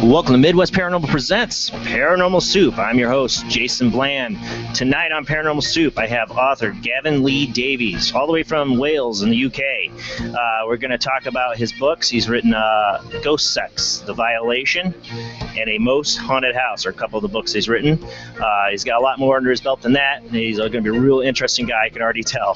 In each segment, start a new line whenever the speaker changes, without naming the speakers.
Welcome to Midwest Paranormal Presents Paranormal Soup. I'm your host, Jason Bland. Tonight on Paranormal Soup, I have author Gavin Lee Davies, all the way from Wales in the UK. We're going to talk about his books. He's written Ghost Sex, The Violation, and A Most Haunted House, are a couple of the books he's written. He's got a lot more under his belt than that, and he's going to be a real interesting guy, I can already tell.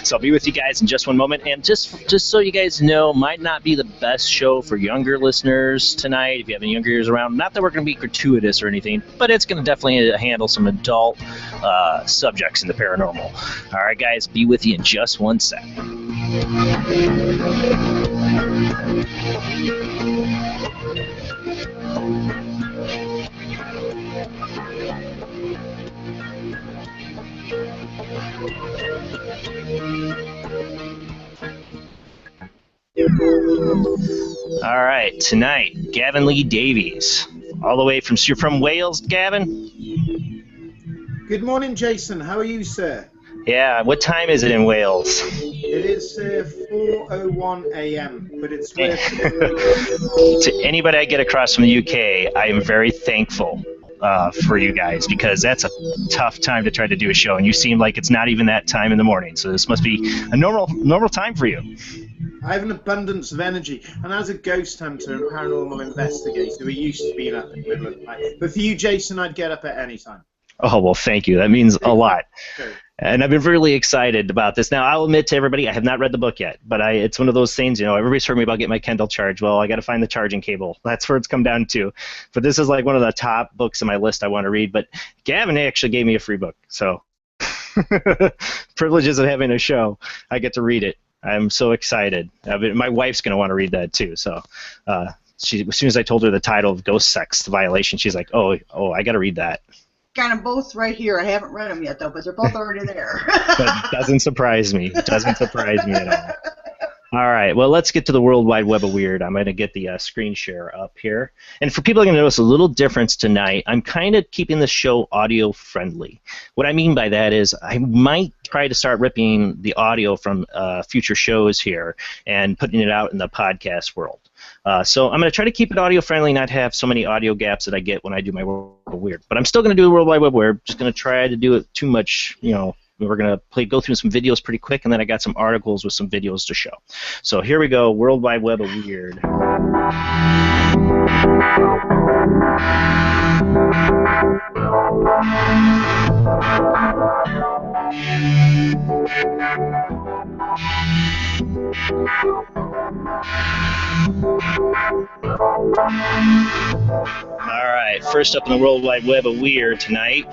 So I'll be with you guys in just one moment. And just so you guys know, might not be the best show for younger listeners tonight, if you have any younger ears around. Not that we're going to be gratuitous or anything, but it's going to definitely handle some adult subjects in the paranormal. All right, guys, be with you in just one sec. All right, tonight, Gavin Lee Davies, all the way from, you're from Wales, Gavin?
Good morning, Jason. How are you, sir?
Yeah, what time is it in Wales?
It is 4:01 a.m., but it's worth
To anybody I get across from the UK, I am very thankful for you guys, because that's a tough time to try to do a show, and you seem like it's not even that time in the morning, so this must be a normal time for you.
I have an abundance of energy, and as a ghost hunter and paranormal investigator, we're used to being up in the middle of the night. But for you, Jason, I'd get up at any time.
Oh, well, thank you. That means a lot. And I've been really excited about this. Now, I'll admit to everybody, I have not read the book yet, but it's one of those things, everybody's heard me about getting my Kindle charged. Well, I got to find the charging cable. That's where it's come down to. But this is like one of the top books on my list I want to read. But Gavin actually gave me a free book, so privileges of having a show. I get to read it. I'm so excited. My wife's going to want to read that too. So as soon as I told her the title of Ghost Sex, The Violation, she's like, oh, I got to read that.
Got them both right here. I haven't read them yet, though, but they're both already there.
That doesn't surprise me. It doesn't surprise me at all. All right, well, let's get to the World Wide Web of Weird. I'm going to get the screen share up here. And for people who are going to notice a little difference tonight, I'm kind of keeping the show audio friendly. What I mean by that is I might try to start ripping the audio from future shows here and putting it out in the podcast world. So I'm going to try to keep it audio friendly, not have so many audio gaps that I get when I do my World of Weird. But I'm still going to do the World Wide Web Weird. Just going to try to do it too much, We're going to go through some videos pretty quick, and then I got some articles with some videos to show. So here we go, World Wide Web of Weird. Alright, first up in the World Wide Web of Weird tonight.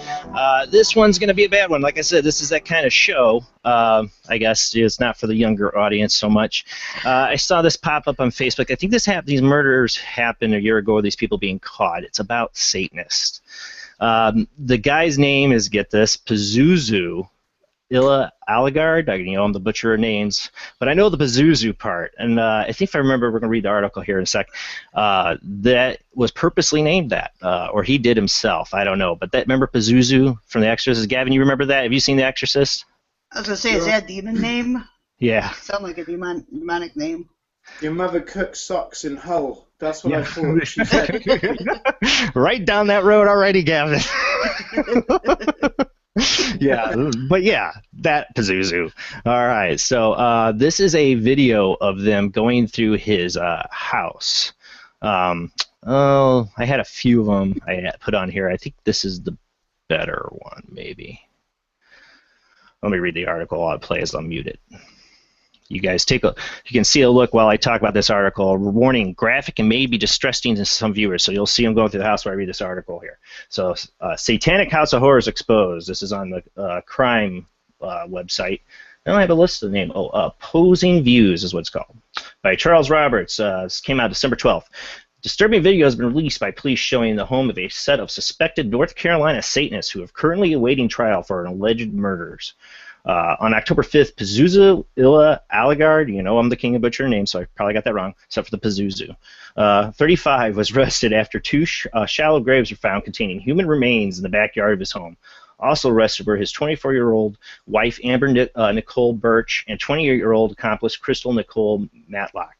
This one's going to be a bad one. Like I said, this is that kind of show. I guess it's not for the younger audience so much. I saw this pop up on Facebook. I think these murders happened a year ago, these people being caught. It's about Satanists. The guy's name is, get this, Pazuzu Illa Alligard. I'm the butcher of names, but I know the Pazuzu part, and I think if I remember, we're going to read the article here in a sec, that was purposely named that, or he did himself, I don't know, but remember Pazuzu from The Exorcist? Gavin, you remember that? Have you seen The Exorcist?
I was going to say, is that a demon name?
Yeah.
Sound like a demonic name.
Your mother cooks socks in Hull. That's what I thought she said.
Right down that road already, Gavin. Yeah, but yeah, that Pazuzu. All right, so this is a video of them going through his house. I had a few of them I put on here. I think this is the better one, maybe. Let me read the article while it plays. I'll mute it. You guys you can see a look while I talk about this article. Warning, graphic and may be distressing to some viewers. So you'll see them going through the house while I read this article here. So Satanic House of Horrors Exposed. This is on the crime website. I don't have a list of the name. Opposing Views is what it's called. By Charles Roberts. This came out December 12th. Disturbing video has been released by police showing the home of a set of suspected North Carolina Satanists who are currently awaiting trial for alleged murders. On October 5th, Pazuzu Illa Alagard, you know I'm the king of butchering names, so I probably got that wrong, except for the Pazuzu. 35 was arrested after two shallow graves were found containing human remains in the backyard of his home. Also arrested were his 24-year-old wife, Amber Nicole Birch, and 28-year-old accomplice, Crystal Nicole Matlock.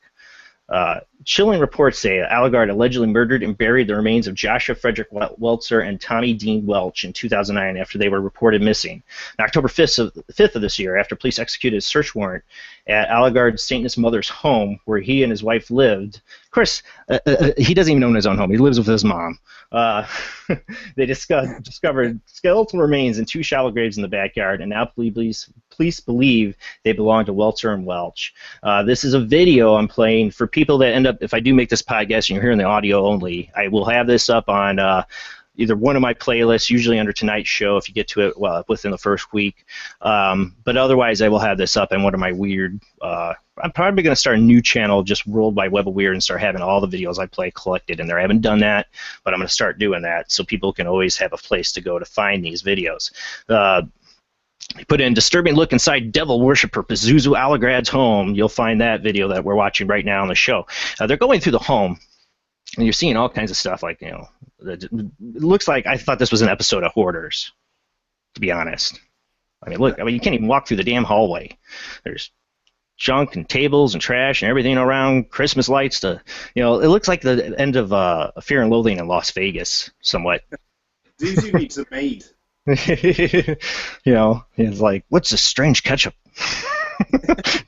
Chilling reports say Alagard allegedly murdered and buried the remains of Joshua Frederick Weltzer and Tommy Dean Welch in 2009 after they were reported missing. On October 5th of this year, after police executed a search warrant at Alagard's Satanist mother's home, where he and his wife lived. Of course, he doesn't even own his own home. He lives with his mom. They discovered skeletal remains in two shallow graves in the backyard, and now police believe they belong to Weltzer and Welch. This is a video I'm playing for people that end up, if I do make this podcast and you're hearing the audio only, I will have this up on either one of my playlists, usually under tonight's show if you get to it within the first week. But otherwise, I will have this up on one of my weird. I'm probably going to start a new channel, just World Wide Web of Weird, and start having all the videos I play collected in there. I haven't done that, but I'm going to start doing that so people can always have a place to go to find these videos. You put in disturbing look inside devil worshiper Pazuzu Alagrad's home. You'll find that video that we're watching right now on the show. They're going through the home, and you're seeing all kinds of stuff. Like, you know, it looks like I thought this was an episode of Hoarders, to be honest. I mean, look, you can't even walk through the damn hallway. There's junk and tables and trash and everything around. Christmas lights. It looks like the end of Fear and Loathing in Las Vegas, somewhat.
Zuzu needs a maid.
It's like, what's this strange ketchup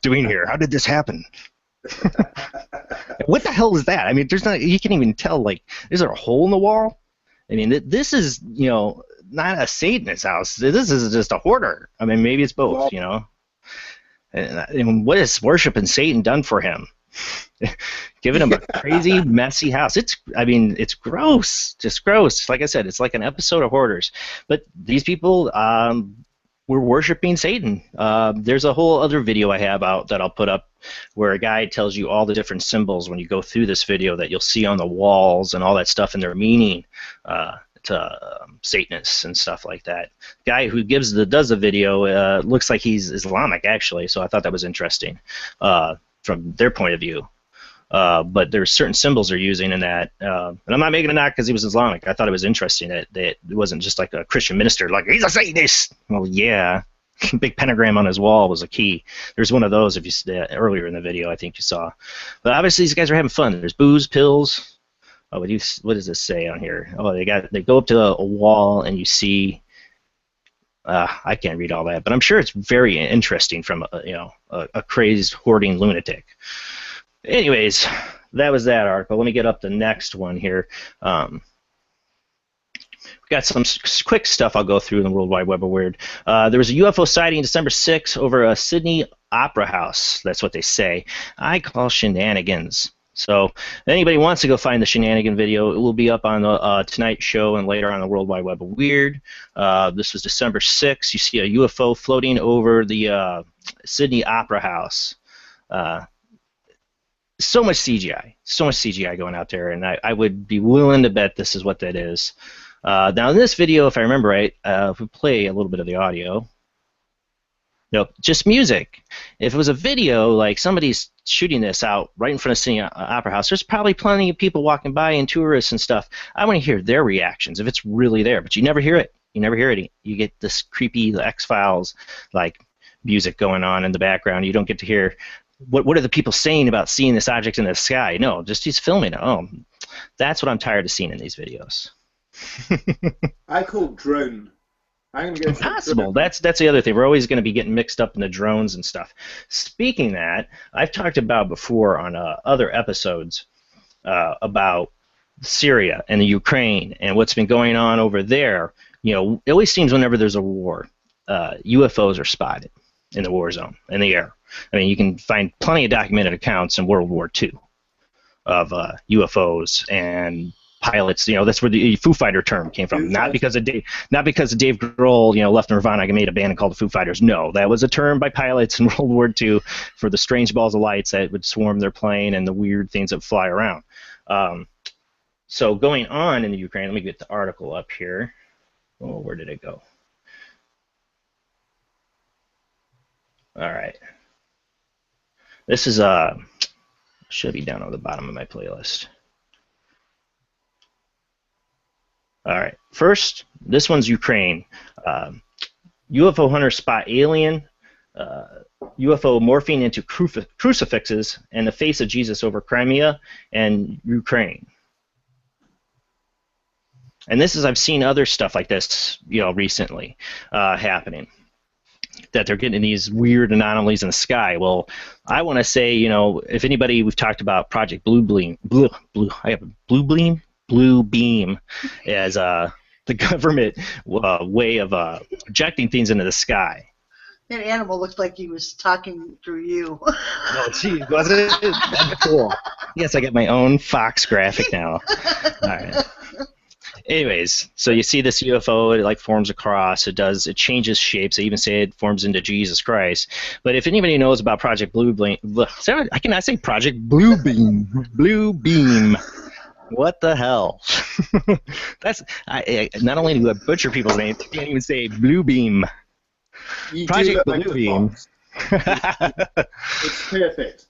doing here? How did this happen? What the hell is that? I mean, you can't even tell, like, is there a hole in the wall? I mean, this is, not a Satanist house. This is just a hoarder. I mean, maybe it's both, And what has worshiping Satan done for him? Giving him a crazy, messy house. It's gross. Just gross. Like I said, it's like an episode of Hoarders. But these people were worshiping Satan. There's a whole other video I have out that I'll put up where a guy tells you all the different symbols when you go through this video that you'll see on the walls and all that stuff and their meaning to Satanists and stuff like that. Guy who does the video looks like he's Islamic, actually, so I thought that was interesting from their point of view. But there's certain symbols they're using in that. And I'm not making a knock because he was Islamic. I thought it was interesting that it wasn't just like a Christian minister, like, he's a Satanist. Well, yeah. Big pentagram on his wall was a key. There's one of those if you earlier in the video, I think you saw. But obviously these guys are having fun. There's booze, pills. Oh, what does this say on here? Oh, they go up to a wall and you see. I can't read all that, but I'm sure it's very interesting from a crazed hoarding lunatic. Anyways, that was that article. Let me get up the next one here. We got some quick stuff I'll go through in the World Wide Web of Weird. There was a UFO sighting December 6th over a Sydney Opera House. That's what they say. I call shenanigans. So if anybody wants to go find the shenanigan video, it will be up on the Tonight Show and later on the World Wide Web of Weird. This was December 6th. You see a UFO floating over the Sydney Opera House. So much CGI going out there, and I would be willing to bet this is what that is. Now in this video, if I remember right, if we play a little bit of the audio. Nope, just music. If it was a video, like somebody's shooting this out right in front of Sydney Opera House, there's probably plenty of people walking by and tourists and stuff. I want to hear their reactions if it's really there, but you never hear it. You get this creepy X-Files like music going on in the background. You don't get to hear what are the people saying about seeing this object in the sky. No, just he's filming it. Oh, that's what I'm tired of seeing in these videos.
I call drone. I'm going to go for
possible. That's the other thing. We're always going to be getting mixed up in the drones and stuff. Speaking of that, I've talked about before on other episodes about Syria and the Ukraine and what's been going on over there. It always seems whenever there's a war, UFOs are spotted in the war zone, in the air. I mean, you can find plenty of documented accounts in World War II of UFOs and pilots. That's where the Foo Fighter term came from. Not because of Dave Grohl, left Nirvana and made a band called the Foo Fighters. No, that was a term by pilots in World War II for the strange balls of lights that would swarm their plane and the weird things that fly around. So going on in the Ukraine, let me get the article up here. Oh, where did it go? All right. This is should be down on the bottom of my playlist. All right. First, this one's Ukraine. UFO hunters spot alien UFO morphing into crucifixes and the face of Jesus over Crimea and Ukraine. And this is, I've seen other stuff like this, recently happening, that they're getting these weird anomalies in the sky. Well, I want to say, if anybody, we've talked about Project Blue Beam as the government way of projecting things into the sky.
That animal looked like he was talking through you.
Oh, gee, wasn't it? That'd be cool. Yes, I get my own Fox graphic now. All right. Anyways, so you see this UFO, it like forms across, it changes shapes, they even say it forms into Jesus Christ. But if anybody knows about Project Blue Beam, I cannot say Project Blue Beam. Blue Beam. What the hell? That's not only do I butcher people's names, I can't even say Blue Beam.
You
Project
do look
Blue
like
Beam.
It's perfect.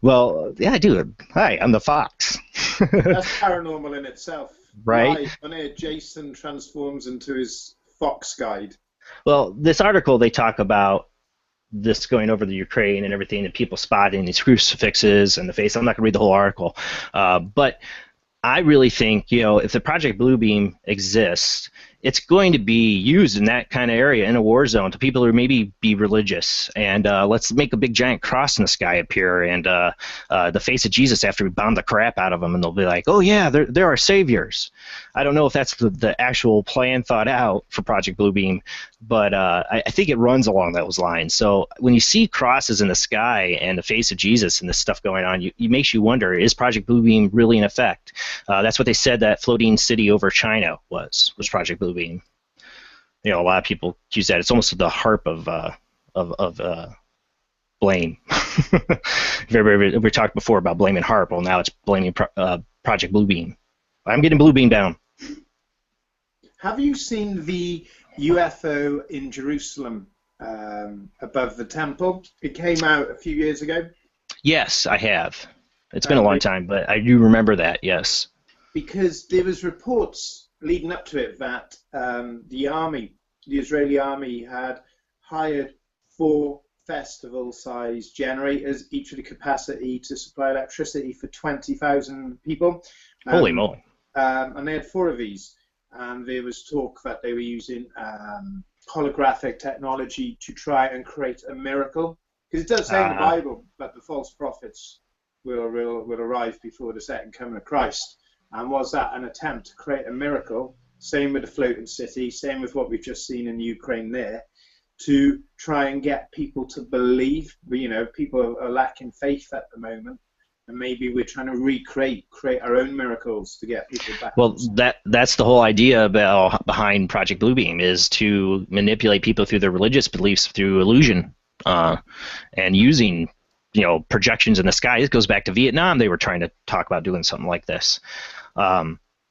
Well, yeah, I do. Hi, I'm the Fox.
That's paranormal in itself.
Right.
Live on air, Jason transforms into his Fox guide.
Well, this article, they talk about this going over the Ukraine and everything, and people spotting these crucifixes and the face. I'm not going to read the whole article, but I really think, if the Project Blue Beam exists, it's going to be used in that kind of area in a war zone to people who maybe be religious. And let's make a big giant cross in the sky appear and the face of Jesus after we bomb the crap out of them, and they'll be like, oh yeah, they're our saviors. I don't know if that's the actual plan thought out for Project Blue Beam, but I think it runs along those lines. So when you see crosses in the sky and the face of Jesus and this stuff going on, it makes you wonder, is Project Blue Beam really in effect? That's what they said that floating city over China was Project Blue Beam. A lot of people use that. It's almost the harp of blame. We talked before about blaming HARP. Well, now it's blaming Project Blue Beam. I'm getting Blue Beam down.
Have you seen the UFO in Jerusalem above the temple? It came out a few years ago.
Yes, I have. It's been a long time, but I do remember that, yes.
Because there was reports leading up to it that the Israeli army had hired 4 festival-sized generators, each with the capacity to supply electricity for 20,000 people.
Holy moly.
And they had 4 of these. And there was talk that they were using holographic technology to try and create a miracle. Because it does say in the Bible that the false prophets will arrive before the second coming of Christ. And was that an attempt to create a miracle? Same with the floating city, same with what we've just seen in Ukraine there, to try and get people to believe. People are lacking faith at the moment, and maybe we're trying to create our own miracles to get people back.
Well, that's the whole idea behind Project Blue Beam, is to manipulate people through their religious beliefs through illusion and using projections in the sky. It goes back to Vietnam. They were trying to talk about doing something like this.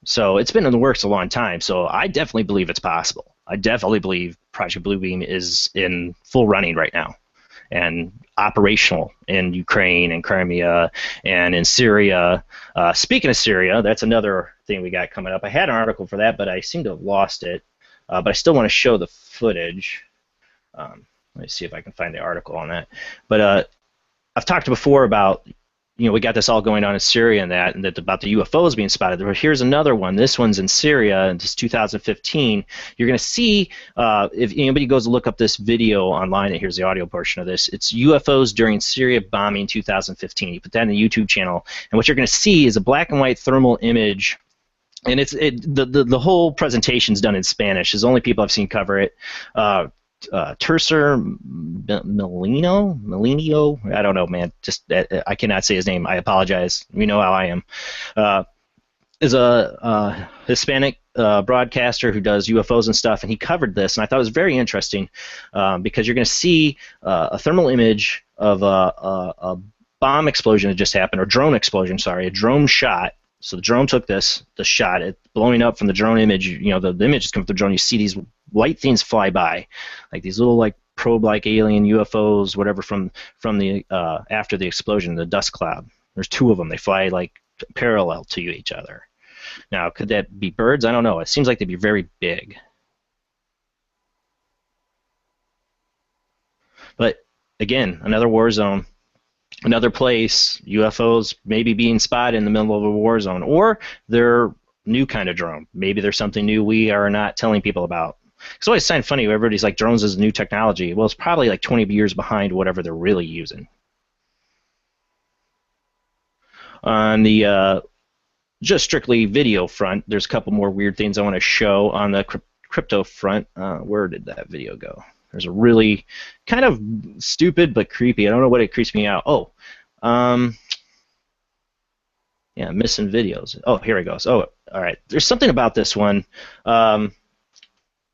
So it's been in the works a long time. So I definitely believe it's possible. I definitely believe Project Blue Beam is in full running right now and operational in Ukraine and Crimea and in Syria. Speaking of Syria, that's another thing we got coming up. I had an article for that, but I seem to have lost it. But I still want to show the footage. Let me see if I can find the article on that. But I've talked before about, we got this all going on in Syria and that about the UFOs being spotted. But here's another one. This one's in Syria, and it's 2015. You're going to see, if anybody goes to look up this video online, and here's the audio portion of this, it's UFOs during Syria bombing 2015. You put that in the YouTube channel, and what you're going to see is a black and white thermal image. And the whole presentation's done in Spanish. There's only people I've seen cover it. Tercer Melinio, I don't know, man. I cannot say his name. I apologize. You know how I am. Is a Hispanic broadcaster who does UFOs and stuff, and he covered this, and I thought it was very interesting because you're going to see a thermal image of a bomb explosion that just happened, or drone explosion. Sorry, a drone shot. So the drone took the shot, it blowing up from the drone image. The image is coming from the drone. You see these white things fly by, like these little probe-like alien UFOs, whatever, from the after the explosion, the dust cloud. There's two of them. They fly like parallel to each other. Now, could that be birds? I don't know. It seems like they'd be very big. But again, another war zone, another place, UFOs maybe being spotted in the middle of a war zone, or they're new kind of drone. Maybe there's something new we are not telling people about. It's always kind of funny. Everybody's like, drones is new technology. Well, it's probably like 20 years behind whatever they're really using. On the just strictly video front, there's a couple more weird things I want to show. On the crypto front, where did that video go? There's a really kind of stupid but creepy. I don't know what it creeps me out. Oh, yeah, missing videos. Oh, here it goes. Oh, all right. There's something about this one.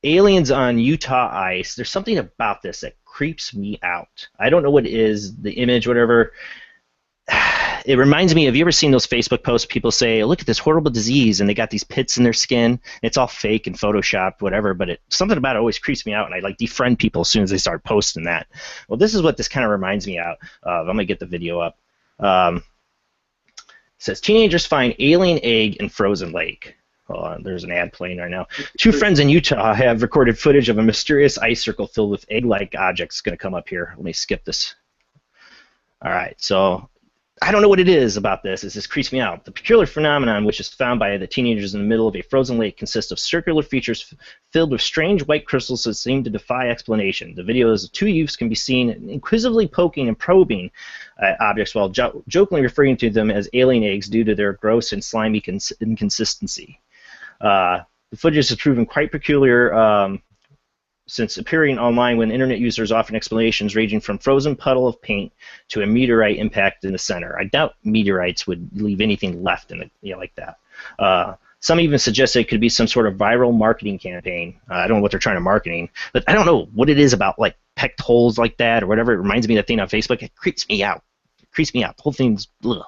Aliens on Utah ice. There's something about this that creeps me out. I don't know what it is, the image, whatever. It reminds me of, you ever seen those Facebook posts, people say, look at this horrible disease, and they got these pits in their skin. It's all fake and photoshopped, whatever, but something about it always creeps me out, and I like defriend people as soon as they start posting that. Well, this is what this kind of reminds me of. I'm going to get the video up. It says, teenagers find alien egg in frozen lake. There's an ad playing right now. Two friends in Utah have recorded footage of a mysterious ice circle filled with egg-like objects. It's going to come up here. Let me skip this. All right, so I don't know what it is about this. It just creeps me out. The peculiar phenomenon, which is found by the teenagers in the middle of a frozen lake, consists of circular features filled with strange white crystals that seem to defy explanation. The videos of two youths can be seen inquisitively poking and probing objects while jokingly referring to them as alien eggs due to their gross and slimy inconsistency. The footage has proven quite peculiar since appearing online when internet users offer explanations ranging from frozen puddle of paint to a meteorite impact in the center. I doubt meteorites would leave anything left in it, like that. Some even suggest it could be some sort of viral marketing campaign. I don't know what they're trying to marketing, but I don't know what it is about like pecked holes like that or whatever. It reminds me of that thing on Facebook. It creeps me out. It creeps me out. The whole thing's ugh.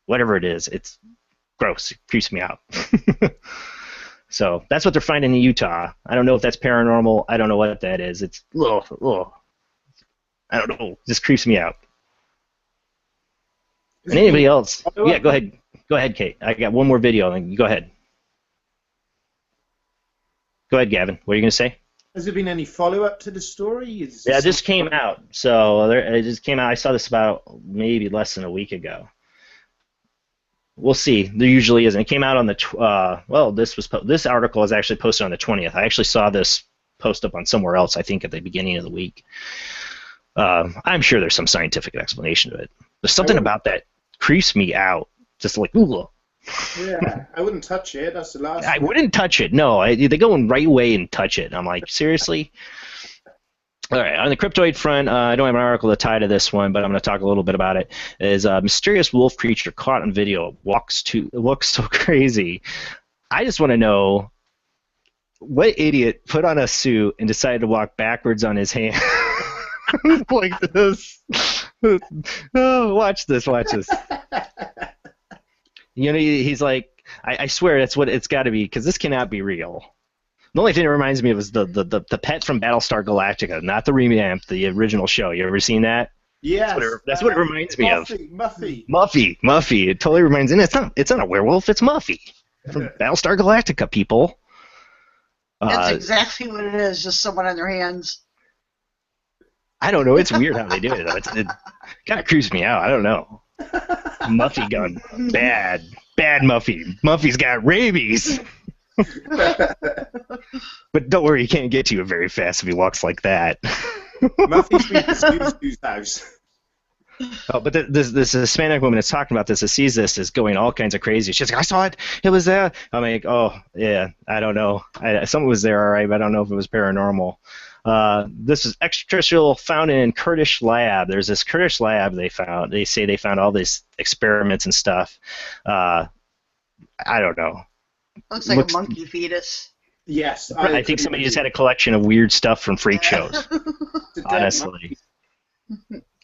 Whatever it is, it's gross. It creeps me out. So that's what they're finding in Utah. I don't know if that's paranormal. I don't know what that is. It's ugh. I don't know. It just creeps me out. And anybody else? Yeah, go ahead. Go ahead, Kate. I got one more video. Then you go ahead. Go ahead, Gavin. What are you going to say?
Has there been any follow-up to the story?
Yeah, this came out. So it just came out. I saw this about maybe less than a week ago. We'll see. There usually isn't. It came out on the well. This article is actually posted on the 20th. I actually saw this post up on somewhere else. I think at the beginning of the week. I'm sure there's some scientific explanation to it. There's something about that creeps me out. Just like ooh.
Yeah, I wouldn't touch it. That's the last.
I wouldn't touch it. No, they go in right away and touch it. I'm like, seriously. All right, on the cryptoid front, I don't have an article to tie to this one, but I'm going to talk a little bit about it. Is a mysterious wolf creature caught on video looks so crazy. I just want to know what idiot put on a suit and decided to walk backwards on his hand like this. Oh, watch this. He's like, I swear that's what it's got to be, because this cannot be real. The only thing it reminds me of is the pet from Battlestar Galactica, not the revamp, the original show. You ever seen that?
Yeah.
That's what it reminds me of.
Muffy.
It totally reminds me. It's not a werewolf. It's Muffy from Battlestar Galactica, people.
That's exactly what it is. Just someone on their hands.
I don't know. It's weird how they do it. It kind of creeps me out. I don't know. Muffy gun. Bad Muffy. Muffy's got rabies. But don't worry, he can't get to you very fast if he walks like that.
Muffy's been to Sue's house.
Oh, but this Hispanic woman that's talking about this, that sees this, is going all kinds of crazy. She's like, I saw it. It was there. I'm like, oh, yeah, I don't know. Someone was there, all right, but I don't know if it was paranormal. This is extraterrestrial found in Kurdish lab. There's this Kurdish lab they found. They say they found all these experiments and stuff. I don't know.
Looks like a monkey fetus.
Yes.
I think somebody just had a collection of weird stuff from freak shows. Honestly.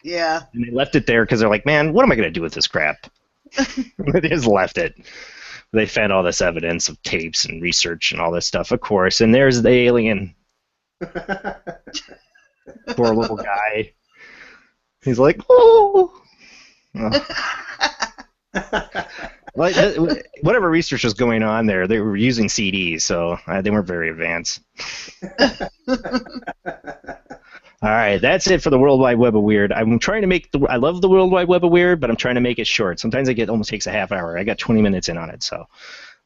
Yeah.
And they left it there because they're like, man, what am I going to do with this crap? They just left it. They found all this evidence of tapes and research and all this stuff, of course. And there's the alien. Poor little guy. He's like, oh. Oh. Like, whatever research was going on there, they were using CDs, so they weren't very advanced. All right, that's it for the World Wide Web of Weird. I'm trying to make I love the World Wide Web of Weird, but I'm trying to make it short. Sometimes almost takes a half hour. I got 20 minutes in on it, so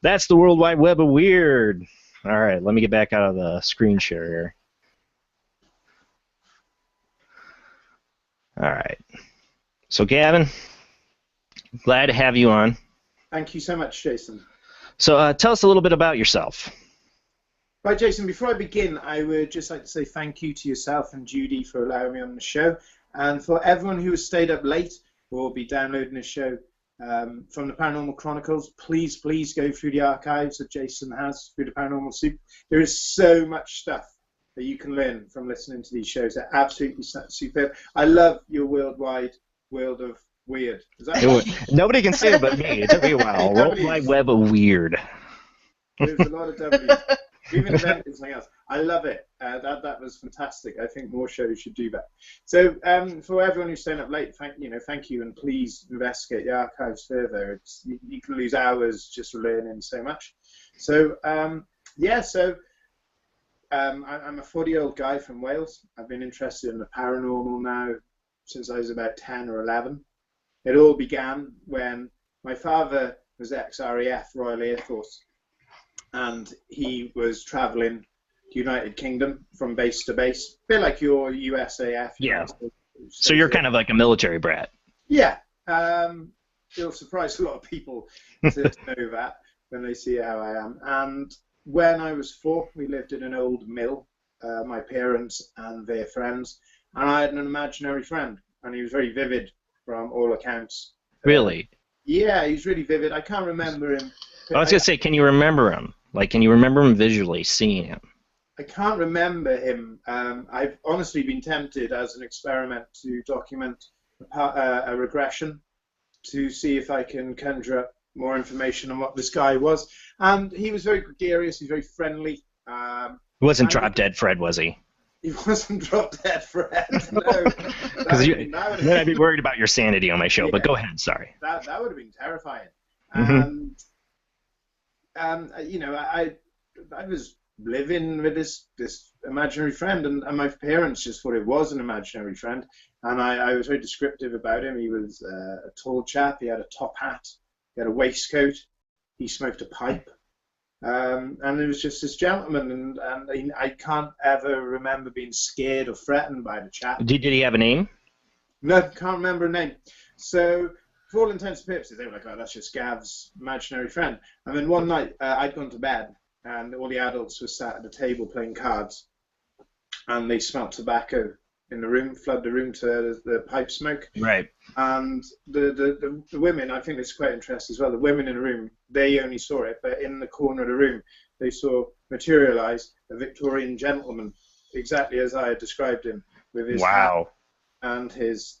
that's the World Wide Web of Weird. All right, let me get back out of the screen share here. All right. So, Gavin, glad to have you on.
Thank you so much, Jason.
So, tell us a little bit about yourself.
Right, Jason, before I begin, I would just like to say thank you to yourself and Judy for allowing me on the show. And for everyone who has stayed up late or will be downloading the show from the Paranormal Chronicles, please go through the archives that Jason has through the Paranormal Soup. There is so much stuff that you can learn from listening to these shows. They're absolutely superb. I love your worldwide world of weird. Is that
Nobody can see it but me. It took me a while. World Wide Web of Weird.
There's a lot of W's. We've invented something else. I love it. That was fantastic. I think more shows should do that. So for everyone who's staying up late, thank you, and please investigate the archives further. You can lose hours just learning so much. So I'm a 40-year-old guy from Wales. I've been interested in the paranormal now since I was about 10 or 11. It all began when my father was ex-RAF, Royal Air Force, and he was traveling the United Kingdom from base to base, a bit like your USAF.
Yeah. So you're kind of like a military brat.
Yeah. It'll surprise a lot of people to know that when they see how I am. And when I was 4, we lived in an old mill, my parents and their friends, and I had an imaginary friend, and he was very vivid from all accounts.
Really?
Yeah, he was really vivid. I can't remember him.
I was going to say, can you remember him? Like, can you remember him visually, seeing him?
I can't remember him. I've honestly been tempted as an experiment to document a regression to see if I can conjure up more information on what this guy was. And he was very gregarious, he was very friendly.
He wasn't Drop Dead Fred, was he?
He wasn't Drop Dead Fred, no.
Because then I'd be worried about your sanity on my show, but go ahead, sorry.
That would have been terrifying.
Mm-hmm.
I was living with this imaginary friend, and my parents just thought it was an imaginary friend, and I was very descriptive about him. He was a tall chap, he had a top hat, he had a waistcoat, he smoked a pipe, and it was just this gentleman, and I can't ever remember being scared or threatened by the chap.
Did he have a name?
No, can't remember a name. So for all intents and purposes, they were like, oh, that's just Gav's imaginary friend. And then one night, I'd gone to bed, and all the adults were sat at the table playing cards, and they smelled tobacco in the room, flood the room to the pipe smoke.
Right.
And the women, I think it's quite interesting as well, the women in the room, they only saw it, but in the corner of the room, they saw materialize a Victorian gentleman, exactly as I had described him, with his hat and his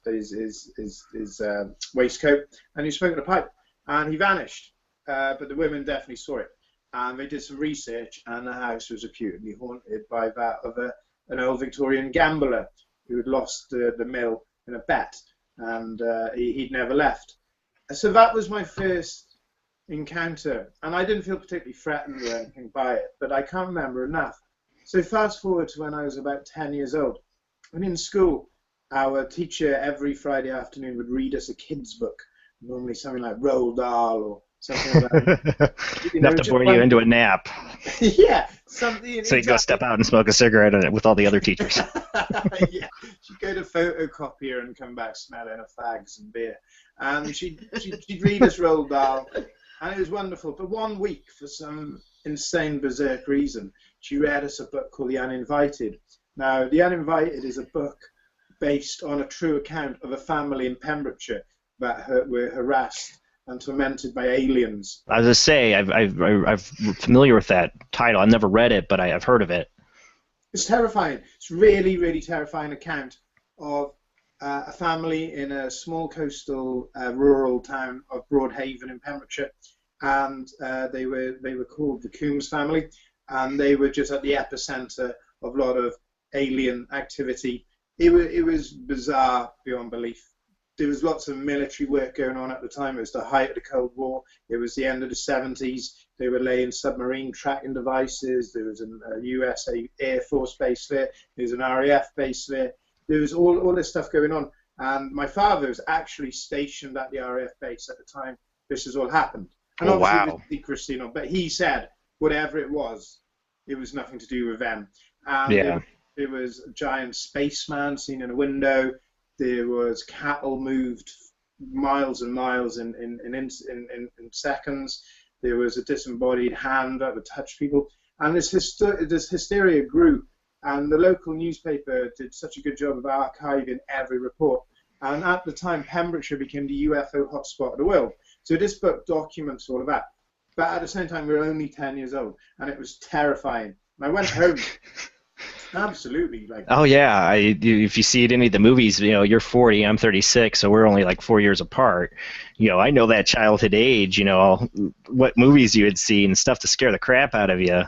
waistcoat, and he smoked a pipe, and he vanished. But the women definitely saw it, and they did some research, and the house was reputedly haunted by that of an old Victorian gambler who had lost the mill in a bet, and he'd never left. So that was my first encounter, and I didn't feel particularly threatened or anything by it, but I can't remember enough. So fast forward to when I was about 10 years old, and in school, our teacher every Friday afternoon would read us a kid's book, normally something like Roald Dahl or something like that.
Enough to bore you into a nap.
Yeah, something.
So you'd go step out and smoke a cigarette with all the other teachers.
Yeah, she'd go to photocopier and come back smelling of fags and beer. And she'd read us Roald Dahl, and it was wonderful. But one week, for some insane, berserk reason, she read us a book called The Uninvited. Now, The Uninvited is a book based on a true account of a family in Pembrokeshire that were harassed and tormented by aliens.
I was going to say, I'm familiar with that title. I've never read it, but I've heard of it.
It's terrifying. It's really, really terrifying account of a family in a small coastal rural town of Broadhaven in Pembrokeshire, and they were called the Coombs family, and they were just at the epicenter of a lot of alien activity. It was bizarre beyond belief. There was lots of military work going on at the time. It was the height of the Cold War. It was the end of the 70s. They were laying submarine tracking devices. There was a US Air Force base there. There was an RAF base there. There was all this stuff going on. And my father was actually stationed at the RAF base at the time this has all happened. And obviously it was secrecy, you know, but he said whatever it was nothing to do with them. And there was a giant spaceman seen in a window. There was cattle moved miles and miles in seconds. There was a disembodied hand that would touch people. And this hysteria grew. And the local newspaper did such a good job of archiving every report. And at the time, Pembrokeshire became the UFO hotspot of the world. So this book documents all of that. But at the same time, we were only 10 years old. And it was terrifying. And I went home. Absolutely.
Oh yeah, if you see it in any of the movies, you know, you're 40, I'm 36, so we're only like 4 years apart. You know, I know that childhood age, you know, what movies you had seen, stuff to scare the crap out of you.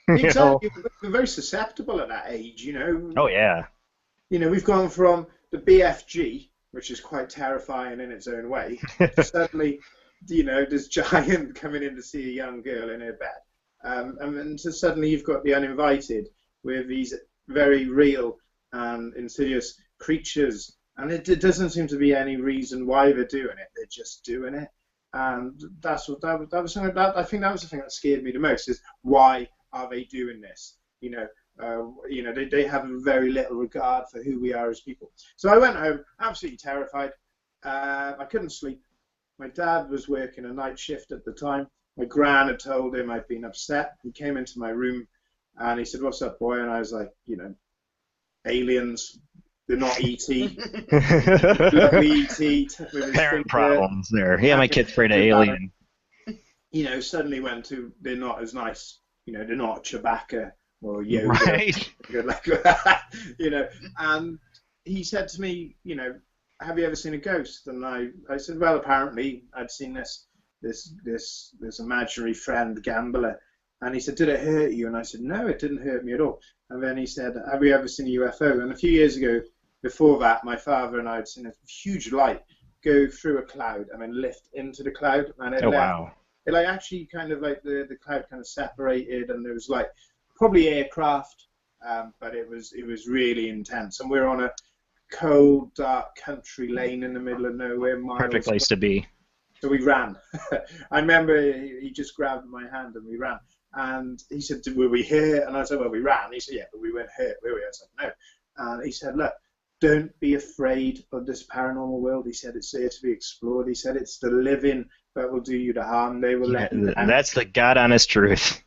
Exactly. We're very susceptible at that age, you know.
Oh yeah.
You know, we've gone from the BFG, which is quite terrifying in its own way, to suddenly, you know, this giant coming in to see a young girl in her bed. And then so suddenly you've got the uninvited, with these very real and insidious creatures, and it doesn't seem to be any reason why they're doing it. They're just doing it, and that's what that was. I think that was the thing that scared me the most: is why are they doing this? You know, they have very little regard for who we are as people. So I went home absolutely terrified. I couldn't sleep. My dad was working a night shift at the time. My gran had told him I'd been upset. He came into my room. And he said, "What's up, boy?" And I was like, you know, aliens. They're not E.T. Lovely E.T.
Parent problems there. Yeah, my kid's afraid of alien.
You know, suddenly went to, they're not as nice. You know, they're not Chewbacca or Yoda.
Right.
You know, and he said to me, you know, "Have you ever seen a ghost?" And I said, "Well, apparently I'd seen this imaginary friend gambler." And he said, "Did it hurt you?" And I said, "No, it didn't hurt me at all." And then he said, "Have you ever seen a UFO?" And a few years ago, before that, my father and I had seen a huge light go through a cloud and then lift into the cloud. And it
wow.
It like actually kind of like the cloud kind of separated, and there was like probably aircraft, but it was really intense. And we're on a cold, dark country lane in the middle of nowhere.
Perfect place to be.
So we ran. I remember he just grabbed my hand and we ran. And he said, "Were we here?" And I said, "Well, we ran." He said, "Yeah, but we weren't hurt, were we?" I said, "No." And he said, "Look, don't be afraid of this paranormal world." He said, "It's there to be explored." He said, "It's the living that will do you the harm. They will let you down."
That's the God-honest truth.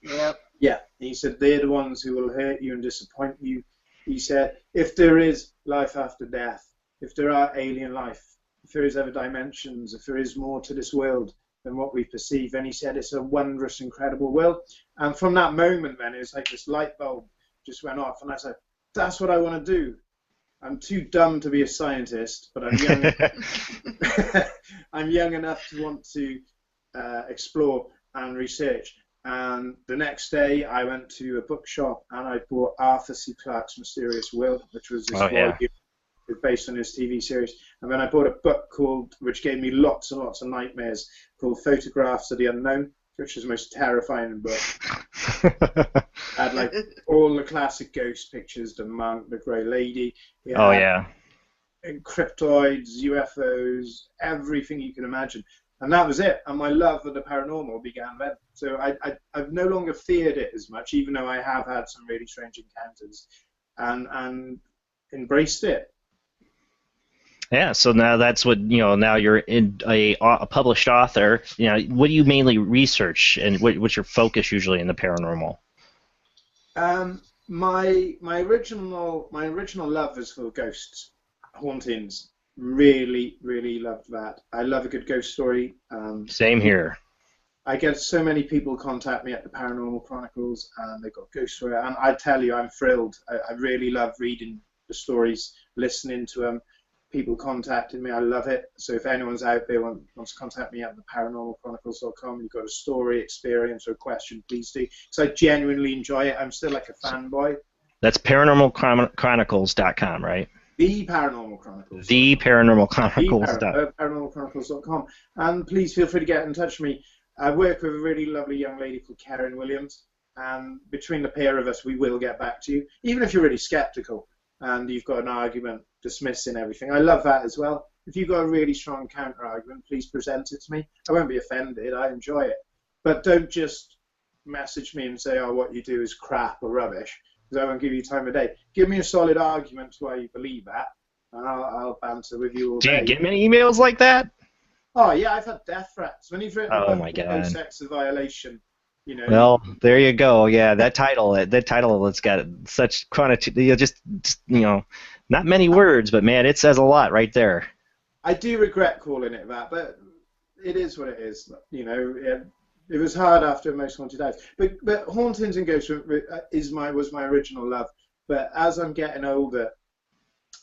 Yeah. He said, "They're the ones who will hurt you and disappoint you." He said, "If there is life after death, if there are alien life, if there is other dimensions, if there is more to this world than what we perceive," and he said it's a wondrous, incredible world. And from that moment, then, it was like this light bulb just went off, and I said, "That's what I want to do." I'm too dumb to be a scientist, but I'm young. I'm young enough to want to explore and research. And the next day, I went to a bookshop and I bought Arthur C. Clarke's Mysterious World, which was this volume based on his TV series. And then I bought a book which gave me lots and lots of nightmares, called Photographs of the Unknown, which is the most terrifying book. Had like all the classic ghost pictures, the monk, the Grey Lady. And cryptoids, UFOs, everything you can imagine. And that was it. And my love of the paranormal began then. So I've no longer feared it as much, even though I have had some really strange encounters, and embraced it.
Yeah, so now that's what, you know, now you're a published author. You know, what do you mainly research, and what's your focus usually in the paranormal?
My original love is for ghosts, hauntings. Really, really loved that. I love a good ghost story.
Same here.
I get so many people contact me at the Paranormal Chronicles, and they've got ghost story, and I tell you, I'm thrilled. I really love reading the stories, listening to them. People contacting me, I love it. So if anyone's out there wants to contact me at the paranormalchronicles.com, you've got a story, experience, or a question, please do. Because I genuinely enjoy it. I'm still like a fanboy.
That's paranormalchronicles.com, right?
The Paranormal Chronicles.
The Paranormal Chronicles.
Paranormalchronicles.com. And please feel free to get in touch with me. I work with a really lovely young lady called Karen Williams, and between the pair of us, we will get back to you, even if you're really skeptical and you've got an argument dismissing everything. I love that as well. If you've got a really strong counter-argument, please present it to me. I won't be offended. I enjoy it. But don't just message me and say, oh, what you do is crap or rubbish, because I won't give you time of day. Give me a solid argument to why you believe that, and I'll banter with you all day.
Do you get many emails like that?
Oh, yeah, I've had death threats. When you've written
Oh, my God.
No Sex a Violation, you know.
Well, there you go. Yeah, that title, it's got such quantity, just not many words, but man, it says a lot right there.
I do regret calling it that, but it is what it is. You know, it was hard after Most Haunted House. But Hauntings and Ghosts was my original love. But as I'm getting older,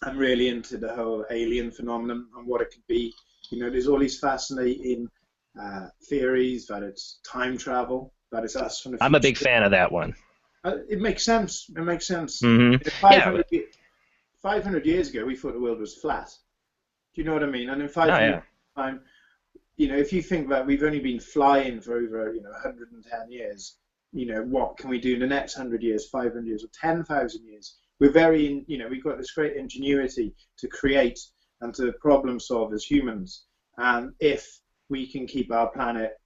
I'm really into the whole alien phenomenon and what it could be. You know, there's all these fascinating theories that it's time travel, that it's us from the future.
I'm a big fan of that one.
It makes sense. It makes sense.
Mm-hmm.
500 years ago, we thought the world was flat. Do you know what I mean? And in 500 years' time, you know, if you think that we've only been flying for over, 110 years, you know, what can we do in the next 100 years, 500 years, or 10,000 years? We're we've got this great ingenuity to create and to problem solve as humans. And if we can keep our planet,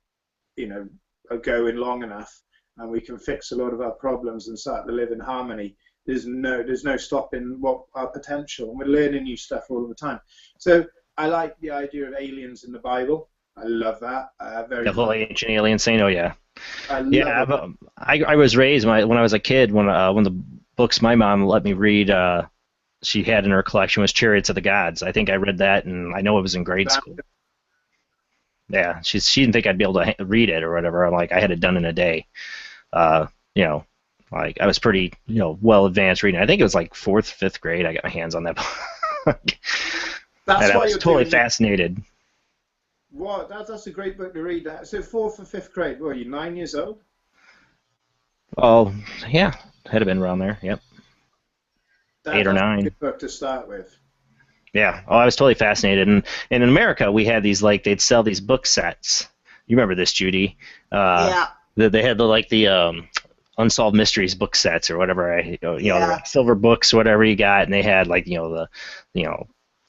going long enough, and we can fix a lot of our problems and start to live in harmony, there's no stopping what our potential. And we're learning new stuff all the time. So I like the idea of aliens in the Bible. I love that.
The whole ancient alien saying, "Oh yeah." I was raised when I was a kid. When the books my mom let me read, she had in her collection was Chariots of the Gods. I think I read that, and I know it was in grade school. Yeah, she didn't think I'd be able to read it or whatever. Like I had it done in a day. Like I was pretty, well advanced reading. I think it was like 4th, 5th grade. I got my hands on that book.
That's
I was totally fascinated.
What? That's a great book to read. So 4th or 5th grade. What are you, 9 years old?
Oh yeah, had to been around there. Yep. 8 or 9.
That's a good book to start with.
Yeah. Oh, I was totally fascinated. And in America, we had these they'd sell these book sets. You remember this, Judy?
Yeah.
They had the Unsolved Mysteries book sets or whatever. The silver books, whatever you got, and they had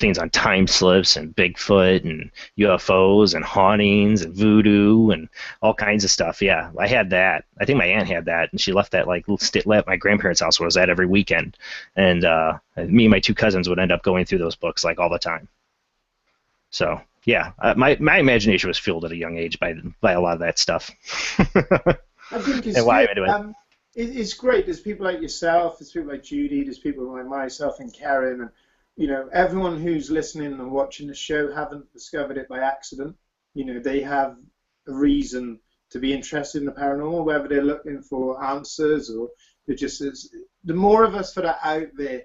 things on time slips and Bigfoot and UFOs and hauntings and voodoo and all kinds of stuff. Yeah, I had that. I think my aunt had that, and she left that at my grandparents' house where I was at every weekend. And me and my 2 cousins would end up going through those books all the time. So yeah, my imagination was fueled at a young age by a lot of that stuff.
I think it's good. It's great. There's people like yourself. There's people like Judy. There's people like myself and Karen and. Everyone who's listening and watching the show haven't discovered it by accident. They have a reason to be interested in the paranormal, whether they're looking for answers or they're just the more of us that are out there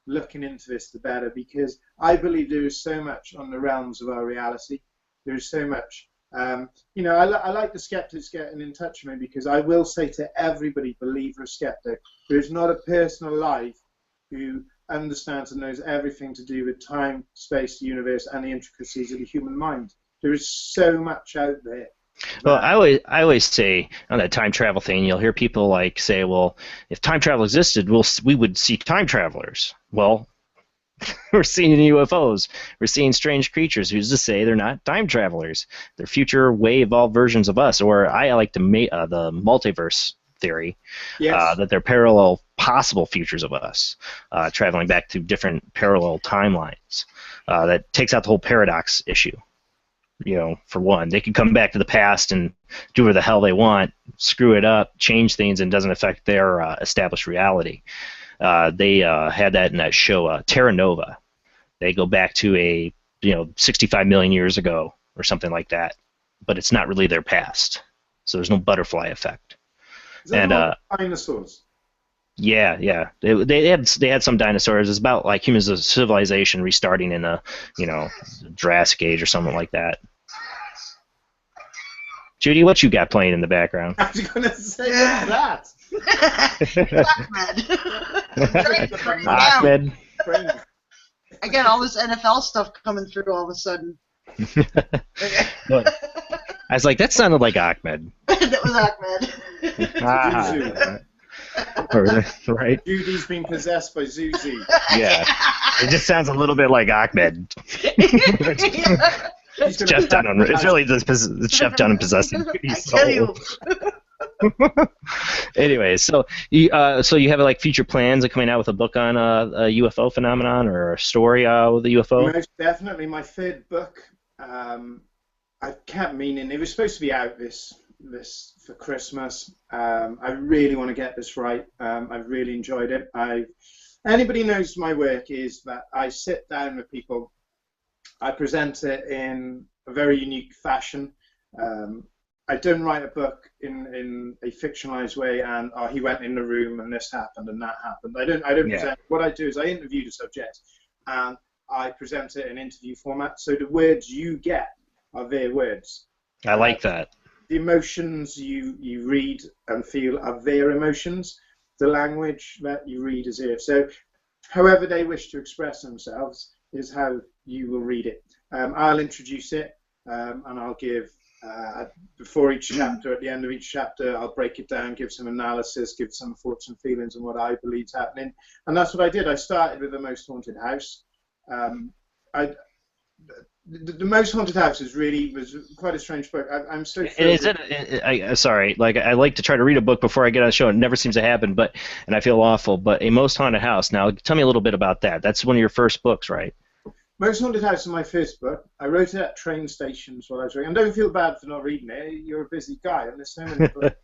looking into this, the better, because I believe there is so much on the realms of our reality. There is so much. I like the skeptics getting in touch with me, because I will say to everybody, believer or skeptic, there is not a person alive who understands and knows everything to do with time, space, the universe, and the intricacies of the human mind. There is so much out there.
Well, I always say on that time travel thing, you'll hear people say, well, if time travel existed, we would see time travelers. Well, we're seeing UFOs. We're seeing strange creatures. Who's to say they're not time travelers? They're future way evolved versions of us. Or I like the multiverse theory,
yes.
That they're parallel possible futures of us, traveling back to different parallel timelines. That takes out the whole paradox issue. For one, they could come back to the past and do whatever the hell they want, screw it up, change things, and it doesn't affect their established reality. They had that in that show, Terra Nova. They go back to 65 million years ago or something like that, but it's not really their past, so there's no butterfly effect.
Dinosaurs.
Yeah. They had some dinosaurs. It's about humans as a civilization restarting in the Jurassic Age or something like that. Judy, what you got playing in the background?
I was going to say that.
Ahmed.
Ahmed.
I got all this NFL stuff coming through all of a sudden.
But I was like, that sounded like Ahmed.
That was Ahmed.
Right?
Judy's been possessed by Zuzu.
Yeah. It just sounds a little bit like Ahmed. It's Jeff Dunham. It's really just Jeff Dunham possessing Judy's soul.
I tell you.
Anyway, so you have like future plans of coming out with a book on a UFO phenomenon or a story with the UFO?
Most definitely, my third book. I kept meaning it was supposed to be out this for Christmas. I really want to get this right. I've really enjoyed it. Anybody knows my work is that I sit down with people. I present it in a very unique fashion. I don't write a book in a fictionalized way and he went in the room and this happened and that happened. I don't present. What I do is I interview the subject and I present it in interview format. So the words you get are their words.
I like that.
The emotions you read and feel are their emotions. The language that you read is theirs. So however they wish to express themselves is how you will read it. I'll introduce it and I'll give before each chapter, at the end of each chapter, I'll break it down, give some analysis, give some thoughts and feelings and what I believe is happening. And that's what I did. I started with The Most Haunted House. The Most Haunted House was quite a strange book. I'm so thrilled.
Sorry, like I like to try to read a book before I get on the show. It never seems to happen, and I feel awful. But A Most Haunted House. Now, tell me a little bit about that. That's one of your first books, right?
Most Haunted House is my first book. I wrote it at train stations while I was reading. And don't feel bad for not reading it. You're a busy guy, and there's so many books.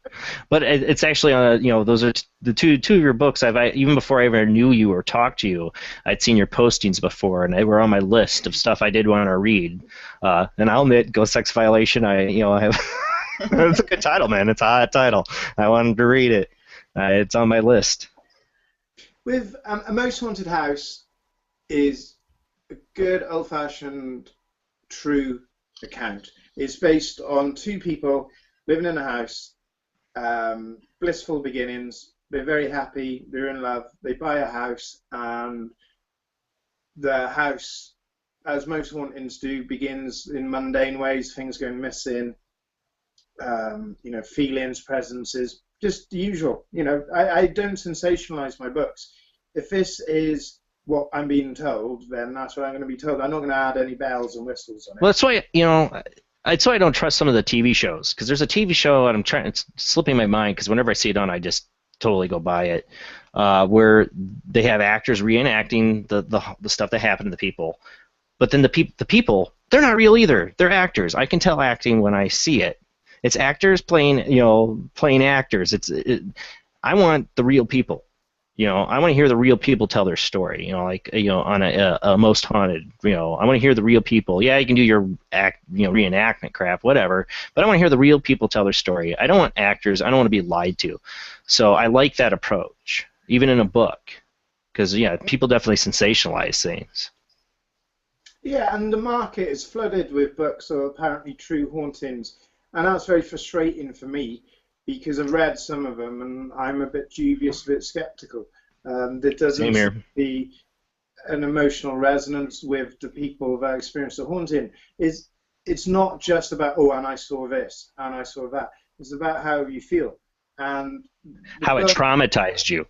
But it's actually those are the two of your books. Even before I ever knew you or talked to you, I'd seen your postings before, and they were on my list of stuff I did want to read. And I'll admit, Ghost Sex Violation. I have. It's a good title, man. It's a hot title. I wanted to read it. It's on my list.
With A Most Haunted House is a good old-fashioned true account. It's based on two people living in a house, blissful beginnings. They're very happy, they're in love, they buy a house, and the house, as most hauntings do, begins in mundane ways, things going missing, feelings, presences, just the usual. I don't sensationalize my books. If this is what I'm being told, then that's what I'm going to be told. I'm not going to add any bells and whistles on it.
Well, that's why that's why I don't trust some of the TV shows, because there's a TV show and it's slipping my mind because whenever I see it on, I just totally go by it, where they have actors reenacting the stuff that happened to the people, but then the people they're not real either. They're actors. I can tell acting when I see it. It's actors playing actors. I want the real people. I want to hear the real people tell their story. On a Most Haunted. I want to hear the real people. Yeah, you can do your reenactment crap, whatever. But I want to hear the real people tell their story. I don't want actors. I don't want to be lied to. So I like that approach, even in a book, because people definitely sensationalize things.
Yeah, and the market is flooded with books of apparently true hauntings, and that's very frustrating for me, because I've read some of them and I'm a bit dubious, a bit skeptical. There doesn't seem to be an emotional resonance with the people that experience the haunting. It's not just about, and I saw this and I saw that. It's about how you feel and
how it traumatized you.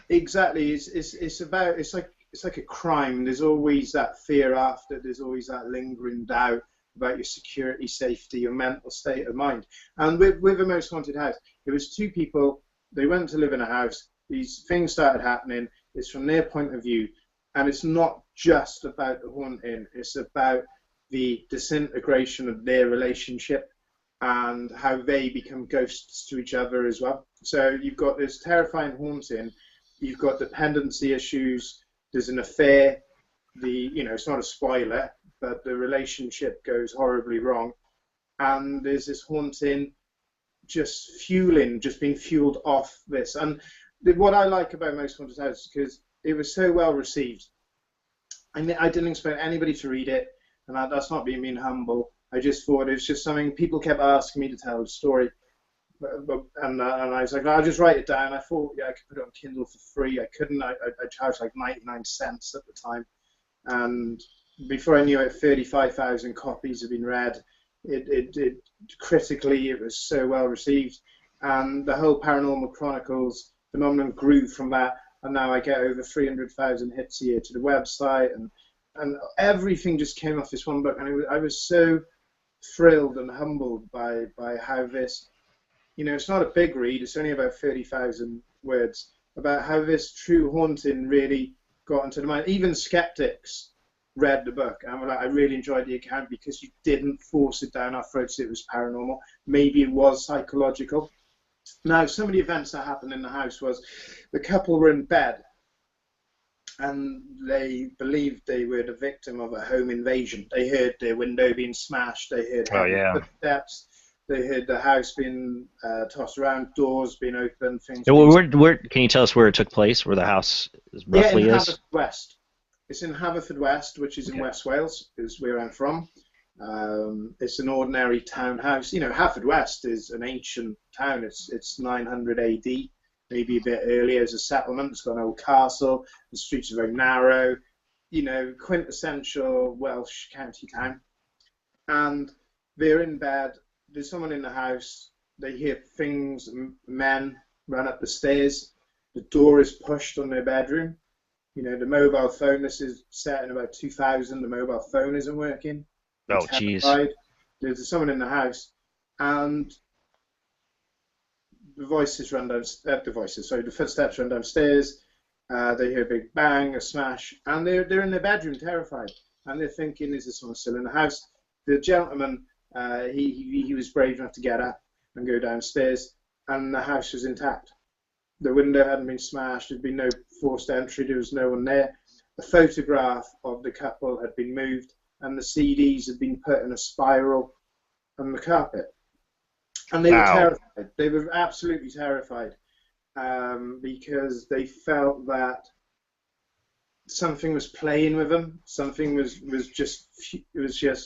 Exactly. It's like a crime. There's always that fear after. There's always that lingering doubt about your security, safety, your mental state of mind. And with A Most Haunted House, it was two people, they went to live in a house, these things started happening, it's from their point of view, and it's not just about the haunting, it's about the disintegration of their relationship and how they become ghosts to each other as well. So you've got this terrifying haunting, you've got dependency issues, there's an affair, it's not a spoiler, but the relationship goes horribly wrong, and there's this haunting just being fueled off this. And what I like about Most Haunted House is because it was so well received. I didn't expect anybody to read it, and that's not being humble. I just thought it was just something people kept asking me to tell the story. And I was like, I'll just write it down. I thought, yeah, I could put it on Kindle for free. I couldn't. I charged like 99 cents at the time. And before I knew it, 35,000 copies had been read. It critically, it was so well received. And the whole Paranormal Chronicles phenomenon grew from that. And now I get over 300,000 hits a year to the website. And everything just came off this one book. And I was so thrilled and humbled by how this, it's not a big read, it's only about 30,000 words, about how this true haunting really got into the mind. Even skeptics read the book and were like, I really enjoyed the account because you didn't force it down our throats it was paranormal. Maybe it was psychological. Now, some of the events that happened in the house was the couple were in bed and they believed they were the victim of a home invasion. They heard their window being smashed, they heard footsteps, they heard the house being tossed around, doors being opened, things.
Where can you tell us where it took place, where the house roughly
in
is?
Haverfordwest. It's in Haverfordwest, which is in West Wales, is where I'm from. It's an ordinary townhouse. Haverfordwest is an ancient town. It's 900 AD, maybe a bit earlier as a settlement. It's got an old castle. The streets are very narrow. Quintessential Welsh county town. And they're in bed. There's someone in the house. They hear things, men run up the stairs. The door is pushed on their bedroom. The mobile phone, this is set in about 2000, the mobile phone isn't working.
Oh, jeez.
There's someone in the house, and the footsteps run downstairs. They hear a big bang, a smash, and they're in their bedroom, terrified. And they're thinking, is there someone still in the house? The gentleman, he was brave enough to get up and go downstairs, and the house was intact. The window hadn't been smashed, there'd been no forced entry, there was no one there. A photograph of the couple had been moved, and the CDs had been put in a spiral on the carpet. And they were terrified. They were absolutely terrified because they felt that something was playing with them. Something was just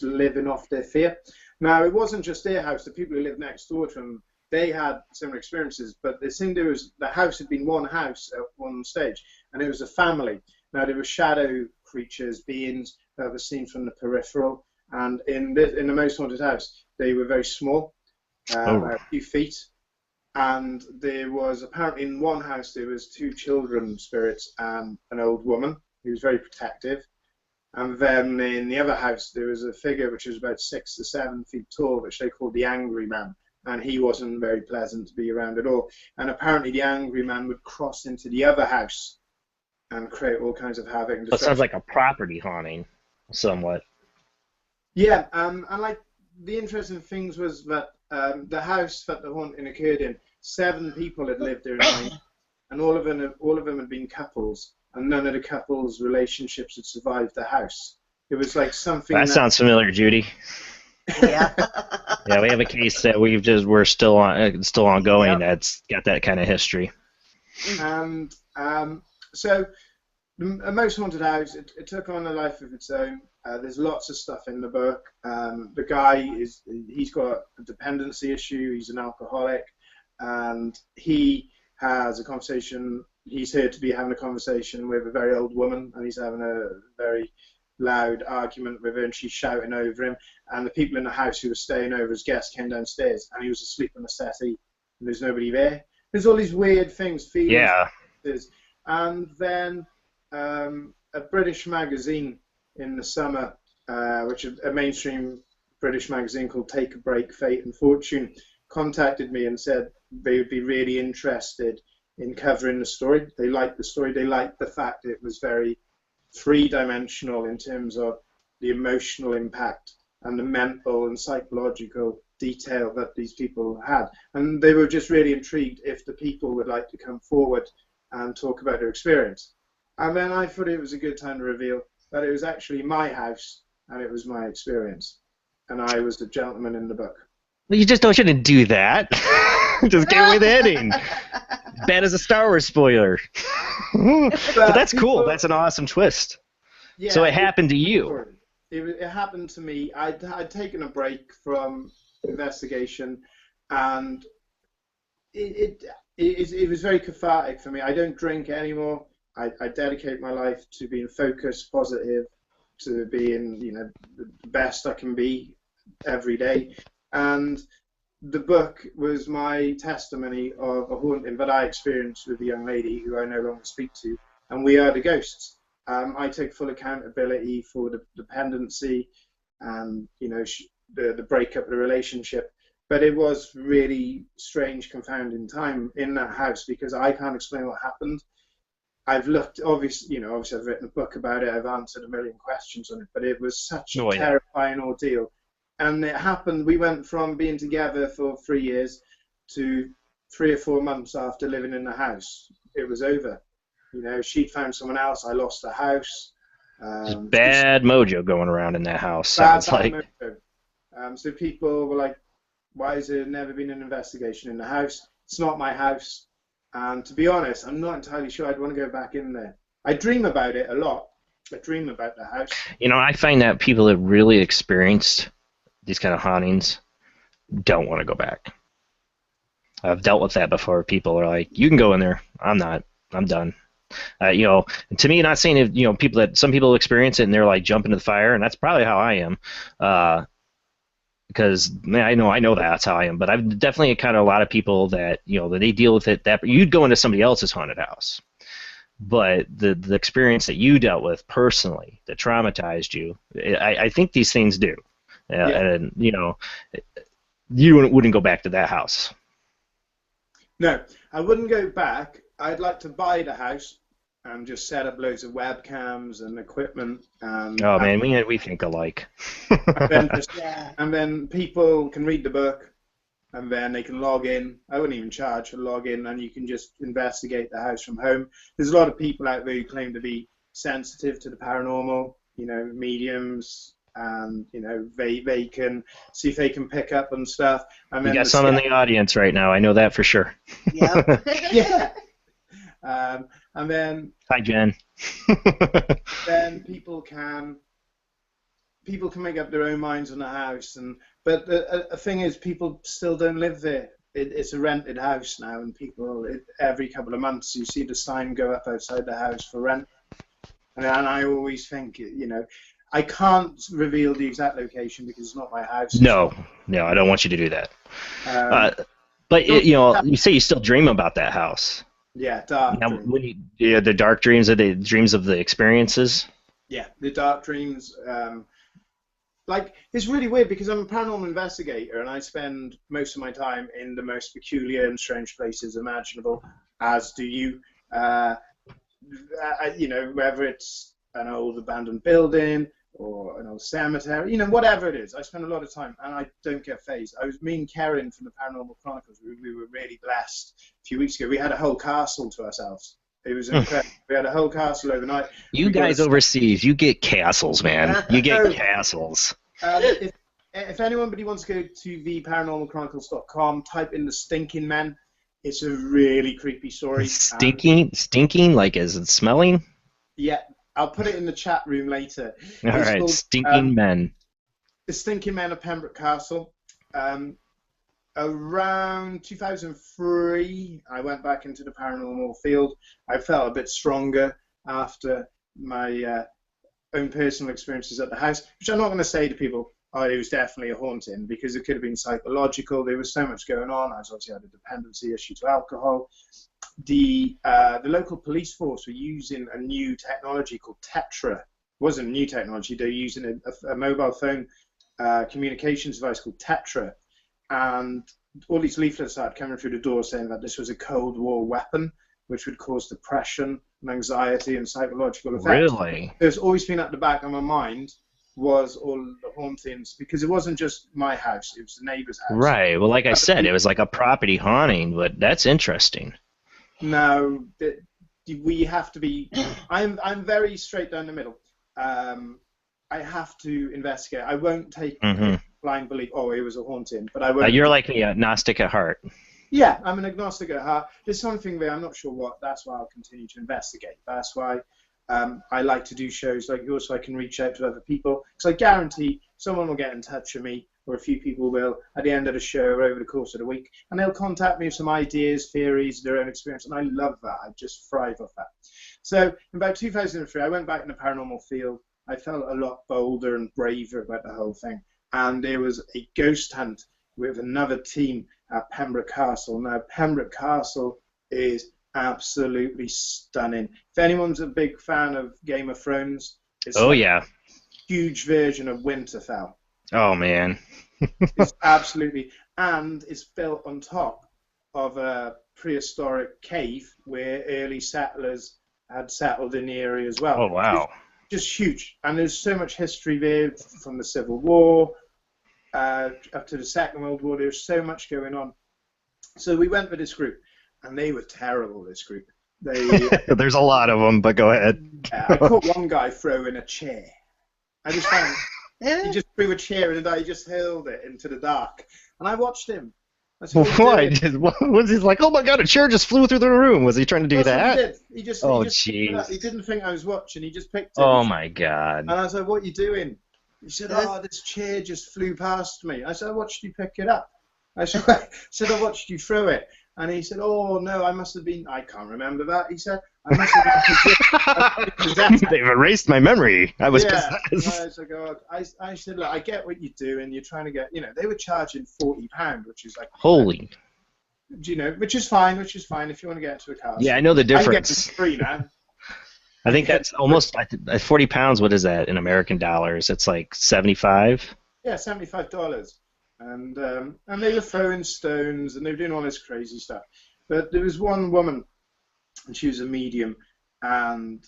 living off their fear. Now, it wasn't just their house. The people who lived next door to them, they had similar experiences, but the thing there was the house had been one house at one stage, and it was a family. Now, there were shadow creatures, beings that were seen from the peripheral, and in the most haunted house, they were very small, about a few feet, and there was apparently in one house there was 2 children spirits and an old woman who was very protective, and then in the other house there was a figure which was about 6 to 7 feet tall, which they called the Angry Man. And he wasn't very pleasant to be around at all. And apparently the Angry Man would cross into the other house and create all kinds of havoc and destruction.
That sounds like a property haunting, somewhat.
Yeah, and like the interesting things was that the house that the haunting occurred in, 7 people had lived there, and all of them had been couples, and none of the couples' relationships had survived the house. It was like something.
That sounds familiar, Judy.
Yeah.
Yeah, we have a case that we're still ongoing. That's got that kind of history.
And so the Most Haunted House, it took on a life of its own. There's lots of stuff in the book. The guy he's got a dependency issue. He's an alcoholic, and he has a conversation. He's here to be having a conversation with a very old woman, and he's having a very loud argument with her, and she's shouting over him, and the people in the house who were staying over as guests came downstairs, and he was asleep on the settee, and there's nobody there. There's all these weird things, feelings.
Yeah.
And then a British magazine in the summer, which is a mainstream British magazine called Take a Break, Fate and Fortune, contacted me and said they would be really interested in covering the story. They liked the story. They liked the fact that it was very 3-dimensional in terms of the emotional impact and the mental and psychological detail that these people had. And they were just really intrigued if the people would like to come forward and talk about their experience. And then I thought it was a good time to reveal that it was actually my house and it was my experience. And I was the gentleman in the book.
Well, you shouldn't do that. Just give away the ending. Bad as a Star Wars spoiler. But that's cool. That's an awesome twist. Yeah, so it happened to you.
it happened to me. I'd taken a break from investigation, and it was very cathartic for me. I don't drink anymore. I dedicate my life to being focused, positive, to being, you know, the best I can be every day. And the book was my testimony of a haunting that I experienced with a young lady who I no longer speak to, and we are the ghosts. I take full accountability for the dependency and, you know, the breakup of the relationship. But it was really strange, confounding time in that house because I can't explain what happened. I've looked, obviously, you know, obviously I've written a book about it. I've answered a million questions on it, but it was such a terrifying ordeal. And it happened, we went from being together for 3 years to 3 or 4 months after living in the house. It was over. You know, she'd found someone else. I lost the house.
Just bad mojo going around in that house. Sounds like.
So people were like, why has there never been an investigation in the house? It's not my house. And to be honest, I'm not entirely sure I'd want to go back in there. I dream about it a lot. I dream about the house.
You know, I find that people that really experienced these kind of hauntings don't want to go back. I've dealt with that before. People are like, you can go in there. I'm not. I'm done. You know, to me, not saying if, you know, some people experience it and they're like jump into the fire, and that's probably how I am. Because I know that's how I am, but I've definitely encountered a lot of people that, you know, that they deal with it. That you'd go into somebody else's haunted house, but the experience that you dealt with personally that traumatized you, I think these things do, and you know, you wouldn't go back to that house.
No, I wouldn't go back. I'd like to buy the house and just set up loads of webcams and equipment.
Oh man, we think alike.
and then people can read the book, and then they can log in. I wouldn't even charge for log in, and you can just investigate the house from home. There's a lot of people out there who claim to be sensitive to the paranormal, you know, mediums, and you know they can see if they can pick up on stuff. And then
you got some in the audience right now. I know that for sure.
Yeah.
Yeah. And then
hi Jen.
Then people can make up their own minds on the house, but the thing is, people still don't live there. It's a rented house now, and people every couple of months you see the sign go up outside the house for rent. And I always think, you know, I can't reveal the exact location because it's not my house.
No, I don't want you to do that. But you know, you say you still dream about that house.
Yeah, dark dreams.
The dark dreams are the dreams of the experiences.
Yeah, the dark dreams. Like, it's really weird because I'm a paranormal investigator and I spend most of my time in the most peculiar and strange places imaginable, as do you. You know, whether it's an old abandoned building or an old cemetery, you know, whatever it is, I spend a lot of time and I don't get phased. Me and Karen from the Paranormal Chronicles, we were really blessed a few weeks ago. We had a whole castle to ourselves. It was incredible. We had a whole castle overnight.
You guys overseas, you get castles, man. You get castles.
If anybody wants to go to theparanormalchronicles.com, type in the Stinking Men. It's a really creepy story.
Stinking, like as it's smelling?
Yeah. I'll put it in the chat room later.
All right, called, Stinking Men.
The Stinking Men of Pembroke Castle. Around 2003, I went back into the paranormal field. I felt a bit stronger after my own personal experiences at the house, which I'm not going to say to people, oh, it was definitely a haunting, because it could have been psychological. There was so much going on. I obviously had a dependency issue to alcohol. The local police force were using a new technology called Tetra. It wasn't new technology. They were using a mobile phone communications device called Tetra. And all these leaflets started coming through the door saying that this was a Cold War weapon, which would cause depression and anxiety and psychological effects.
Really?
There's always been at the back of my mind was all the hauntings, because it wasn't just my house, it was the neighbor's house.
Right. Well, like I said, it was like a property haunting, but that's interesting.
No, we have to be. I'm very straight down the middle. I have to investigate. I won't take blind belief. Oh, it was a haunting, but I won't.
You're like me, agnostic at heart.
Yeah, I'm an agnostic at heart. There's something there. I'm not sure what. That's why I'll continue to investigate. That's why I like to do shows like yours so I can reach out to other people. Because I guarantee someone will get in touch with me, or a few people will, at the end of the show or over the course of the week, and they'll contact me with some ideas, theories, their own experience, and I love that. I just thrive off that. So in about 2003, I went back in the paranormal field. I felt a lot bolder and braver about the whole thing. And there was a ghost hunt with another team at Pembroke Castle. Now, Pembroke Castle is absolutely stunning. If anyone's a big fan of Game of Thrones, it's a huge version of Winterfell.
Oh, man.
It's absolutely, and it's built on top of a prehistoric cave where early settlers had settled in the area as well.
Oh, wow.
It's just huge. And there's so much history there from the Civil War up to the Second World War. There's so much going on. So we went with this group, and they were terrible, this group.
There's a lot of them, but go ahead.
I caught one guy throwing a chair. I just found he just threw a chair and he just hurled it into the dark. And I watched him. I said,
Why? Was he like, oh my god, a chair just flew through the room? Was he trying to do that?
He just
jeez.
he didn't think I was watching. He just picked it.
Oh my god.
And I was like, what are you doing? He said, oh, this chair just flew past me. I said, I watched you pick it up. I said, I watched you throw it. And he said, oh, no, I must have been, I can't remember that. He said, I must have been possessed.
They've erased my memory. I was
possessed. I said, look, I get what you do, and you're trying to get, they were charging £40, which is like...
Holy.
Which is fine if you want to get into a car.
Yeah, I know the difference.
I get this free now.
I think that's almost, £40, what is that in American dollars? It's like 75?
Yeah, $75. And they were throwing stones, and they were doing all this crazy stuff. But there was one woman, and she was a medium, and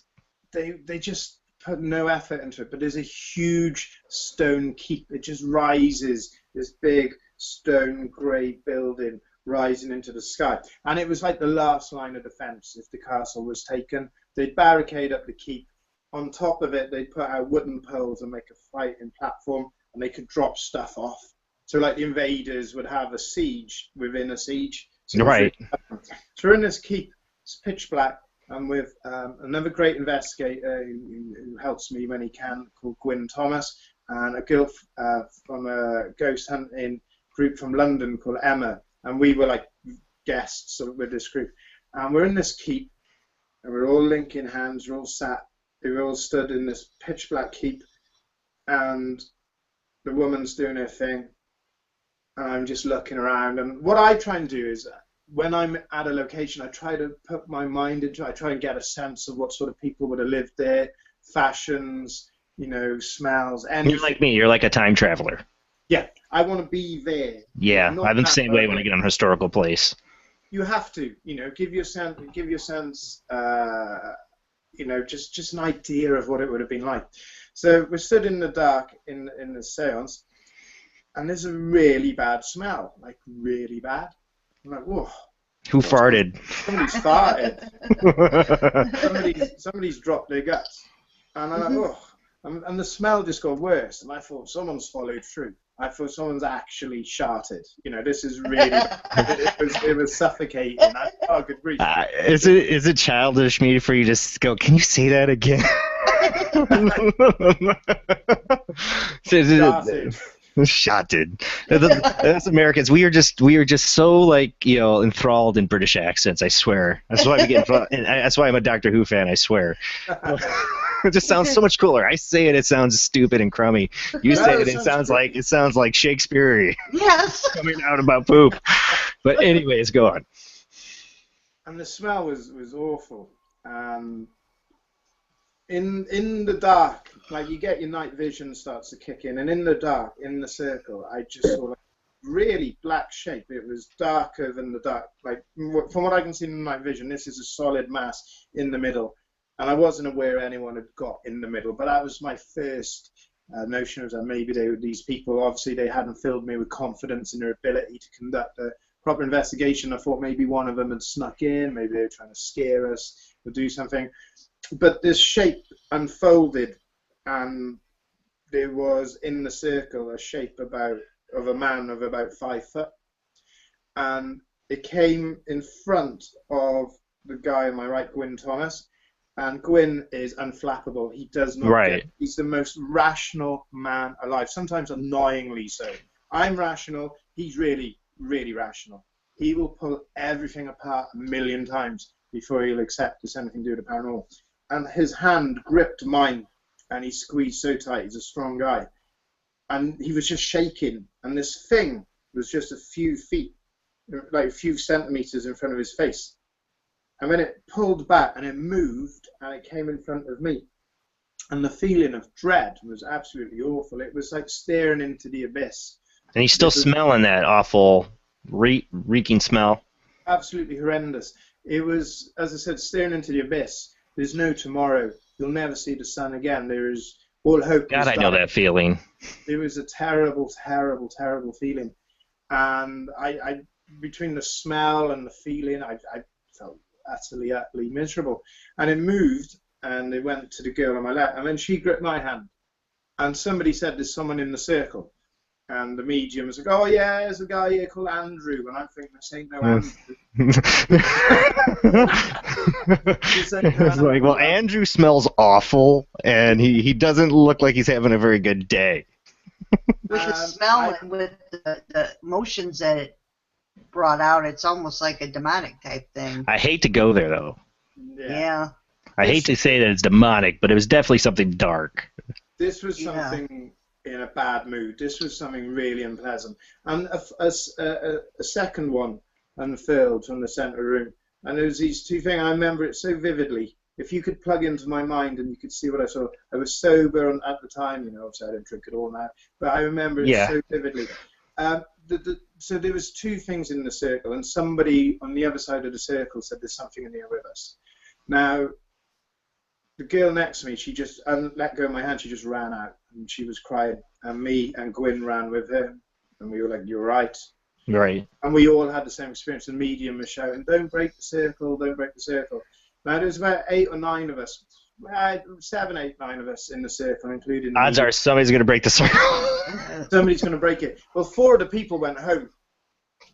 they just put no effort into it. But there's a huge stone keep. It just rises, this big stone grey building rising into the sky. And it was like the last line of defence if the castle was taken. They'd barricade up the keep. On top of it, they'd put out wooden poles and make a fighting platform, and they could drop stuff off. So like the invaders would have a siege within a siege. So
right.
So we're in this keep. It's pitch black. I'm with another great investigator who helps me when he can, called Gwyn Thomas, and a girl from a ghost hunting group from London called Emma. And we were like guests with this group. And we're in this keep, and we're all linking hands. We're all stood in this pitch black keep, and the woman's doing her thing. I'm just looking around, and what I try and do is when I'm at a location, I try to put my mind into it. I try and get a sense of what sort of people would have lived there, fashions, smells. Anything.
You're like me. You're like a time traveler.
Yeah, I want to be there.
Yeah, I'm the same way when I get on a historical place.
You have to, give your sense, just an idea of what it would have been like. So we're stood in the dark in the seance. And there's a really bad smell, like really bad. I'm like, whoa.
Who farted?
Somebody's farted. somebody's dropped their guts. And I'm like, oh. And the smell just got worse. And I thought someone's followed through. I thought someone's actually sharted. This is really, it was suffocating. I thought, oh, good grief.
Is it childish me for you to go, can you say that again? Shotted. As Americans, we are just so like enthralled in British accents. I swear. That's why that's why I'm a Doctor Who fan. I swear. It just sounds so much cooler. I say it sounds stupid and crummy. You say it sounds like Shakespeare.
Yes.
Coming out about poop. But anyways, go on.
And the smell was awful. In the dark, like you get your night vision starts to kick in, and in the dark, in the circle, I just saw like really black shape. It was darker than the dark. Like from what I can see in the night vision, this is a solid mass in the middle, and I wasn't aware anyone had got in the middle. But that was my first notion of that maybe these people. Obviously, they hadn't filled me with confidence in their ability to conduct a proper investigation. I thought maybe one of them had snuck in, maybe they were trying to scare us or do something. But this shape unfolded, and there was in the circle a shape of a man of about 5 foot, and it came in front of the guy on my right, Gwyn Thomas, And Gwyn is unflappable. He does not
Right.
he's the most rational man alive, sometimes annoyingly so. I'm rational. He's really, really rational. He will pull everything apart a million times before he'll accept it's anything to do with the paranormal. And his hand gripped mine, and he squeezed so tight. He's a strong guy. And he was just shaking. And this thing was just a few feet, like a few centimeters in front of his face. And when it pulled back and it moved and it came in front of me, and the feeling of dread was absolutely awful. It was like staring into the abyss.
And he's still smelling that awful reeking smell.
Absolutely horrendous. It was, as I said, staring into the abyss. There's no tomorrow. You'll never see the sun again. There is all hope.
God, I know that feeling.
It was a terrible, terrible, terrible feeling. And I between the smell and the feeling, I felt utterly, utterly miserable. And it moved, and it went to the girl on my left, and then she gripped my hand. And somebody said, there's someone in the circle. And the medium was like, oh yeah, there's a guy here called Andrew. And I'm thinking, this ain't no Andrew.
It's like, well, Andrew smells awful, and he doesn't look like he's having a very good day.
With the smell and with the emotions that it brought out, it's almost like a demonic type thing.
I hate to go there, though.
Yeah.
I hate to say that it's demonic, but it was definitely something dark.
This was something in a bad mood. This was something really unpleasant. And a second one unfurled from the centre room. And there was these two things. I remember it so vividly. If you could plug into my mind and you could see what I saw. I was sober at the time, you know, obviously I don't drink at all now. But I remember it so vividly. So there was two things in the circle, and somebody on the other side of the circle said there's something in here with us. Now, the girl next to me, she just let go of my hand. She just ran out, and she was crying. And me and Gwyn ran with her, and we were like, "You're right."
Right.
And we all had the same experience. The medium was shouting, "Don't break the circle! Don't break the circle!" Now there was about 8 or 9 of us, 7, 8, 9 of us in the circle, including.
Odds are somebody's going to break the circle.
Somebody's going to break it. Well, 4 of the people went home.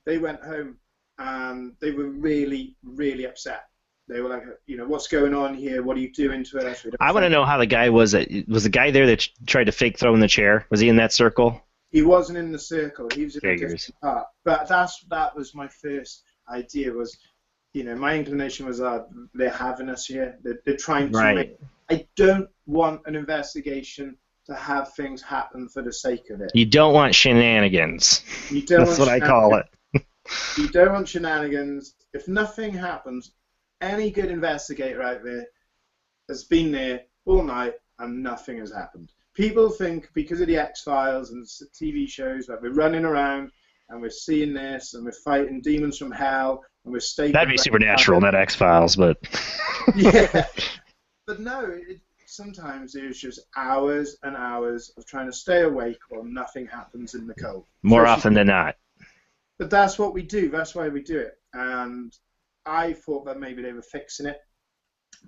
They went home, and they were really, really upset. They were like, you know, what's going on here? What are you doing to us?
I want to know how the guy was. Was the guy there that tried to fake throw in the chair? Was he in that circle?
He wasn't in the circle. He was in a different part. But that was my first idea. Was, you know, my inclination was, they're having us here. They're trying to make. I don't want an investigation to have things happen for the sake of it.
You don't want shenanigans.
You don't.
That's what I call it.
You don't want shenanigans. If nothing happens, any good investigator out there has been there all night and nothing has happened. People think because of the X-Files and TV shows that we're running around and we're seeing this and we're fighting demons from hell and we're staking.
That'd be supernatural, not X-Files, but.
Yeah. But no, sometimes there's just hours and hours of trying to stay awake while nothing happens in the cold.
More often than not.
But that's what we do. That's why we do it. And I thought that maybe they were fixing it,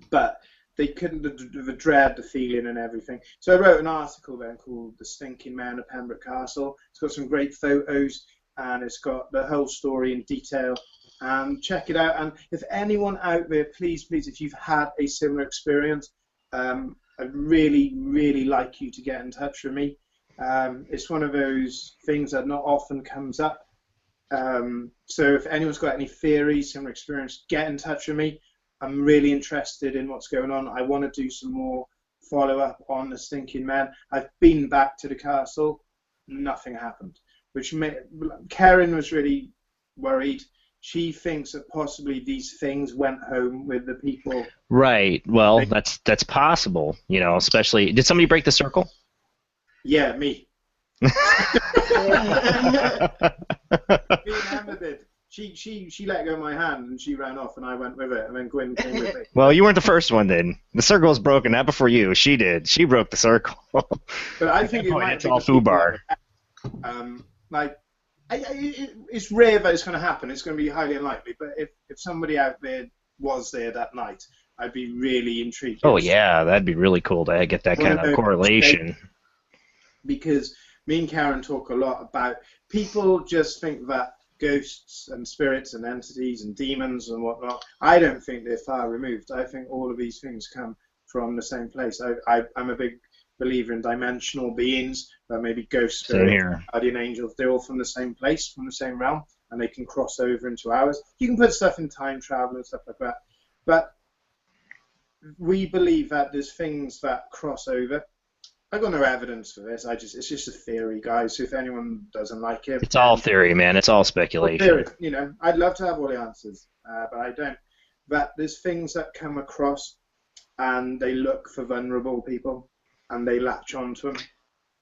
but they couldn't. The dread, the feeling, and everything. So I wrote an article then called "The Stinking Man of Pembroke Castle." It's got some great photos, and it's got the whole story in detail. And check it out. And if anyone out there, please, if you've had a similar experience, I'd really, really like you to get in touch with me. It's one of those things that not often comes up. So if anyone's got any theories, similar experience, get in touch with me. I'm really interested in what's going on. I want to do some more follow-up on the Stinking Man. I've been back to the castle. Nothing happened. Karen was really worried. She thinks that possibly these things went home with the people.
Right. Well, that's possible. You know, especially. Did somebody break the circle?
Yeah, me. Me and Emma did. She let go of my hand and she ran off and I went with it and then Gwyn came with me.
Well, you weren't the first one then. The circle was broken, not before you. She did. She broke the circle.
But I think it might
it's all FUBAR.
It's rare that it's going to happen. It's going to be highly unlikely. But if somebody out there was there that night, I'd be really intrigued.
Oh yeah, that'd be really cool to get that kind of correlation.
Because me and Karen talk a lot about people just think that ghosts and spirits and entities and demons and whatnot, I don't think they're far removed. I think all of these things come from the same place. I'm a big believer in dimensional beings, maybe ghost spirits, guardian angels. They're all from the same place, from the same realm, and they can cross over into ours. You can put stuff in time travel and stuff like that, but we believe that there's things that cross over. I've got no evidence for this. It's just a theory, guys. So if anyone doesn't like it,
it's all theory, man. It's all speculation.
Theory, you know, I'd love to have all the answers, but I don't. But there's things that come across, and they look for vulnerable people, and they latch onto them,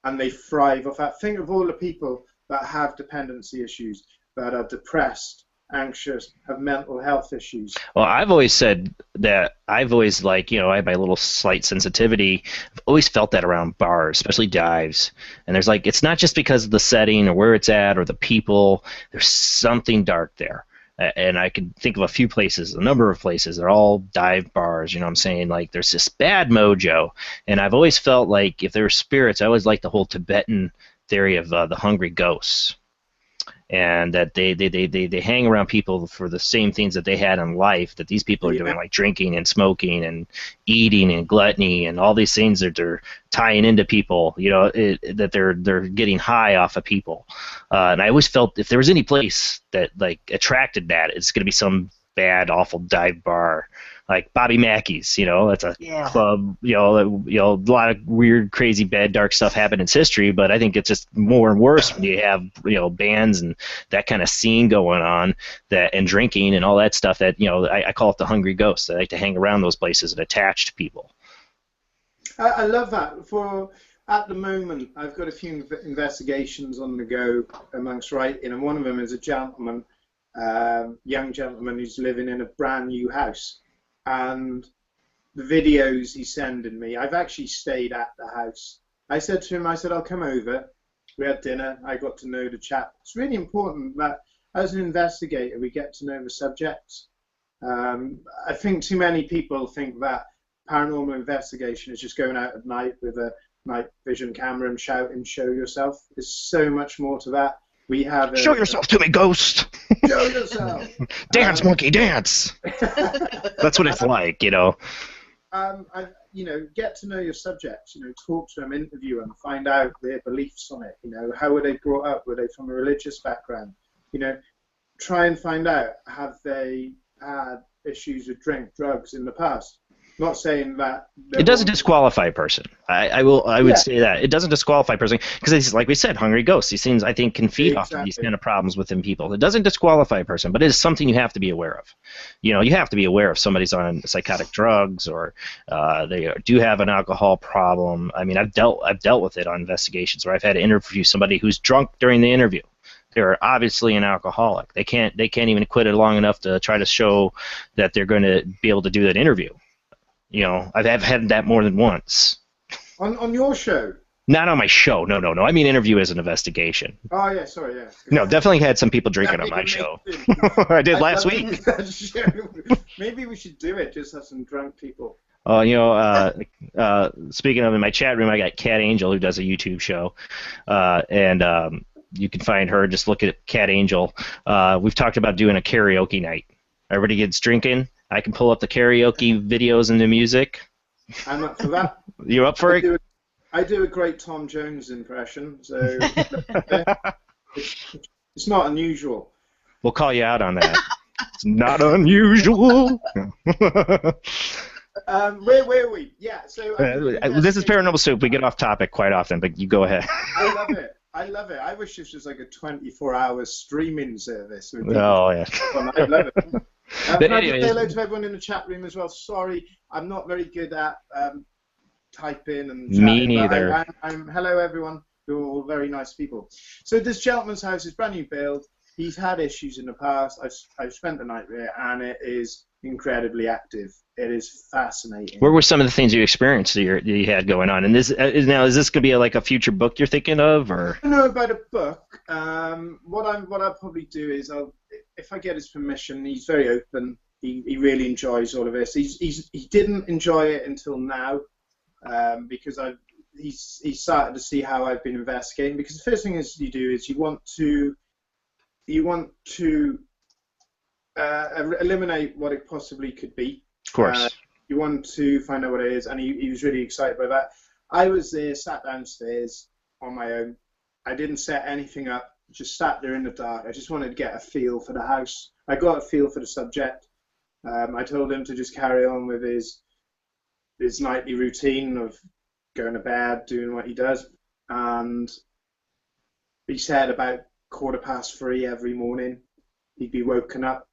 and they thrive off that. Think of all the people that have dependency issues, that are depressed, anxious, have mental health issues.
Well, I've always said that I've always, like, you know, I have my little slight sensitivity. I've always felt that around bars, especially dives. And there's like, it's not just because of the setting or where it's at or the people. There's something dark there. And I can think of a few places, a number of places. They're all dive bars, you know what I'm saying? Like, there's this bad mojo. And I've always felt like if there were spirits, I always liked the whole Tibetan theory of the hungry ghosts. And that they hang around people for the same things that they had in life that these people are doing, like drinking and smoking and eating and gluttony and all these things that they're tying into people, you know, that they're getting high off of people. And I always felt if there was any place that like attracted that, it's going to be some bad, awful dive bar. Like Bobby Mackey's, you know, that's a club, you know, a lot of weird, crazy, bad, dark stuff happened in its history, but I think it's just more and worse when you have, you know, bands and that kind of scene going on, that and drinking and all that stuff that, you know, I call it the hungry ghosts. They like to hang around those places and attach to people.
I love that. At the moment, I've got a few investigations on the go amongst writing, and one of them is a gentleman, young gentleman who's living in a brand new house. And the videos he's sending me, I've actually stayed at the house. I said to him, I'll come over. We had dinner. I got to know the chap. It's really important that as an investigator, we get to know the subjects. I think too many people think that paranormal investigation is just going out at night with a night vision camera and shouting, show yourself. There's so much more to that. We have
show yourself to me, ghost.
Show yourself.
Dance, monkey, dance. That's what it's like, you know.
You know, get to know your subjects. You know, talk to them, interview them, find out their beliefs on it. You know, how were they brought up? Were they from a religious background? You know, try and find out, have they had issues with drink, drugs in the past? Not saying that
it doesn't disqualify a person. I would say that it doesn't disqualify a person because, like we said, hungry ghosts. These things I think can feed off of these kind of problems within people. It doesn't disqualify a person, but it is something you have to be aware of. You know, you have to be aware if somebody's on psychotic drugs or they do have an alcohol problem. I mean, I've dealt with it on investigations where I've had to interview somebody who's drunk during the interview. They're obviously an alcoholic. They can't even quit it long enough to try to show that they're going to be able to do that interview. You know, I've had that more than once.
On your show?
Not on my show. No. I mean, interview as an investigation.
Oh yeah, sorry, yeah.
No, definitely had some people drinking on my show. I did last week.
Maybe we should do it. Just have some drunk people.
Oh, you know, speaking of, in my chat room, I got Cat Angel who does a YouTube show, and you can find her. Just look at Cat Angel. We've talked about doing a karaoke night. Everybody gets drinking. I can pull up the karaoke videos and the music.
I'm up for that.
You up for it?
I do a great Tom Jones impression, so it's not unusual.
We'll call you out on that. It's not unusual.
Where were we? Yeah, so...
this is Paranormal Soup. We get off topic quite often, but you go ahead.
I love it. I wish this was like a 24-hour streaming service.
Oh, yeah.
I love it. Can I just say hello to everyone in the chat room as well? Sorry, I'm not very good at typing and chatting.
Me neither.
Hello, everyone. You're all very nice people. So this gentleman's house is brand new build. He's had issues in the past. I've spent the night there, and it is incredibly active. It is fascinating.
What were some of the things you experienced that you had going on? And is this going to be like a future book you're thinking of, or?
I don't know about a book. What I'll probably do is if I get his permission. He's very open. He really enjoys all of this. He didn't enjoy it until now because he's started to see how I've been investigating. Because the first thing you do is you want to you want to eliminate what it possibly could be.
Of course.
You want to find out what it is, and he was really excited by that. I was there, sat downstairs on my own. I didn't set anything up, just sat there in the dark. I just wanted to get a feel for the house. I got a feel for the subject. I told him to just carry on with his nightly routine of going to bed, doing what he does. And he said about 3:15 every morning, he'd be woken up.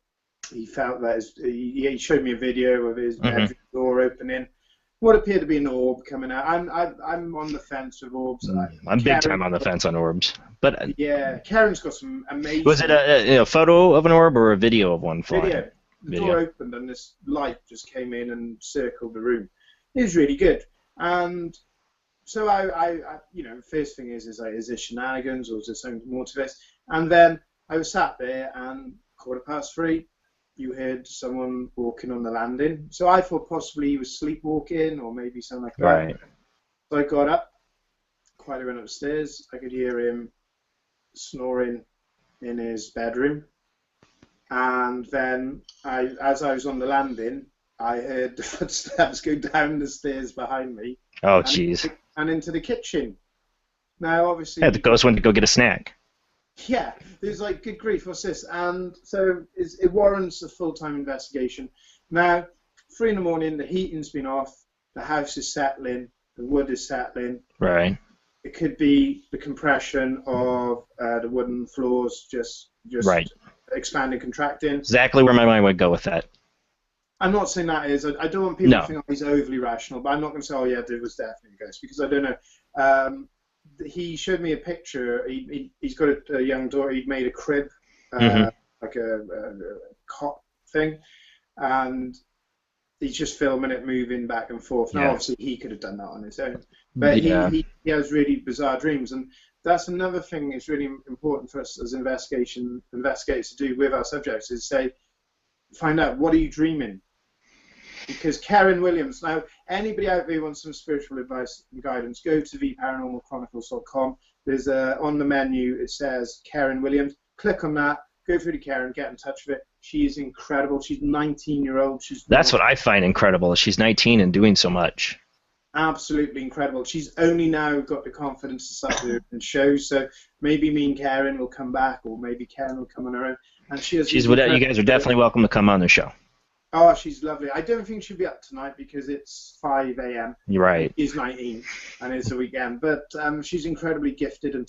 He felt that he showed me a video of his bedroom door opening. What appeared to be an orb coming out. I'm on the fence with orbs.
I'm big time on the fence on orbs. But
yeah, Karen's got some amazing.
Was it a photo of an orb or a video of one flying?
Video. The door opened and this light just came in and circled the room. It was really good. And so I first thing is there shenanigans or is there something more to this? And then I was sat there and 3:15, you heard someone walking on the landing. So I thought possibly he was sleepwalking or maybe something like that.
Right.
So I got up, quietly went upstairs. I could hear him snoring in his bedroom. And then as I was on the landing, I heard the footsteps go down the stairs behind me.
Oh, jeez.
And into the kitchen. Now, obviously...
Yeah, the ghost went to go get a snack.
Yeah, there's like, good grief, what's this? And so it warrants a full-time investigation. Now, 3 in the morning, the heating's been off, the house is settling, the wood is settling.
Right.
It could be the compression of the wooden floors just
right.
Expanding, contracting.
Exactly where my mind would go with that.
I'm not saying that is. I don't want people to think he's overly rational, but I'm not going to say, oh yeah, it was definitely a ghost, because I don't know. He showed me a picture. He's got a young daughter. He'd made a crib, like a cot thing, and he's just filming it moving back and forth. Now, obviously, he could have done that on his own, but he has really bizarre dreams, and that's another thing that's really important for us as investigators to do with our subjects is find out, what are you dreaming? Because Karen Williams, now anybody out there who wants some spiritual advice and guidance, go to theparanormalchronicles.com. There's on the menu, it says Karen Williams. Click on that, go through to Karen, get in touch with it. She is incredible. She's 19-year-old.
That's what I find incredible. She's 19 and doing so much.
Absolutely incredible. She's only now got the confidence to start doing shows, so maybe me and Karen will come back, or maybe Karen will come on her own. And you
guys are definitely welcome to come on the show.
Oh, she's lovely. I don't think she'll be up tonight because it's 5 a.m.
You're right.
She's 19 and it's a weekend. But she's incredibly gifted and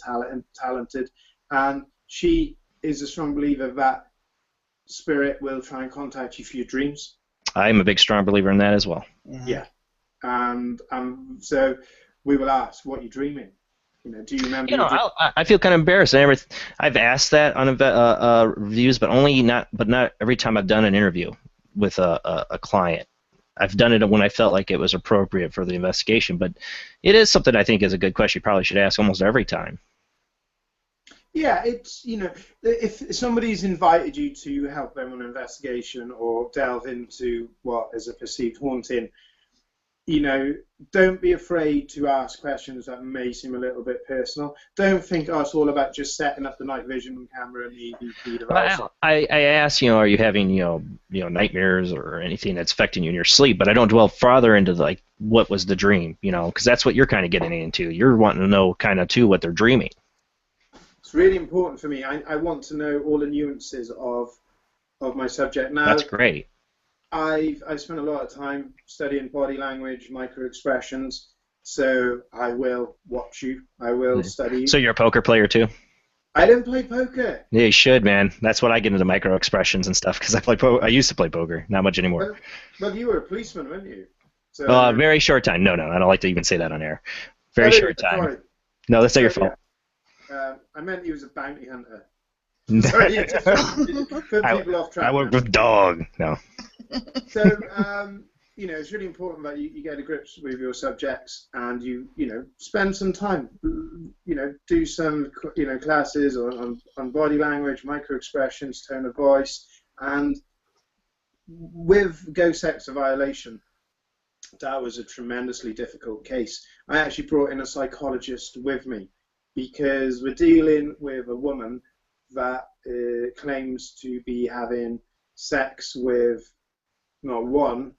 talented. And she is a strong believer that spirit will try and contact you for your dreams.
I'm a big, strong believer in that as well.
Yeah. And so we will ask, what are you dreaming? Do you remember?
I feel kind of embarrassed. I've asked that on reviews, but not every time I've done an interview with a client. I've done it when I felt like it was appropriate for the investigation, but it is something I think is a good question. You probably should ask almost every time. Yeah,
it's, if somebody's invited you to help them on an investigation or delve into what is a perceived haunting, don't be afraid to ask questions that may seem a little bit personal. Don't think, it's all about just setting up the night vision camera and the EVP device.
I ask, are you having, nightmares or anything that's affecting you in your sleep? But I don't dwell farther into, what was the dream, because that's what you're kind of getting into. You're wanting to know kind of, too, what they're dreaming.
It's really important for me. I want to know all the nuances of my subject. Now,
that's great.
I've spent a lot of time studying body language, micro-expressions, so I will watch you. I will study you.
So you're a poker player too?
I don't play poker.
Yeah, you should, man. That's what I get into, micro-expressions and stuff, because I used to play poker. Not much anymore.
Well, you were a policeman, weren't you? So,
very short time. No, I don't like to even say that on air. Very short time. Sorry. No, that's not your fault.
I meant he was a bounty hunter. Sorry, put people off track.
I work with dog. No.
So, it's really important that you get to grips with your subjects and you spend some time, do some, classes on body language, micro-expressions, tone of voice. And with ghost sex violation, that was a tremendously difficult case. I actually brought in a psychologist with me because we're dealing with a woman that claims to be having sex with not one,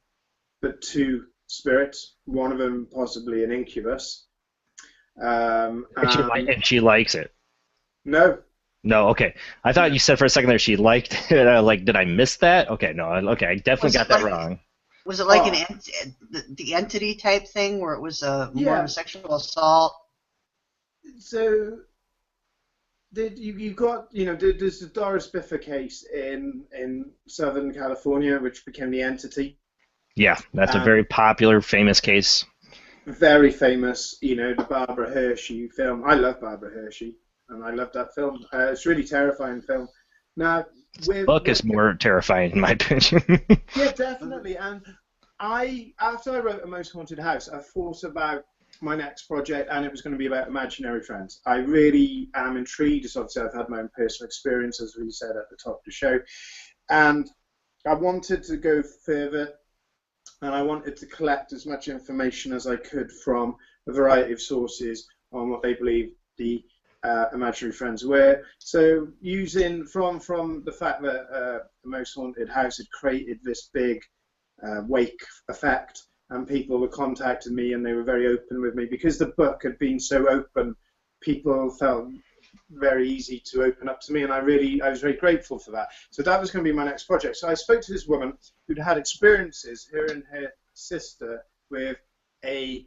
but two spirits. One of them possibly an incubus.
And she likes it.
No.
No, okay. I thought you said for a second there she liked it. Like, did I miss that? Okay, no, okay, I definitely got that wrong.
Was it like the entity type thing where it was more of a sexual assault?
So, you got, there's the Doris Biffa case in Southern California, which became the entity.
Yeah, that's a very popular, famous case.
Very famous, the Barbara Hershey film. I love Barbara Hershey, and I love that film. It's a really terrifying film. Now,
the book is more terrifying, in my opinion.
Yeah, definitely. And after I wrote A Most Haunted House, I thought about my next project, and it was going to be about imaginary friends. I really am intrigued. As obviously I've had my own personal experience, as we said at the top of the show, and I wanted to go further, and I wanted to collect as much information as I could from a variety of sources on what they believe the imaginary friends were. So using from the fact that The Most Haunted House had created this big wake effect, and people were contacting me, and they were very open with me because the book had been so open. People felt very easy to open up to me, and I was very grateful for that. So that was going to be my next project. So I spoke to this woman who'd had experiences, her and her sister, with a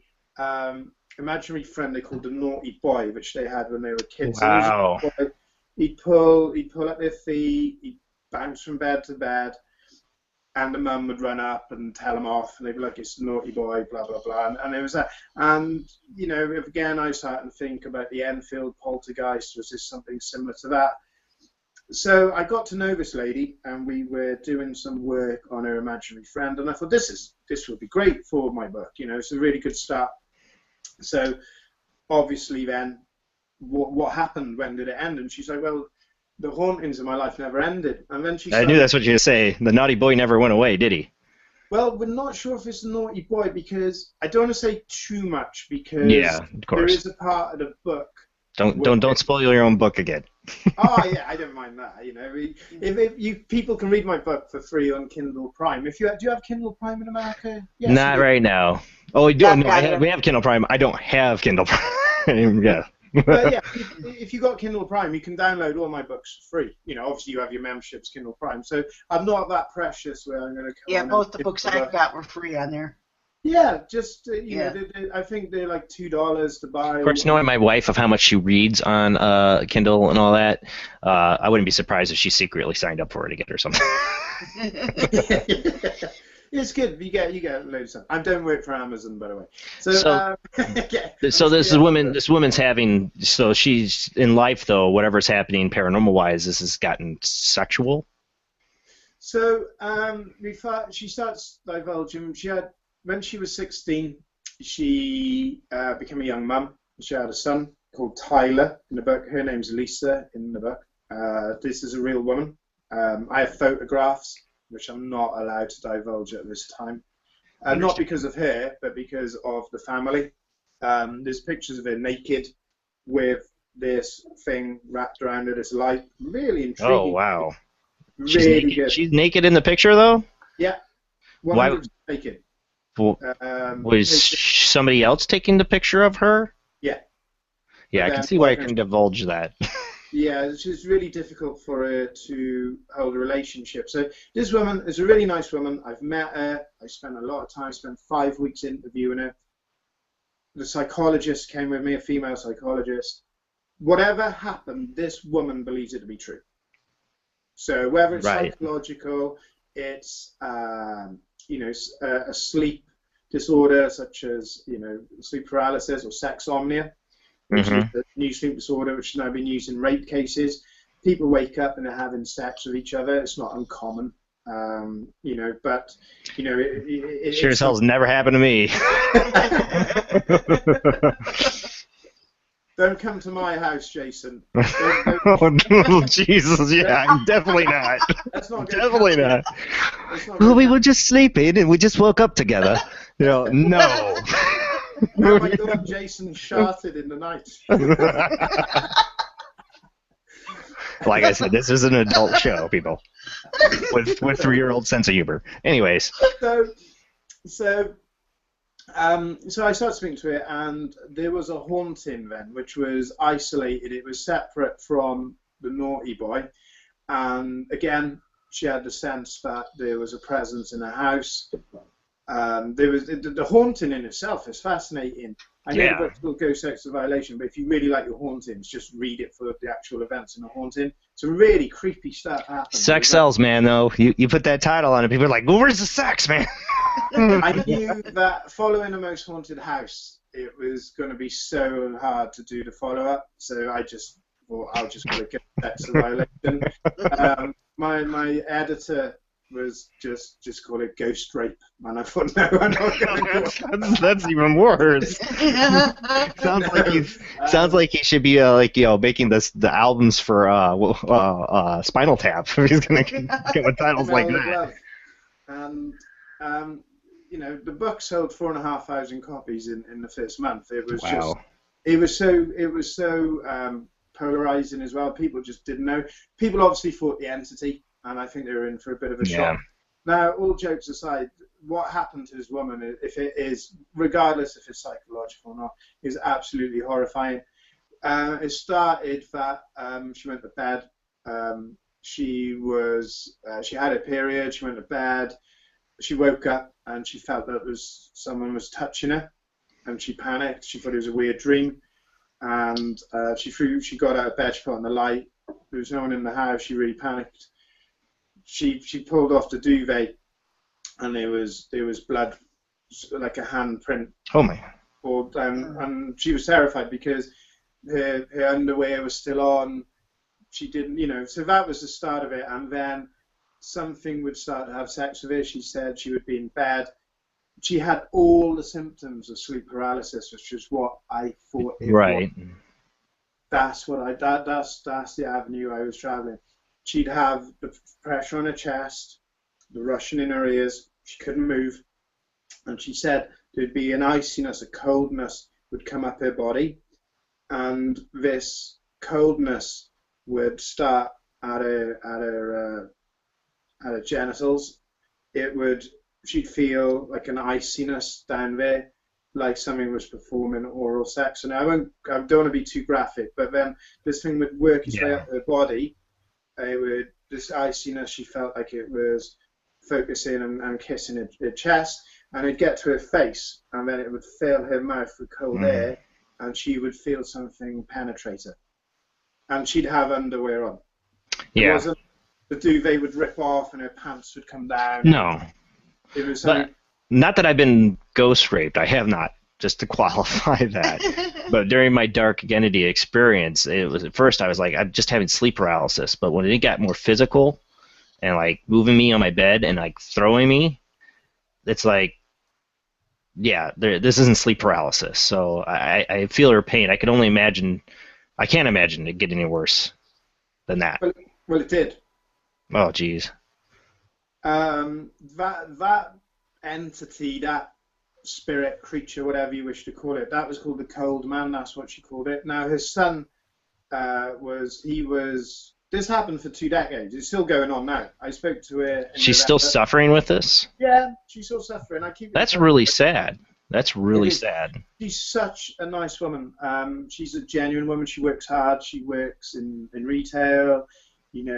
imaginary friend they called the Naughty Boy, which they had when they were kids.
Wow.
He'd pull at their feet, he'd bounce from bed to bed, and the mum would run up and tell him off, and they'd be like, it's the naughty boy, blah, blah, blah. And there was that. And, again, I started to think about the Enfield poltergeist. Was this something similar to that? So I got to know this lady, and we were doing some work on her imaginary friend, and I thought, this would be great for my book. It's a really good start. So obviously then, what happened? When did it end? And she's like, well, the hauntings of my life never ended. And then she
I knew that's what you were going to say. The naughty boy never went away, did he?
Well, we're not sure if it's the naughty boy, because I don't want to say too much, because
of course.
There is a part of the book.
Don't spoil your own book again.
Oh yeah, I don't mind that. If people can read my book for free on Kindle Prime. Do you have Kindle Prime in America? Yes,
not right now. Oh, we do. No, we have Kindle Prime. I don't have Kindle Prime. Yeah.
But yeah, if you got Kindle Prime, you can download all my books for free. Obviously you have your memberships, Kindle Prime. So I'm not that precious where I'm going to come.
Yeah, both the books I got were free on there.
Yeah, just I think they're like $2 to buy.
Of course, knowing my wife of how much she reads on Kindle and all that, I wouldn't be surprised if she secretly signed up for it again or something.
It's good. You get loads of stuff. I don't work for Amazon, by the way. So
this woman's having. So she's in life though. Whatever's happening paranormal wise, this has gotten sexual.
So she starts divulging. When she was 16, she became a young mum. She had a son called Tyler in the book. Her name's Lisa in the book. This is a real woman. I have photographs, which I'm not allowed to divulge at this time. Not because of her, but because of the family. There's pictures of her naked with this thing wrapped around her, this light. Really intriguing.
Oh, wow.
Really good.
She's naked in the picture, though?
Yeah. 100% naked.
Was somebody else taking the picture of her?
Yeah.
Yeah, I can see why I couldn't divulge that.
Yeah, it's just really difficult for her to hold a relationship. So this woman is a really nice woman. I've met her. I spent a lot of time, spent 5 weeks interviewing her. The psychologist came with me, a female psychologist. Whatever happened, this woman believes it to be true. So whether it's psychological, it's a sleep disorder such as sleep paralysis or sexomnia, which is a new sleep disorder which has now been used in rape cases. People wake up and they're having sex with each other. It's not uncommon, but it
sure as hell's never happened to me.
Don't come to my house, Jason.
Oh, Jesus, yeah, I'm definitely not.
That's not
definitely not. Well, we were just sleeping and we just woke up together. No.
Oh my God, Jason sharted in the night.
Like I said, this is an adult show, people, with 3-year-old sense of humor. Anyways.
So I started speaking to it, and there was a haunting then, which was isolated. It was separate from the naughty boy, and again, she had the sense that there was a presence in the house. There was the haunting in itself is fascinating. I know the book's called Ghost Sex Violation, but if you really like your hauntings, just read it for the actual events in the haunting. Some really creepy stuff happens.
Sex sells, man. Though you put that title on it, people are like, "Well, where's the sex, man?"
I knew that following the most haunted house, it was going to be so hard to do the follow-up. So I just thought I'll just call it Ghost Sex Violation. My editor was just call it ghost rape, and I thought, no, I'm not going to.
That's even worse. Sounds like he should be making the albums for Spinal Tap if he's gonna get with titles like that.
And the book sold 4,500 copies in the first month. It was it was so polarizing as well. People just didn't know. People obviously thought the entity. And I think they were in for a bit of a shock. Now, all jokes aside, what happened to this woman, if it is, regardless if it's psychological or not, is absolutely horrifying. It started that she went to bed. She had a period. She went to bed. She woke up and she felt that someone was touching her, and she panicked. She thought it was a weird dream, and she got out of bed. She put on the light. There was no one in the house. She really panicked. She pulled off the duvet, and there was blood, like a handprint.
Oh my!
And she was terrified because her underwear was still on. She didn't, so that was the start of it. And then something would start to have sex with her. She said she would be in bed. She had all the symptoms of sleep paralysis, which is what I thought it was. That's that's the avenue I was traveling. She'd have the pressure on her chest, the rushing in her ears. She couldn't move. And she said there'd be an iciness, a coldness would come up her body. And this coldness would start at her genitals. She'd feel like an iciness down there, like something was performing oral sex. And I don't want to be too graphic, but then this thing would work its way up her body. This iciness, she felt like it was focusing and kissing her chest, and it'd get to her face, and then it would fill her mouth with cold air, and she would feel something penetrate her. And she'd have underwear on.
Yeah.
It wasn't the duvet would rip off and her pants would come down.
No.
It was
not that I've been ghost raped. I have not. Just to qualify that. But during my dark identity experience, it was at first I was like, I'm just having sleep paralysis. But when it got more physical and like moving me on my bed and like throwing me, it's like, this isn't sleep paralysis. So I feel her pain. I can only imagine. I can't imagine it getting any worse than that.
Well, it did.
Oh, geez.
That entity, that spirit, creature, whatever you wish to call it, that was called the Cold Man. That's what she called it. Now, her son this happened for 2 decades. It's still going on now. I spoke to her.
She's still suffering with this?
Yeah, she's still suffering.
That's really sad. That's really sad.
She's such a nice woman. She's a genuine woman. She works hard. She works in retail.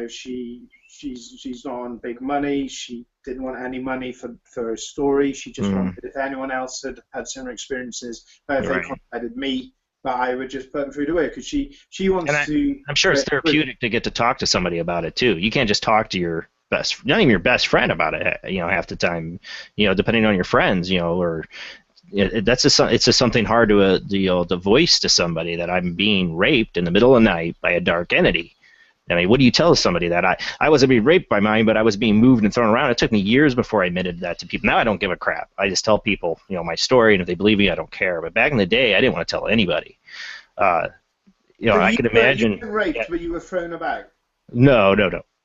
She's not on big money. She didn't want any money for her story. She just wanted, if anyone else had similar experiences, if they contacted me, but I would just put them through the way, because she wants to. I'm
sure it's therapeutic to get to talk to somebody about it too. You can't just talk to your not even your best friend about it. Half the time, depending on your friends, or it's just something hard to voice to somebody that I'm being raped in the middle of the night by a dark entity. I mean, what do you tell somebody that I wasn't being raped by mine, but I was being moved and thrown around? It took me years before I admitted that to people. Now I don't give a crap. I just tell people, my story, and if they believe me, I don't care. But back in the day, I didn't want to tell anybody. I could imagine.
You were raped, but you were thrown about.
No.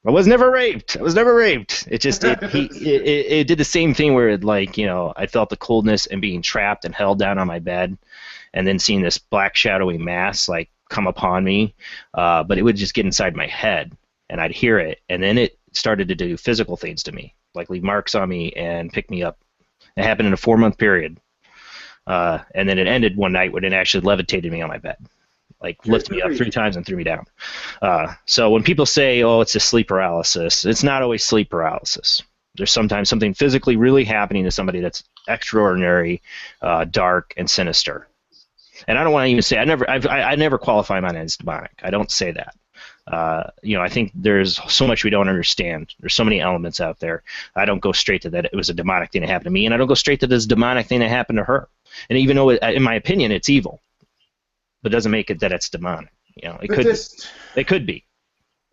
I was never raped. It just it did the same thing where I felt the coldness and being trapped and held down on my bed, and then seeing this black shadowy mass come upon me, but it would just get inside my head, and I'd hear it, and then it started to do physical things to me, like leave marks on me and pick me up. It happened in a 4-month period, and then it ended one night when it actually levitated me on my bed, like lifted me up 3 times and threw me down. So when people say, "Oh, it's a sleep paralysis," it's not always sleep paralysis. There's sometimes something physically really happening to somebody that's extraordinary, dark, and sinister. And I don't want to even say I never qualify mine as demonic. I don't say that. I think there's so much we don't understand. There's so many elements out there. I don't go straight to that it was a demonic thing that happened to me, and I don't go straight to this demonic thing that happened to her. And even though, in my opinion, it's evil, but it doesn't make it that it's demonic. It could be.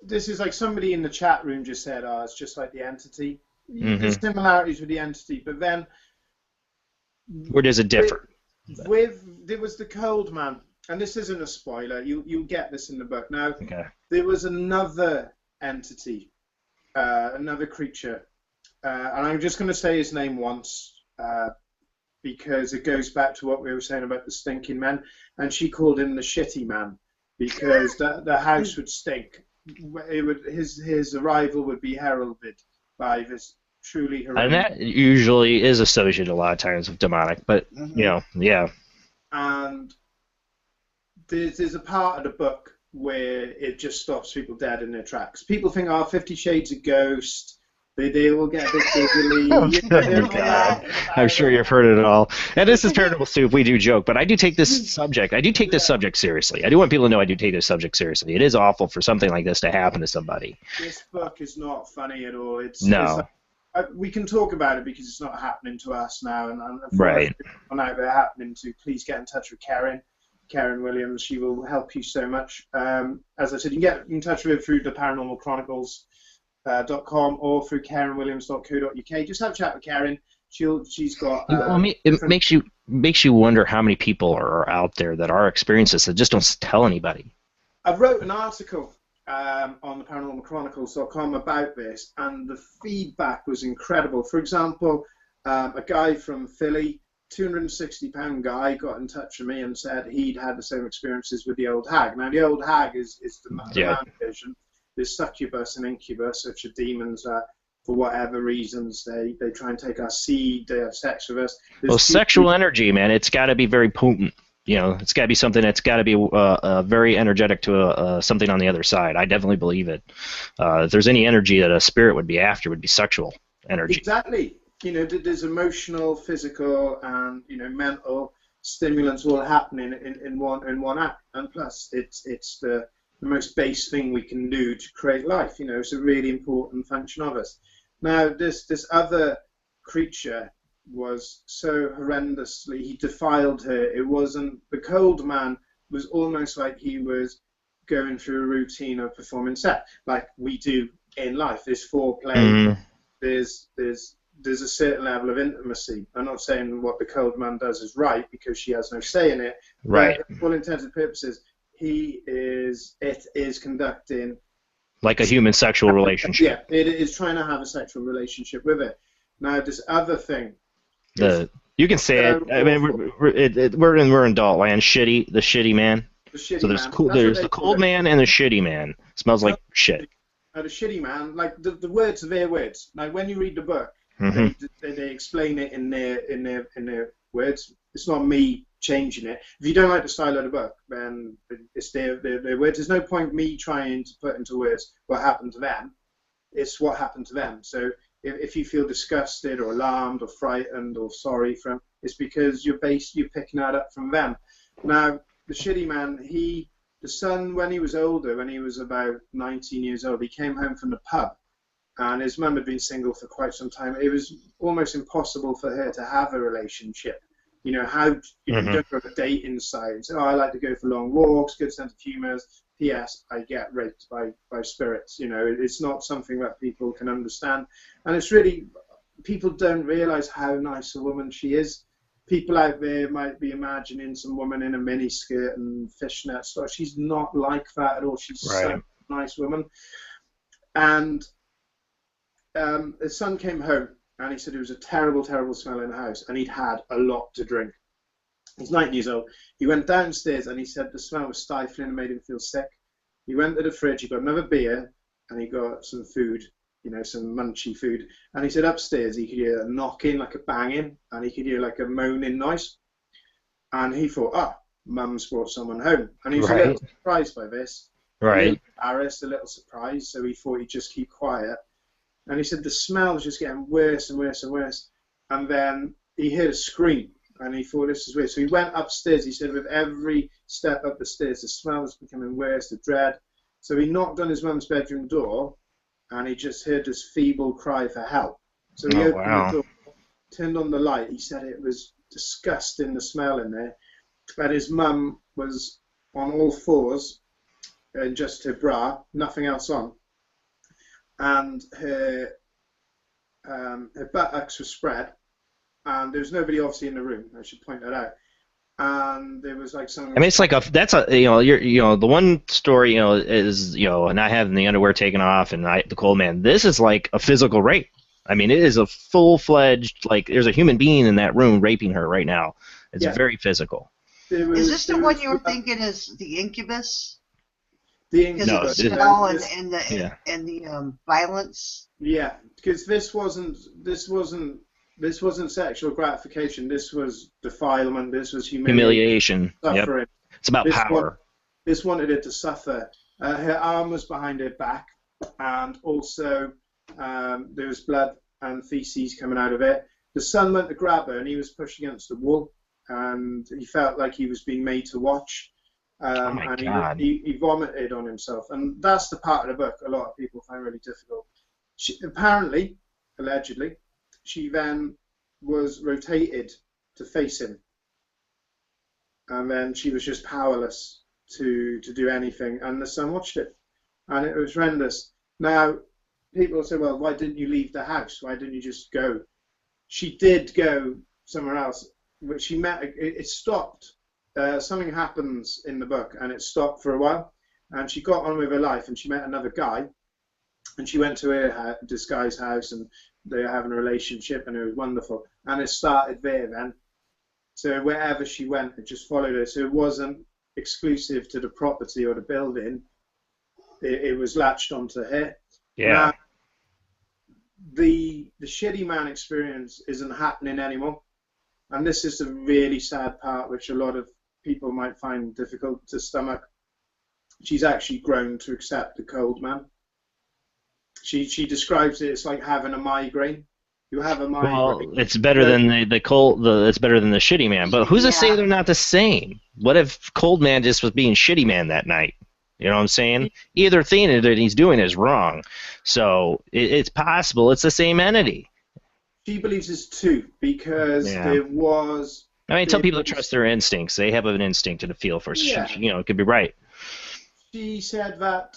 This is like somebody in the chat room just said, "Oh, it's just like the entity." There's similarities with the entity, but then
where does it differ?
There was the cold man, and this isn't a spoiler. You'll get this in the book. Now, there was another entity, another creature, and I'm just going to say his name once because it goes back to what we were saying about the stinking men, and she called him the shitty man because the house would stink. His arrival would be heralded by this truly horrendous.
And that usually is associated a lot of times with demonic, but yeah.
And there's a part of the book where it just stops people dead in their tracks. People think, "Oh, 50 Shades of Ghost." They will get a bit giggly.
I'm sure you've heard it all. And this is Paranormal Soup. We do joke, but I do take this subject. This subject seriously. I do want people to know I do take this subject seriously. It is awful for something like this to happen to somebody.
This book is not funny at all. It's we can talk about it because it's not happening to us now, and
right.
On out there happening to. Please get in touch with Karen Williams. She will help you so much. As I said, you can get in touch with her through the Paranormal Chronicles. .com or through KarenWilliams.co.uk. Just have a chat with Karen. She's got.
It makes you wonder how many people are out there that are experiencing this that just don't tell anybody.
I wrote an article on the ParanormalChronicles.com about this, and the feedback was incredible. For example, a guy from Philly, 260-pound guy, got in touch with me and said he'd had the same experiences with the old hag. Now, the old hag is the man version. There's succubus and incubus, which are demons that, for whatever reasons, they try and take our seed, they have sex with us.
Sexual energy, man, it's got to be very potent. It's got to be something that's got to be very energetic to something on the other side. I definitely believe it. If there's any energy that a spirit would be after, would be sexual energy.
Exactly. There's emotional, physical, and mental stimulants all happening in one act. And plus, it's the most base thing we can do to create life. It's a really important function of us. Now, this other creature was so horrendously, he defiled her. It wasn't, the cold man was almost like he was going through a routine of performing sex, like we do in life. There's foreplay, there's a certain level of intimacy. I'm not saying what the cold man does is right, because she has no say in it.
Right.
But for all intents and purposes, it is conducting
like a human sexual relationship.
Yeah, it is trying to have a sexual relationship with it. Now, this other thing.
You can say it. I mean, we're in adult land. The shitty man. So there's the cold man and the shitty man. Smells like shit.
The shitty man, like the words are their words. Now, when you read the book, they explain it in their words. It's not me changing it. If you don't like the style of the book, then it's their words. There's no point me trying to put into words what happened to them. It's what happened to them. So if you feel disgusted or alarmed or frightened or sorry from, it's because you're picking that up from them. Now, the shitty man, the son, when he was older, when he was about 19 years old, he came home from the pub, and his mum had been single for quite some time. It was almost impossible for her to have a relationship. You don't go on a date inside and say, "Oh, I like to go for long walks, good sense of humour. P.S. I get raped by spirits." It's not something that people can understand, and it's really, people don't realise how nice a woman she is. People out there might be imagining some woman in a mini skirt and fishnet stuff. She's not like that at all. She's such a nice woman. And his son came home, and he said it was a terrible, terrible smell in the house, and he'd had a lot to drink. He's 90 years old. He went downstairs and he said the smell was stifling and made him feel sick. He went to the fridge, he got another beer, and he got some food, some munchy food. And he said upstairs he could hear a knocking, like a banging, and he could hear like a moaning noise. And he thought, Mum's brought someone home. And he was a little surprised by this.
Right.
Embarrassed, a little surprised, so he thought he'd just keep quiet. And he said the smell was just getting worse and worse and worse. And then he heard a scream, and he thought this is weird. So he went upstairs. He said with every step up the stairs, the smell was becoming worse, the dread. So he knocked on his mum's bedroom door, and he just heard this feeble cry for help. So he opened the door, turned on the light. He said it was disgusting, the smell in there. But his mum was on all fours, and just her bra, nothing else on. And her buttocks were spread, and there was nobody obviously in the room. I should point that out. And there was like something.
I mean, it's like the one story is not having the underwear taken off and the cold man. This is like a physical rape. I mean, it is a full-fledged, like, there's a human being in that room raping her right now. It's very physical.
Is this the one you were thinking is the incubus?
The incubus.
No,
the smell and the violence.
Yeah, because this wasn't sexual gratification. This was defilement. This was humiliation. Suffering.
Yep. It's about power.
This wanted it to suffer. Her arm was behind her back, and also there was blood and feces coming out of it. The son went to grab her, and he was pushed against the wall, and he felt like he was being made to watch. And he vomited on himself, and that's the part of the book a lot of people find really difficult. Allegedly, she then was rotated to face him, and then she was just powerless to do anything, and the son watched it, and it was horrendous. Now, people say, well, why didn't you leave the house? Why didn't you just go? She did go somewhere else, but she met, it stopped. Something happens in the book, and it stopped for a while, and she got on with her life, and she met another guy, and she went to this guy's house, and they were having a relationship, and it was wonderful, and it started there then. So wherever she went, it just followed her. So it wasn't exclusive to the property or the building. It was latched onto her.
Yeah.
Now, the shitty man experience isn't happening anymore, and this is the really sad part, which a lot of people might find difficult to stomach. She's actually grown to accept the cold man. She describes it as like having a migraine. You have a migraine.
Well, it's better than the cold. It's better than the shitty man. But who's to say they're not the same? What if cold man just was being shitty man that night? You know what I'm saying? Either thing that he's doing is wrong. So it's possible it's the same entity.
She believes it's two because there was.
I mean, tell people to trust their instincts. They have an instinct to feel for. It could be right. She
said that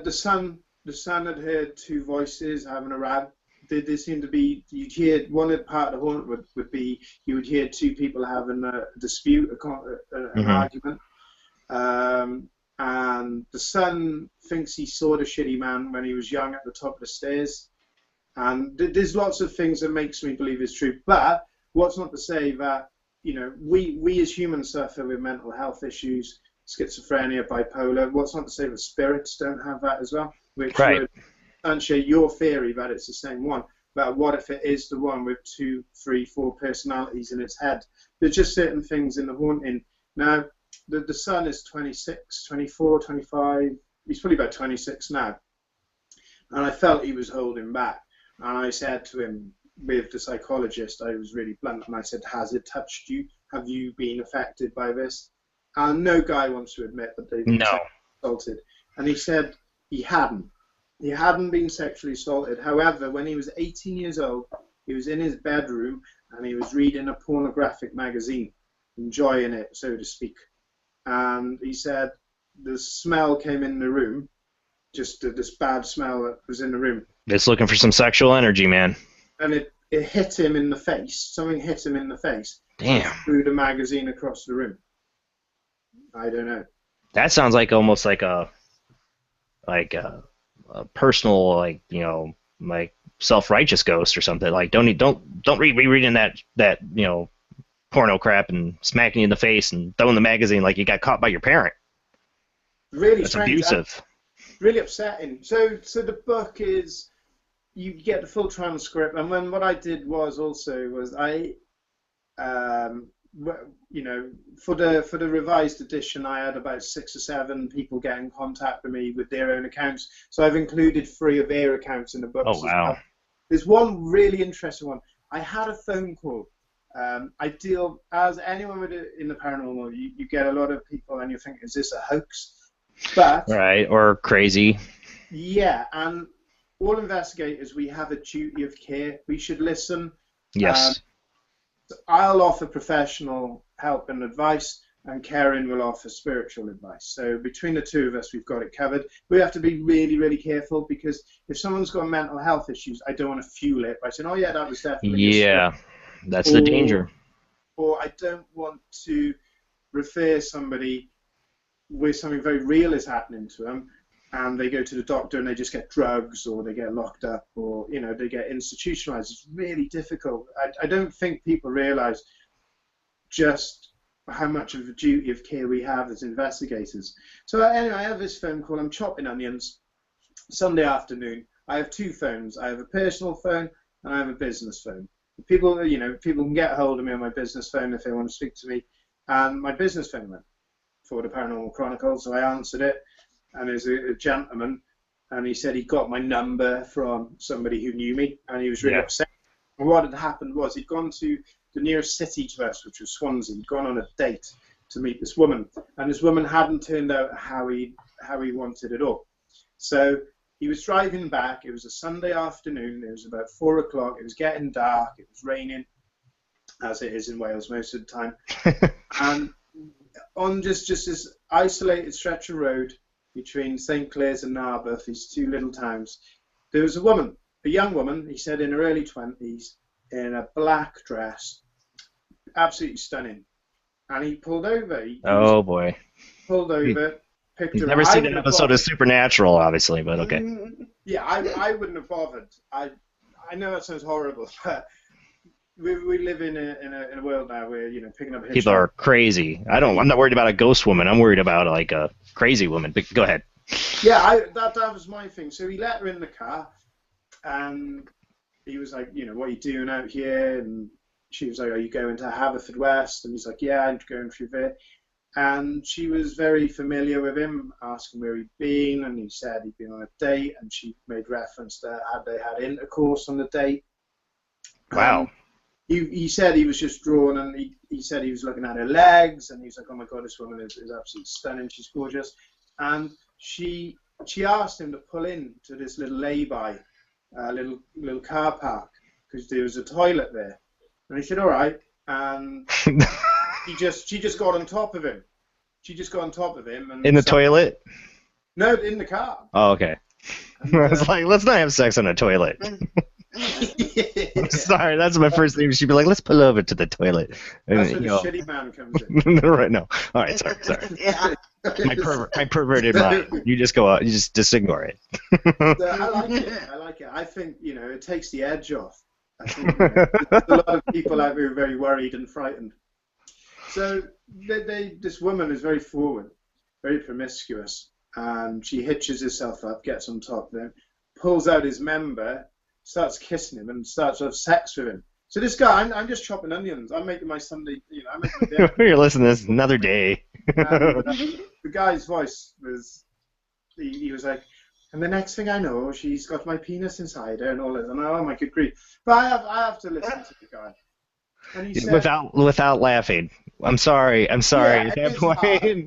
the son had heard two voices having a row. There seemed to be, you'd hear one part of the haunt would be you would hear two people having a dispute, an argument. And the son thinks he saw the shitty man when he was young at the top of the stairs. And there's lots of things that makes me believe it's true. But what's not to say that, we as humans suffer with mental health issues, schizophrenia, bipolar. What's not to say that spirits don't have that as well? Which would substantiate your theory that it's the same one. But what if it is the one with 2, 3, 4 personalities in its head? There's just certain things in the haunting. Now, the son is 26, 24, 25. He's probably about 26 now. And I felt he was holding back. And I said to him, with the psychologist, I was really blunt, and I said, has it touched you? Have you been affected by this? And no guy wants to admit that they've been sexually assaulted. And he said he hadn't. He hadn't been sexually assaulted. However, when he was 18 years old, he was in his bedroom and he was reading a pornographic magazine, enjoying it, so to speak. And he said the smell came in the room, just this bad smell that was in the room.
It's looking for some sexual energy, man.
And it hit him in the face. Something hit him in the face.
Damn.
Threw the magazine across the room. I don't know.
That sounds like almost like a personal, like self-righteous ghost or something. Like don't be reading that porno crap and smacking you in the face and throwing the magazine like you got caught by your parent.
Really
That's
strange.
abusive.
Really upsetting. So the book is, you get the full transcript, and then what I did was I, you know, for the revised edition, I had about 6 or 7 people get in contact with me with their own accounts. So I've included 3 of their accounts in the book.
Oh wow.
There's one really interesting one. I had a phone call. I deal, as anyone would in the paranormal, you get a lot of people and you think, is this a hoax? But
right, or crazy.
Yeah, and all investigators, we have a duty of care. We should listen.
Yes.
I'll offer professional help and advice, and Karen will offer spiritual advice. So between the two of us, we've got it covered. We have to be really, really careful, because if someone's got mental health issues, I don't want to fuel it by saying, oh yeah, that was definitely
Yeah, that's the danger.
Or I don't want to refer somebody where something very real is happening to them, and they go to the doctor and they just get drugs, or they get locked up, or they get institutionalized. It's really difficult. I don't think people realize just how much of a duty of care we have as investigators. So anyway, I have this phone call. I'm chopping onions. Sunday afternoon. I have 2 phones. I have a personal phone and I have a business phone. People can get hold of me on my business phone if they want to speak to me. And my business phone went for the Paranormal Chronicles, so I answered it, and there's a gentleman, and he said he got my number from somebody who knew me, and he was really upset. And what had happened was he'd gone to the nearest city to us, which was Swansea. He'd gone on a date to meet this woman, and this woman hadn't turned out how he wanted it all. So he was driving back. It was a Sunday afternoon. It was about 4 o'clock. It was getting dark. It was raining, as it is in Wales most of the time. And on just this isolated stretch of road between St. Clair's and Narberth, these 2 little towns, there was a young woman, he said in her early 20s, in a black dress, absolutely stunning. And he pulled over.
Oh boy.
Pulled over, picked her up.
He's never seen an episode of Supernatural, obviously, but okay.
Yeah, I wouldn't have bothered. I know that sounds horrible, but we live in a world now where picking up
people are crazy. I'm not worried about a ghost woman. I'm worried about like a crazy woman. But go ahead.
Yeah, that was my thing. So he let her in the car, and he was like, what are you doing out here? And she was like, are you going to Haverfordwest? And he's like, yeah, I'm going through there. And she was very familiar with him, asking where he'd been, and he said he'd been on a date, and she made reference to had they had intercourse on the date.
Wow.
He said he was just drawn, and he said he was looking at her legs, and he was like, oh my God, this woman is absolutely stunning, she's gorgeous. And she asked him to pull in to this little lay-by, little car park, because there was a toilet there. And he said, all right. And she just got on top of him. She just got on top of him. And
in the toilet?
No, in the car.
Oh, okay. And, I was like, let's not have sex on a toilet. I'm sorry, that's my first thing. She'd be like, let's pull over to the toilet. And,
that's when the shitty man comes in.
Right, no. All right, sorry.
Yeah.
My perverted mind. You just go out, you just ignore it.
I like it. I think, it takes the edge off. I think there's a lot of people out there who are very worried and frightened. So this woman is very forward, very promiscuous, and she hitches herself up, gets on top of him, pulls out his member, starts kissing him, and starts to have sex with him. So this guy, I'm just chopping onions. I'm making my Sunday, I'm making my dinner.
You're listening to this another day.
The guy's voice was, he was like, and the next thing I know, she's got my penis inside her and all this. And oh my good grief. But I have to listen to the guy. And he said,
without laughing. I'm sorry.
Yeah,
At that point,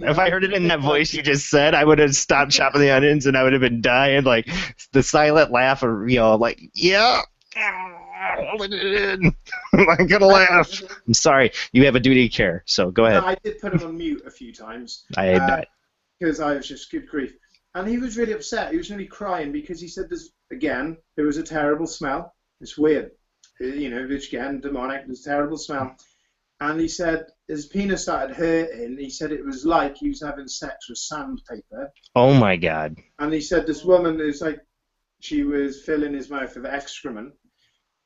if I heard it in that voice you just said, I would have stopped chopping the onions and I would have been dying. Like the silent laugh, or like, yeah. Holding it in. I'm not gonna laugh. I'm sorry. You have a duty of care, so go ahead.
No, I did put him on mute a few times.
I bet.
Because I was just good grief. And he was really upset. He was really crying because he said there was a terrible smell. It's weird. Which again, demonic, there's a terrible smell. And he said his penis started hurting. He said it was like he was having sex with sandpaper.
Oh my God.
And he said this woman is like, she was filling his mouth with excrement.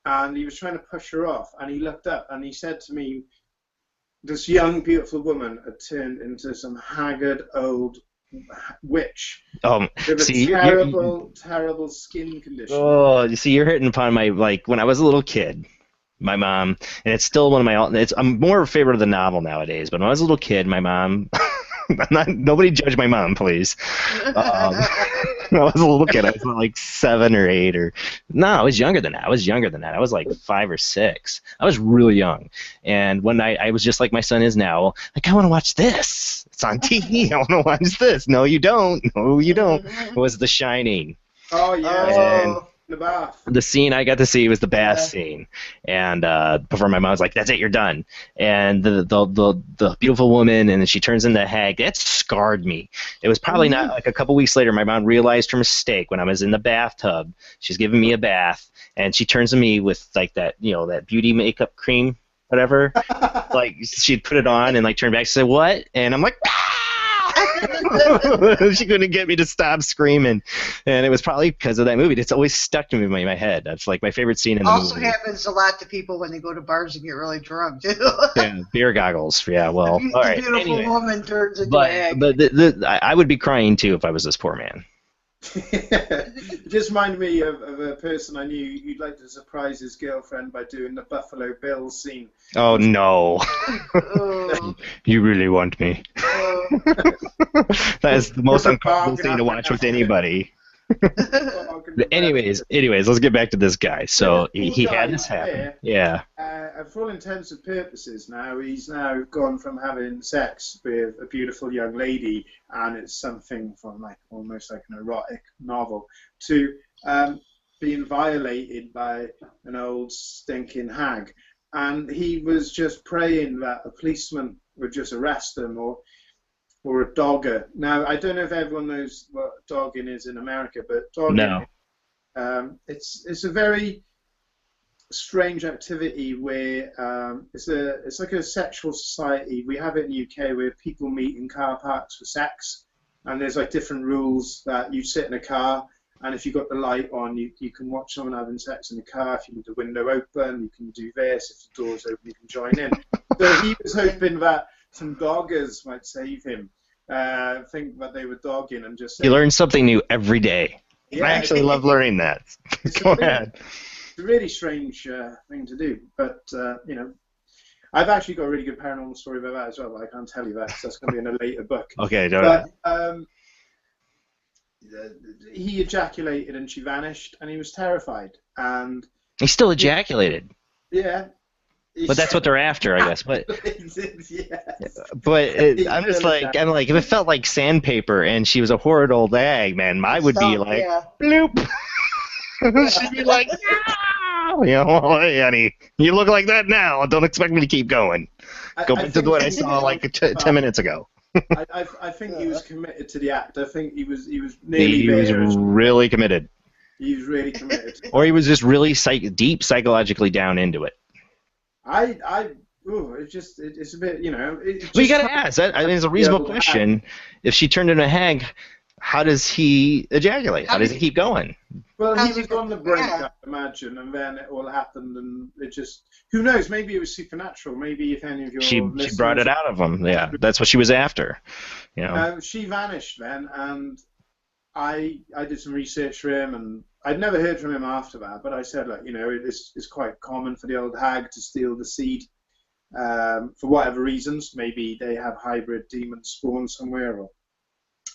And he was trying to push her off. And he looked up and he said to me, this young, beautiful woman had turned into some haggard old witch with
see,
a terrible skin condition.
oh, you see, you're hitting upon my, like, when I was a little kid, my mom, and it's still one of my, I'm more a favorite of the novel nowadays, but when I was a little kid, my mom, nobody judge my mom, please. I was a little kid. I was like 7 or 8 or no, I was younger than that. I was like 5 or 6. I was really young. And one night I was just like my son is now. Like, I want to watch this. It's on TV. I want to watch this. No, you don't. No, you don't. It was The Shining.
Oh yeah. And the bath.
The scene I got to see was the bath scene, and before my mom was like, "That's it, you're done." And the beautiful woman, and then she turns into a hag. That scarred me. It was probably not like a couple weeks later. My mom realized her mistake when I was in the bathtub. She's giving me a bath, and she turns to me with like that, that beauty makeup cream, whatever. Like she'd put it on and like turn back and say, "What?" And I'm like, "Ah!" She couldn't get me to stop screaming, and it was probably because of that movie. It's always stuck to me in my head. That's like my favorite scene in the movie.
Also happens a lot to people when they go to bars and get really drunk too.
Yeah, beer goggles. Yeah, well, all right.
The beautiful
Anyway,
woman turns into a hag.
But I would be crying too if I was this poor man.
It just reminded me of a person I knew who'd like to surprise his girlfriend by doing the Buffalo Bill scene.
Oh no! You really want me? That is the most uncomfortable thing to watch with anybody. anyways, let's get back to this guy. So he had this happen. Yeah.
For all intents and purposes, now he's now gone from having sex with a beautiful young lady, and it's something from like almost like an erotic novel, to being violated by an old stinking hag. And he was just praying that a policeman would just arrest him, or a dogger. Now, I don't know if everyone knows what dogging is in America, but dogging, it's a very strange activity where it's like a sexual society. We have it in the UK where people meet in car parks for sex, and there's like different rules that you sit in a car, and if you've got the light on, you can watch someone having sex in the car. If you leave the window open, you can do this. If the door's open, you can join in. So he was hoping that some doggers might save him. Think that they were dogging and just.
You learn something new every day. Yeah, I actually love learning that. Go ahead.
It's a really strange thing to do, but I've actually got a really good paranormal story about that as well. But I can't tell you that because that's going to be in a later book.
Okay, don't.
He ejaculated and she vanished, and he was terrified. And
he still ejaculated.
Yeah.
But that's what they're after, I guess. But
yeah.
But I'm like, if it felt like sandpaper and she was a horrid old hag, man, I would be like, bloop. She'd be like, no! Hey, honey, you look like that now. Don't expect me to keep going. Go back to what I saw like 10 minutes ago.
I think he was committed to the act. I think he was nearly there.
He was really committed.
He was really committed.
Or he was just really deep psychologically down into it.
It's a bit,
Well, you gotta ask. I mean, it's a reasonable question. If she turned into a hag, how does he ejaculate? How does he keep going?
Well, he was on the brink, I imagine, and then it all happened, and it just, who knows, maybe it was supernatural. Maybe if any of your
she brought it out of him. Yeah, that's what she was after.
She vanished then, and I did some research for him, and I'd never heard from him after that, but I said, look, it's quite common for the old hag to steal the seed for whatever reasons. Maybe they have hybrid demons spawn somewhere, or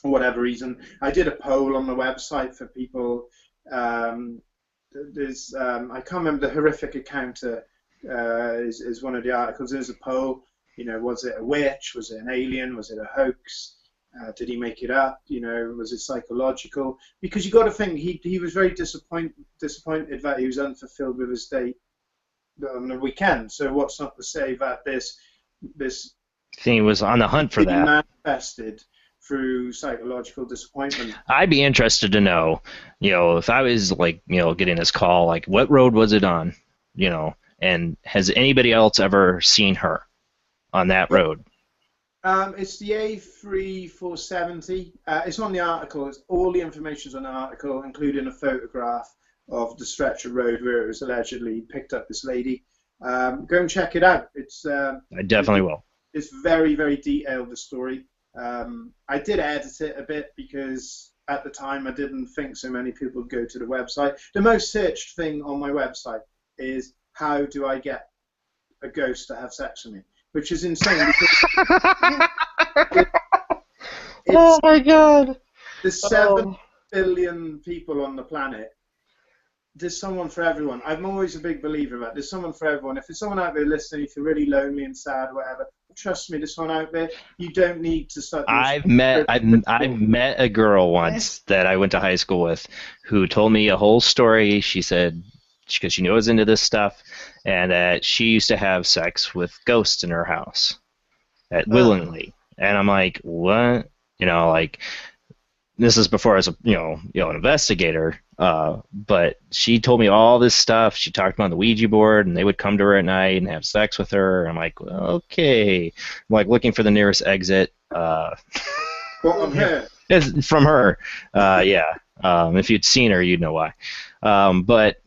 whatever reason. I did a poll on the website for people. There's I can't remember the horrific encounter is one of the articles. There's a poll. Was it a witch? Was it an alien? Was it a hoax? Did he make it up? Was it psychological? Because you got to think he was very disappointed that he was unfulfilled with his date on the weekend. So what's not to say that this
thing was on the hunt for that
manifested through psychological disappointment.
I'd be interested to know, if I was like, getting this call, like what road was it on, and has anybody else ever seen her on that road?
It's the A3470. It's on the article. All the information's on the article, including a photograph of the stretch of road where it was allegedly picked up this lady. Go and check it out. It's.
I definitely will.
It's very, very detailed, the story. I did edit it a bit because at the time I didn't think so many people would go to the website. The most searched thing on my website is how do I get a ghost to have sex with me, which is insane.
Oh my God!
There's 7 billion people on the planet. There's someone for everyone. I'm always a big believer of that. There's someone for everyone. If there's someone out there listening, if you're really lonely and sad, or whatever, trust me, there's someone out there. You don't need to start.
I've met a girl once that I went to high school with, who told me a whole story. She said, because she knew I was into this stuff, and that she used to have sex with ghosts in her house, willingly. And I'm like, what? You know, like, this is before I was an investigator. But she told me all this stuff. She talked about the Ouija board, and they would come to her at night and have sex with her. I'm like, okay. I'm like looking for the nearest exit.
What, from her?
It's from her. Yeah. If you'd seen her, you'd know why. But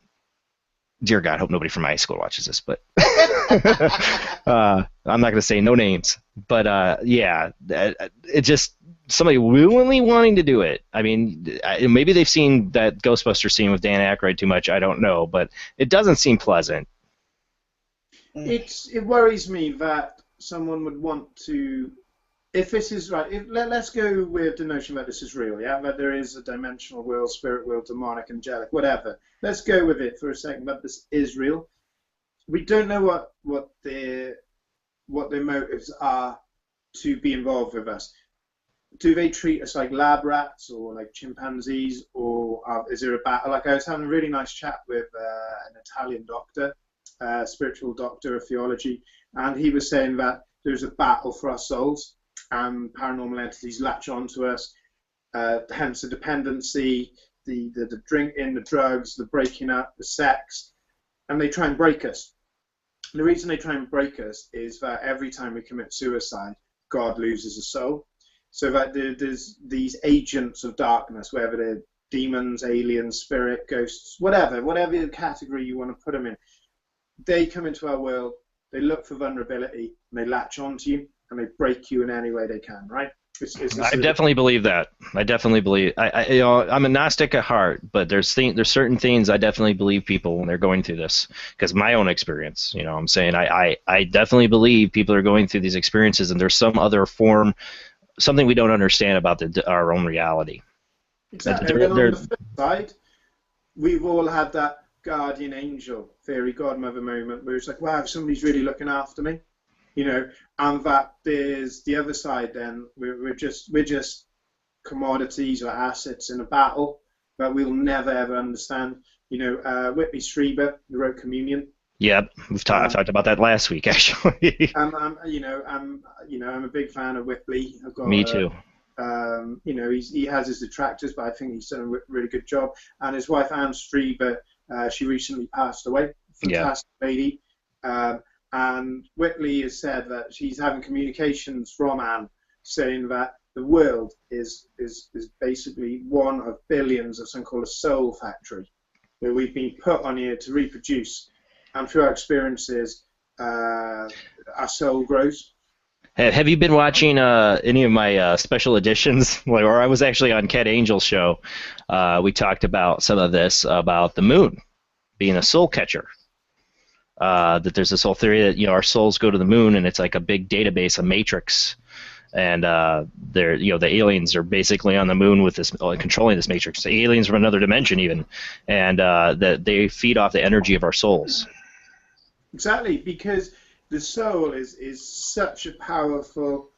dear God, I hope nobody from my school watches this. But I'm not going to say no names. But yeah, it just. Somebody willingly wanting to do it. I mean, maybe they've seen that Ghostbusters scene with Dan Aykroyd too much. I don't know, but it doesn't seem pleasant.
It worries me that someone would want to. If this is right, let's go with the notion that this is real. Yeah, that there is a dimensional world, spirit world, demonic, angelic, whatever. Let's go with it for a second. That this is real. We don't know what their motives are to be involved with us. Do they treat us like lab rats or like chimpanzees, or is there a battle? Like, I was having a really nice chat with an Italian doctor, spiritual doctor of theology, and he was saying that there's a battle for our souls, and paranormal entities latch onto us, hence the dependency, the drinking, the drugs, the breaking up, the sex, and they try and break us. And the reason they try and break us is that every time we commit suicide, God loses a soul. So that there's these agents of darkness, whether they're demons, aliens, spirit, ghosts, whatever category you want to put them in, they come into our world, they look for vulnerability, and they latch onto you, and they break you in any way they can, right?
I definitely believe that. I definitely believe. I'm a Gnostic at heart, but there's certain things I definitely believe people when they're going through this, because my own experience. You know, I'm saying I definitely believe people are going through these experiences, and there's some other form. Something we don't understand about our own reality.
Exactly. And on the flip side, we've all had that guardian angel, fairy godmother moment where it's like, wow, somebody's really looking after me, you know. And that there's the other side. Then we're just commodities or assets in a battle that we'll never ever understand. You know, Whitley Strieber, who wrote Communion.
Yep, I've talked about that last week, actually.
I'm a big fan of Whitley.
Me too.
You know, he has his detractors, but I think he's done a really good job. And his wife, Anne Strieber, she recently passed away. Fantastic lady. And Whitley has said that she's having communications from Anne, saying that the world is basically one of billions of something called a soul factory, where we've been put on here to reproduce. And through our experiences, our soul grows.
Have you been watching any of my special editions? Or I was actually on Cat Angel's show. We talked about some of this, about the moon being a soul catcher. That there's this whole theory that our souls go to the moon, and it's like a big database, a matrix. And the aliens are basically on the moon with this, controlling this matrix. The aliens from another dimension, even, and that they feed off the energy of our souls.
Exactly, because the soul is such a powerful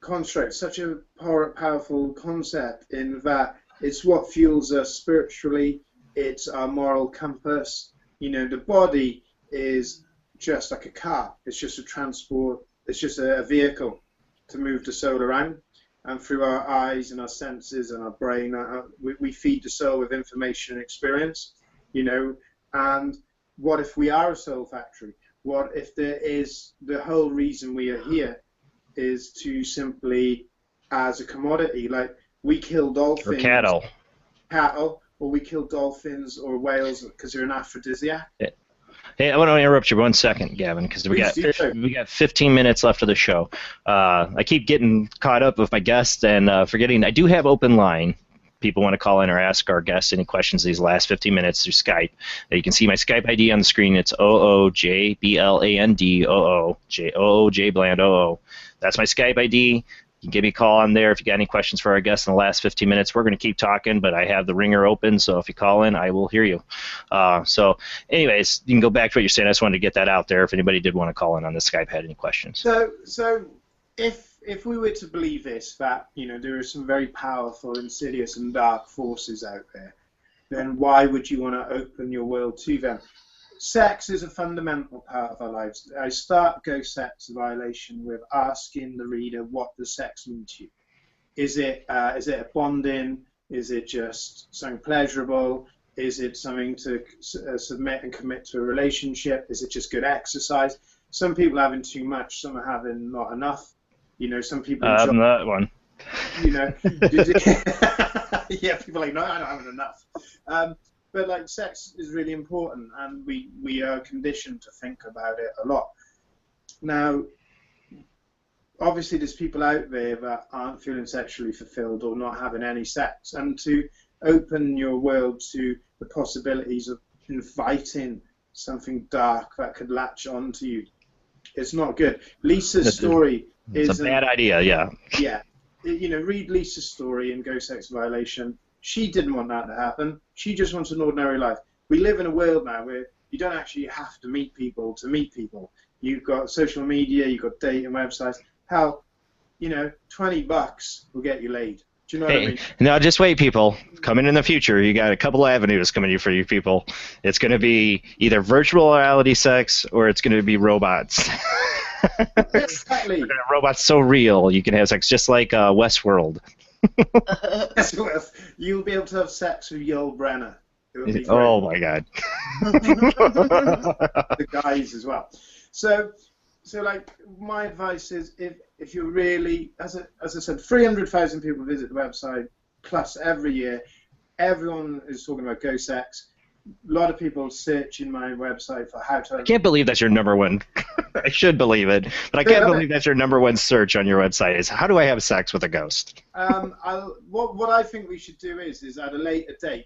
construct, such a powerful concept, in that it's what fuels us spiritually. It's our moral compass. You know, the body is just like a car. It's just a transport. It's just a vehicle to move the soul around. And through our eyes and our senses and our brain, we feed the soul with information and experience. You know, and what if we are a soul factory? What if there is the whole reason we are here is to simply, as a commodity, like we kill dolphins
or cattle,
or we kill dolphins or whales because they're an aphrodisiac.
Hey, I want to interrupt you 1 second, Gavin, because we got 15 minutes left of the show. I keep getting caught up with my guests and forgetting I do have open line. People want to call in or ask our guests any questions these last 15 minutes through Skype. You can see my Skype ID on the screen. It's oojblandoo. That's my Skype ID. You can give me a call on there if you got any questions for our guests in the last 15 minutes. We're going to keep talking, but I have the ringer open, so if you call in, I will hear you. So anyways, you can go back to what you're saying. I just wanted to get that out there if anybody did want to call in on the Skype had any questions.
So if we were to believe this, that there are some very powerful, insidious, and dark forces out there, then why would you want to open your world to them? Sex is a fundamental part of our lives. I start Ghost Sex Violation with asking the reader, what does sex mean to you? Is it a bonding? Is it just something pleasurable? Is it something to submit and commit to a relationship? Is it just good exercise? Some people are having too much, some are having not enough. Some people enjoy,
I'm that one.
yeah, people are like, no, I'm not having enough. But like, sex is really important, and we are conditioned to think about it a lot. Now, obviously, there's people out there that aren't feeling sexually fulfilled or not having any sex, and to open your world to the possibilities of inviting something dark that could latch onto you, it's not good. Lisa's story
is a bad idea. Yeah.
Yeah. Read Lisa's story in Ghost Sex Violation. She didn't want that to happen. She just wants an ordinary life. We live in a world now where you don't actually have to meet people to meet people. You've got social media, you've got dating websites. Hell, $20 will get you laid. Do you know what I mean?
Now, just wait, people. Coming in the future, you got a couple of avenues coming for you people. It's going to be either virtual reality sex or it's going to be robots.
Exactly.
Robots so real, you can have sex just like Westworld.
You'll be able to have sex with Yul Brynner.
Oh my God.
The guys as well. So like, my advice is, if you're really, as I said, 300,000 people visit the website plus every year. Everyone is talking about ghost sex. A lot of people search in my website for how to.
I can't believe that's your number one. I should believe it, but I can't believe that's your number one search on your website is how do I have sex with a ghost?
What I think we should do is at a later date,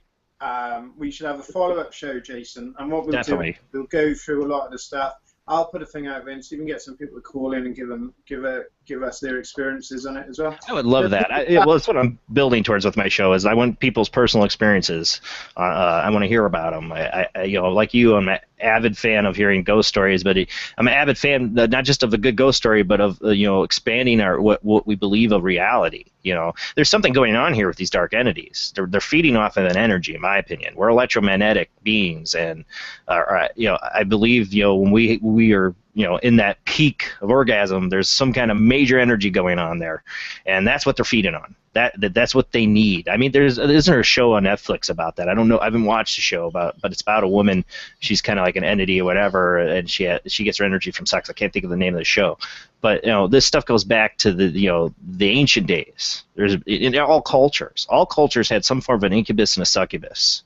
we should have a follow-up show, Jason, and what we'll do, we'll go through a lot of the stuff. I'll put a thing out there so you can get some people to call in and give us their experiences on it as well.
I would love that. Well, that's what I'm building towards with my show. Is I want people's personal experiences. I want to hear about them. Like you, I'm an avid fan of hearing ghost stories, but I'm an avid fan not just of a good ghost story, but of expanding what we believe of reality. There's something going on here with these dark entities. They're feeding off of an energy, in my opinion. We're electromagnetic beings, and I believe when we are in that peak of orgasm, there's some kind of major energy going on there, and that's what they're feeding on. That's what they need. I mean, isn't there a show on Netflix about that? I don't know. I haven't watched the show but it's about a woman. She's kind of like an entity or whatever, and she gets her energy from sex. I can't think of the name of the show, but this stuff goes back to the ancient days. There's in all cultures. All cultures had some form of an incubus and a succubus.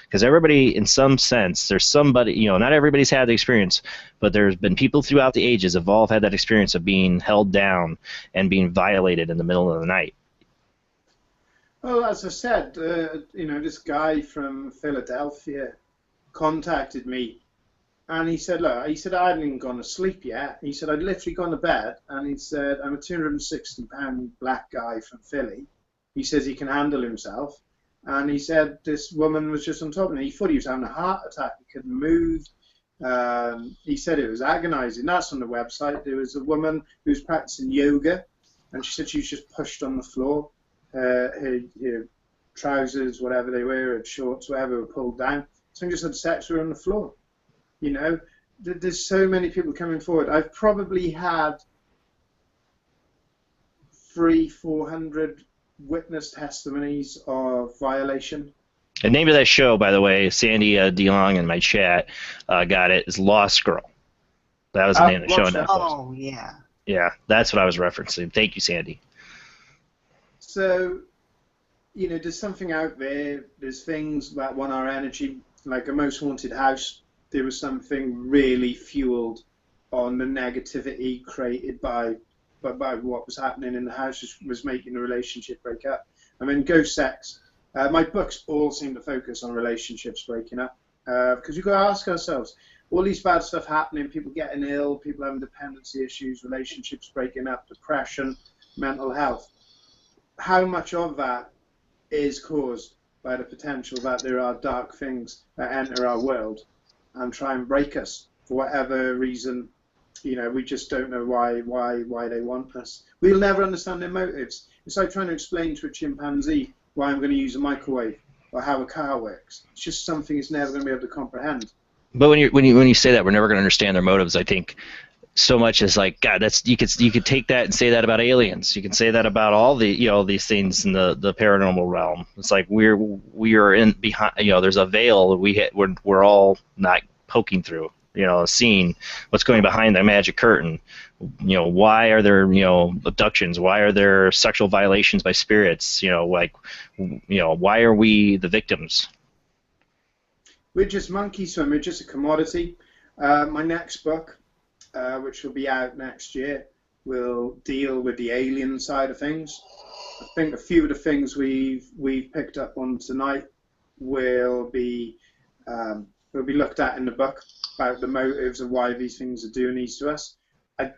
Because everybody, in some sense, there's somebody, not everybody's had the experience, but there's been people throughout the ages have all had that experience of being held down and being violated in the middle of the night.
Well, as I said, this guy from Philadelphia contacted me, and he said, look, I hadn't even gone to sleep yet. He said, I'd literally gone to bed, and he said, I'm a 260-pound black guy from Philly. He says he can handle himself. And he said this woman was just on top of him. He thought he was having a heart attack. He couldn't move. He said it was agonizing. That's on the website. There was a woman who was practicing yoga, and she said she was just pushed on the floor. Her trousers, whatever they were, her shorts, whatever, were pulled down. Someone just had sex with her on the floor. There's so many people coming forward. I've probably had 300-400 witness testimonies of violation.
The name of that show, by the way, Sandy DeLong in my chat got it, is Lost Girl. That was the name of the show on Netflix.
Oh, yeah.
Yeah, that's what I was referencing. Thank you, Sandy.
So, there's something out there. There's things that want our energy, like a most haunted house. there was something really fueled on the negativity created by what was happening in the house, was making the relationship break up. I mean, ghost sex. My books all seem to focus on relationships breaking up, because you've got to ask ourselves, all these bad stuff happening, people getting ill, people having dependency issues, relationships breaking up, depression, mental health. How much of that is caused by the potential that there are dark things that enter our world and try and break us for whatever reason? You know, we just don't know why they want us. We'll never understand their motives. It's like trying to explain to a chimpanzee why I'm going to use a microwave or how a car works. It's just something it's never going to be able to comprehend.
But when you say that we're never going to understand their motives, I think so much is like, God, that's you could take that and say that about aliens. You can say that about all the these things in the paranormal realm. It's like we are in behind. There's a veil we're all not poking through. Seeing what's going behind the magic curtain. Why are there abductions? Why are there sexual violations by spirits? Why are we the victims?
We're just monkeys, so we're just a commodity. My next book, which will be out next year, will deal with the alien side of things. I think a few of the things we've picked up on tonight will be looked at in the book, about the motives of why these things are doing these to us. I'm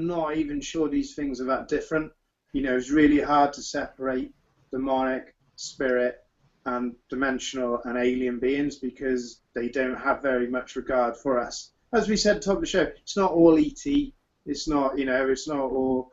not even sure these things are that different. It's really hard to separate demonic, spirit, and dimensional and alien beings, because they don't have very much regard for us. As we said at the top of the show, it's not all E.T. It's not all,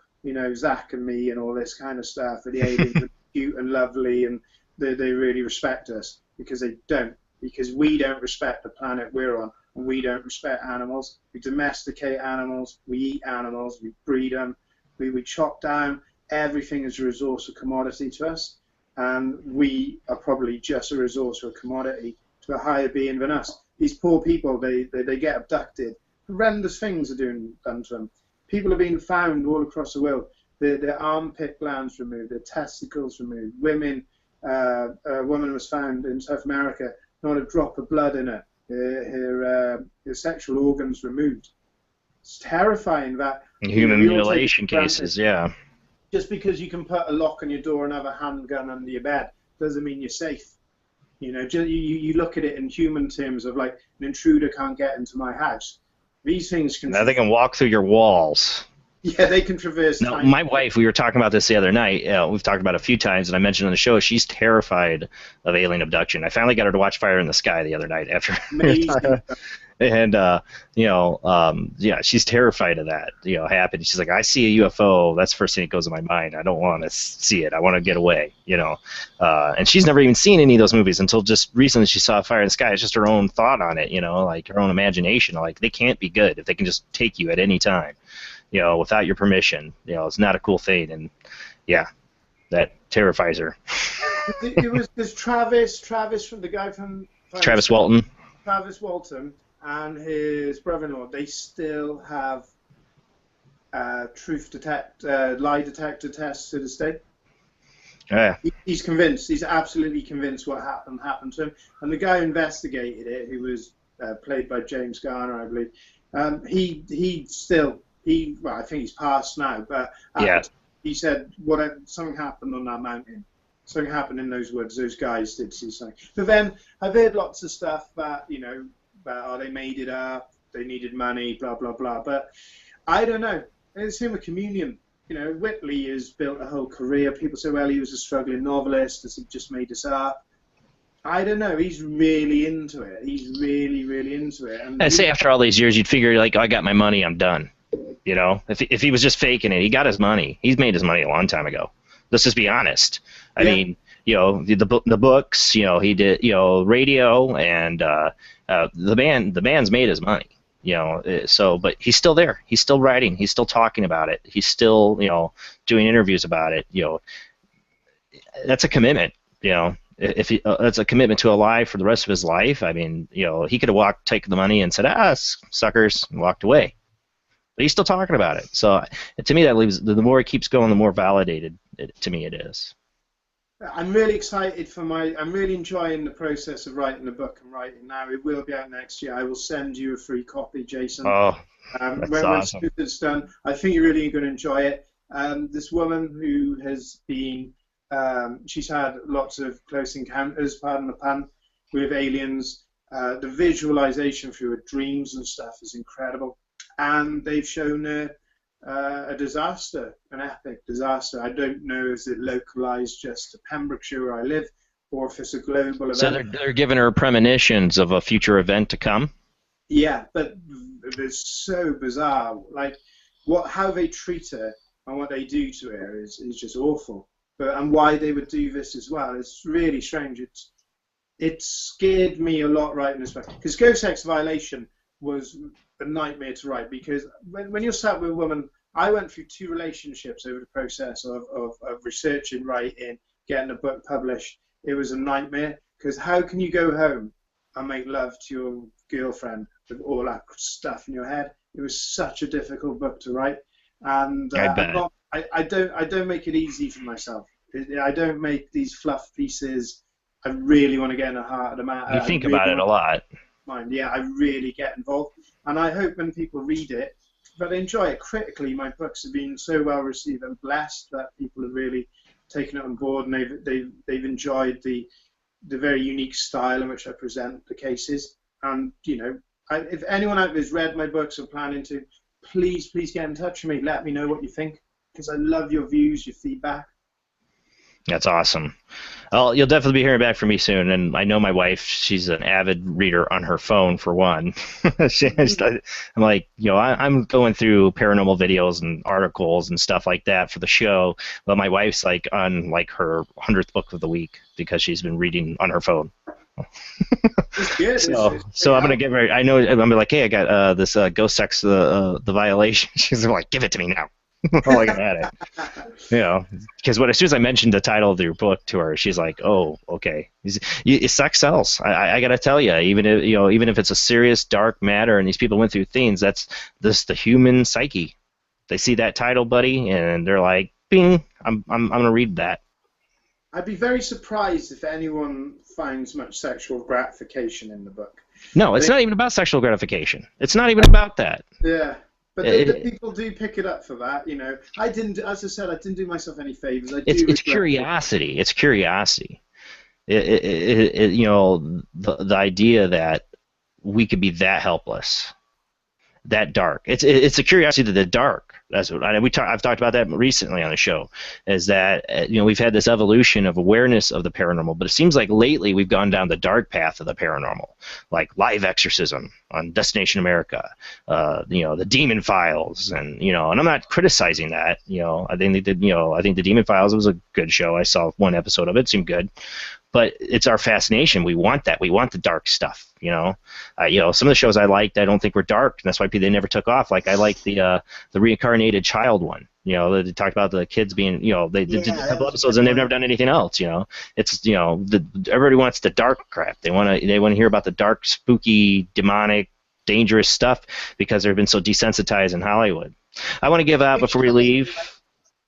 Zach and me and all this kind of stuff. The aliens are cute and lovely and they really respect us, because they don't. Because we don't respect the planet we're on, and we don't respect animals. We domesticate animals, we eat animals, we breed them, we chop down everything as a resource or commodity to us, and we are probably just a resource or a commodity to a higher being than us. These poor people, they get abducted. Horrendous things are done to them. People are being found all across the world. Their armpit glands removed, their testicles removed. A woman was found in South America, not a drop of blood in her. Her sexual organs removed. It's terrifying that.
Human mutilation cases, yeah.
Just because you can put a lock on your door and have a handgun under your bed doesn't mean you're safe. You look at it in human terms of like, an intruder can't get into my house. These things can.
Now they can walk through your walls.
Yeah, they can traverse.
No, my wife, we were talking about this the other night. We've talked about it a few times, and I mentioned on the show, she's terrified of alien abduction. I finally got her to watch Fire in the Sky the other night after. And yeah, she's terrified of that. Happening. She's like, I see a UFO. That's the first thing that goes in my mind. I don't want to see it. I want to get away. And she's never even seen any of those movies until just recently. She saw Fire in the Sky. It's just her own thought on it. Like her own imagination. Like, they can't be good if they can just take you at any time. Without your permission. It's not a cool thing, and yeah, that terrifies her.
There's Travis from the guy from
Travis Walton.
Travis Walton and his brother-in-law. They still have lie detector tests to this day.
Yeah.
He's convinced. He's absolutely convinced what happened to him. And the guy who investigated it, who was played by James Garner, I believe. I think he's passed now, but he said something happened on that mountain. Something happened in those woods. Those guys did see something. But then I've heard lots of stuff that, they made it up, they needed money, blah, blah, blah. But I don't know. It's him with Communion. Whitley has built a whole career. People say, well, he was a struggling novelist. Has he just made this up? I don't know. He's really into it. He's really, really into it. And
I'd say after all these years, you'd figure, like, I got my money, I'm done. If he was just faking it, he got his money. He's made his money a long time ago. Let's just be honest. I mean, the books, he did, radio, and the band's made his money. But he's still there. He's still writing. He's still talking about it. He's still, doing interviews about it. That's a commitment. If that's a commitment to a lie for the rest of his life. I mean, he could have taken the money and said, suckers, and walked away. But he's still talking about it. So to me, that leaves, the more it keeps going, the more validated to me it is.
I'm really excited for I'm really enjoying the process of writing the book I'm writing now. It will be out next year. I will send you a free copy, Jason.
Oh, that's
Once
awesome.
it's done, I think you're really going to enjoy it. This woman who has been, she's had lots of close encounters, pardon the pun, with aliens. The visualization through her dreams and stuff is incredible. And they've shown her a disaster, an epic disaster. I don't know, is it localized just to Pembrokeshire where I live, or if it's a global event.
So they're giving her premonitions of a future event to come?
Yeah, but it's so bizarre. Like, how they treat her and what they do to her is just awful. And why they would do this as well, it's really strange. It scared me a lot writing this book. Because Ghost Sex Violation was a nightmare to write, because when you're sat with a woman, I went through 2 relationships over the process of researching, writing, getting a book published. It was a nightmare, because how can you go home and make love to your girlfriend with all that stuff in your head? It was such a difficult book to write, and I don't make it easy for myself. I don't make these fluff pieces. I really want to get in the heart of the matter.
You think about it a lot.
Yeah, I really get involved, and I hope when people read it, but they enjoy it. Critically, my books have been so well received and blessed that people have really taken it on board, and they've enjoyed the very unique style in which I present the cases. And if anyone out there has read my books or planning to, please get in touch with me. Let me know what you think, because I love your views, your feedback.
That's awesome. Well, you'll definitely be hearing back from me soon, and I know my wife, she's an avid reader on her phone, for one. I'm like, I'm going through paranormal videos and articles and stuff like that for the show, but my wife's like on like her 100th book of the week because she's been reading on her phone. So I'm gonna give her. I know I'm gonna be like, hey, I got this Ghost Sex the Violation. She's like, give it to me now. Oh, I got at it. Because as soon as I mentioned the title of your book to her, she's like, "Oh, okay." Sex sells. I gotta tell you, even if it's a serious dark matter and these people went through things, that's the human psyche. They see that title, buddy, and they're like, "Bing! I'm gonna read that."
I'd be very surprised if anyone finds much sexual gratification in the book.
No, it's not even about sexual gratification. It's not even about that.
Yeah. But the people do pick it up for that, I didn't, as I said, I didn't do myself any favors.
It's curiosity. It's curiosity. The idea that we could be that helpless, that dark. It's a curiosity to the dark. That's what I've talked about that recently on the show. Is that we've had this evolution of awareness of the paranormal, but it seems like lately we've gone down the dark path of the paranormal, like live exorcism on Destination America, the Demon Files, and and I'm not criticizing that. I think they did. I think the Demon Files was a good show. I saw one episode of it. It seemed good. But it's our fascination. We want that. We want the dark stuff. Some of the shows I liked, I don't think were dark. And that's why they never took off. Like I like the reincarnated child one. They talked about the kids being. They did a couple episodes and they've never done anything else. It's everybody wants the dark crap. They want to hear about the dark, spooky, demonic, dangerous stuff because they've been so desensitized in Hollywood. I want to give out before we leave.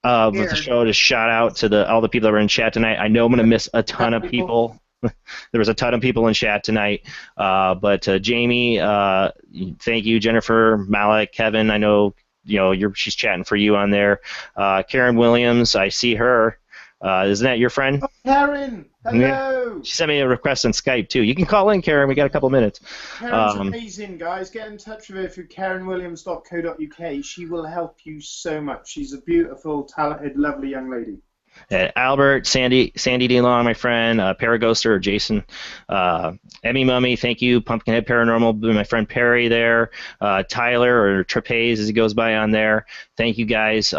With the show, to shout out to all the people that were in chat tonight. I know I'm going to miss a ton of people. There was a ton of people in chat tonight. But Jamie, thank you. Jennifer, Malik, Kevin, I know she's chatting for you on there. Karen Williams, I see her. Isn't that your friend?
Oh, Karen, hello.
Yeah. She sent me a request on Skype too. You can call in, Karen. We got a couple minutes.
Karen's amazing, guys. Get in touch with her through karenwilliams.co.uk. She will help you so much. She's a beautiful, talented, lovely young lady.
Albert, Sandy D. Long, my friend, Paraghoster or Jason, Emmy Mummy, thank you. Pumpkinhead Paranormal, my friend Perry there, Tyler or Trapeze as he goes by on there. Thank you guys.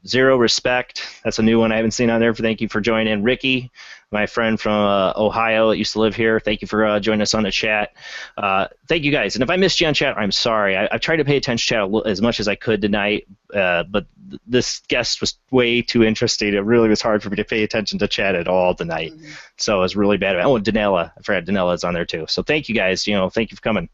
Zero Respect, that's a new one I haven't seen on there. Thank you for joining. Ricky, my friend from Ohio that used to live here, thank you for joining us on the chat. Thank you guys. And if I missed you on chat, I'm sorry. I've tried to pay attention to chat as much as I could tonight, but this guest was way too interesting. It really was hard for me to pay attention to chat at all tonight. Mm-hmm. So it was really bad. Oh, and Danella. I forgot Danella's on there too. So thank you guys. Thank you for coming.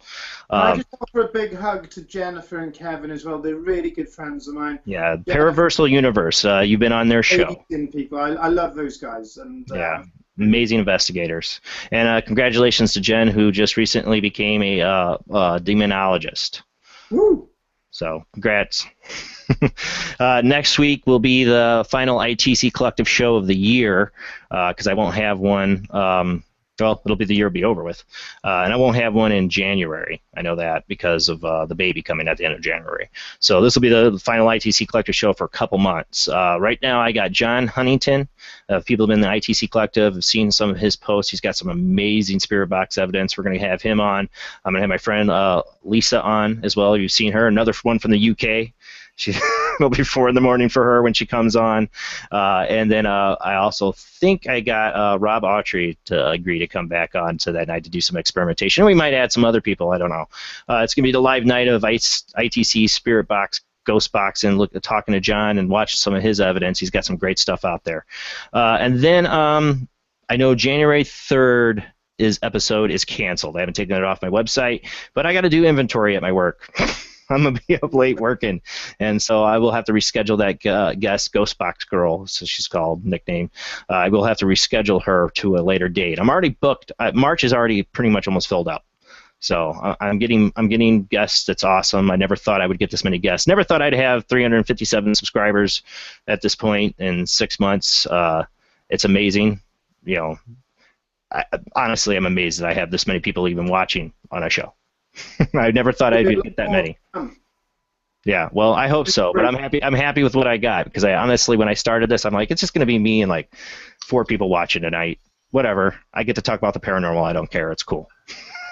I just offer a big hug to Jennifer and Kevin as well. They're really good friends of mine.
Yeah, Paraversal Universe. You've been on their show.
People. I love those guys. And
yeah. Amazing investigators. And congratulations to Jen, who just recently became a demonologist.
Woo!
So, congrats. Next week will be the final ITC Collective show of the year, because I won't have one. Well, it'll be the year be over with. And I won't have one in January. I know that because of the baby coming at the end of January. So this will be the final ITC Collective show for a couple months. Right now I got John Huntington. People have been in the ITC Collective, have seen some of his posts. He's got some amazing spirit box evidence. We're going to have him on. I'm going to have my friend Lisa on as well. You've seen her. Another one from the UK. It'll be 4 in the morning for her when she comes on. And then I also think I got Rob Autry to agree to come back on to that night to do some experimentation. We might add some other people. I don't know. It's going to be the live night of ITC Spirit Box, Ghost Box, and talking to John and watch some of his evidence. He's got some great stuff out there. And then I know January 3rd episode is canceled. I haven't taken it off my website, but I got to do inventory at my work. I'm going to be up late working, and so I will have to reschedule that guest, Ghostbox Girl, so she's called, nickname. I will have to reschedule her to a later date. I'm already booked. March is already pretty much almost filled up. So I'm getting guests. That's awesome. I never thought I would get this many guests. Never thought I'd have 357 subscribers at this point in 6 months. It's amazing. Honestly, I'm amazed that I have this many people even watching on a show. I never thought I'd get that many. Yeah, well, I hope so, but I'm happy with what I got, because I honestly, when I started this, I'm like, it's just going to be me and like 4 people watching tonight. Whatever. I get to talk about the paranormal. I don't care. It's cool.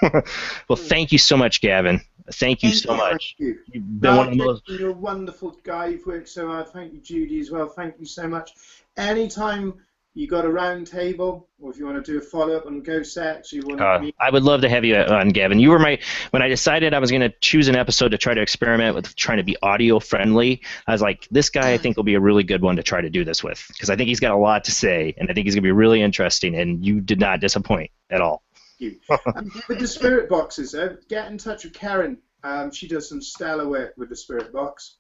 Well, thank you so much, Gavin. Thank you so much. You've been one of the most...
You're a wonderful guy. You've worked so hard. Thank you, Judy, as well. Thank you so much. Anytime you got a round table, or if you want to do a follow-up on Ghost Sex,
I would love to have you on, Gavin. You were when I decided I was going to choose an episode to try to experiment with trying to be audio friendly, I was like, this guy I think will be a really good one to try to do this with, because I think he's got a lot to say, and I think he's going to be really interesting, and you did not disappoint at all.
Thank you. With the spirit boxes, get in touch with Karen. She does some stellar work with the spirit box.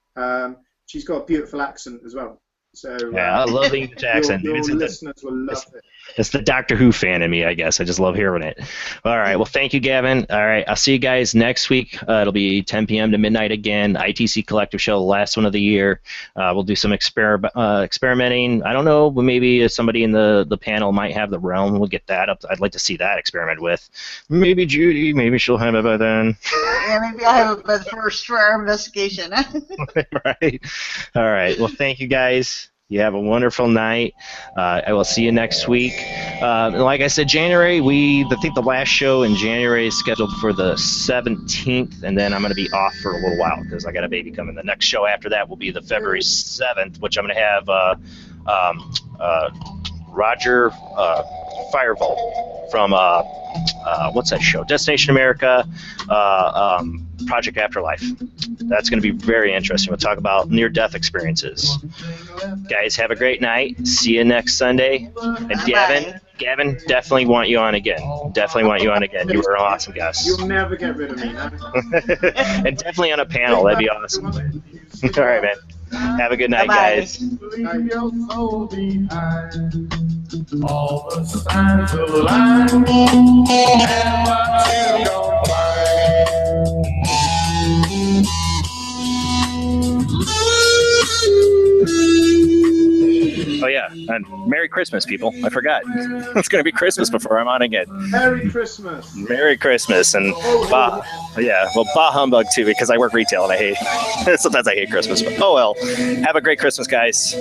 She's got a beautiful accent as well. So,
yeah, I love the English accent.
Your listeners will love it.
It's the Doctor Who fan in me, I guess. I just love hearing it. All right, well, thank you, Gavin. All right, I'll see you guys next week. It'll be 10 p.m. to midnight again. ITC Collective Show, the last one of the year. We'll do some experimenting. I don't know, but maybe somebody in the panel might have the realm. We'll get that up. I'd like to see that experiment with. Maybe Judy. Maybe she'll have it by then.
Yeah, maybe I'll have it by the first for our investigation.
Right. All right, well, thank you, guys. You have a wonderful night. I will see you next week. Like I said, January, I think the last show in January is scheduled for the 17th, and then I'm going to be off for a little while because I got a baby coming. The next show after that will be the February 7th, which I'm going to have Roger Firebolt from, what's that show? Destination America, Project Afterlife. That's going to be very interesting. We'll talk about near-death experiences. Guys, have a great night. See you next Sunday. And Gavin, definitely want you on again. Definitely want you on again. You were an awesome guest.
You'll never get rid of me, huh?
And definitely on a panel. That'd be awesome. All right, man. Have a good night, guys.
Leave your soul behind. All the signs align, and what you don't
Oh, yeah. And Merry Christmas, people. I forgot. It's going to be Christmas before I'm on again.
Merry Christmas.
Merry Christmas. And bah humbug, too, because I work retail and I hate, sometimes I hate Christmas. But oh, well. Have a great Christmas, guys. I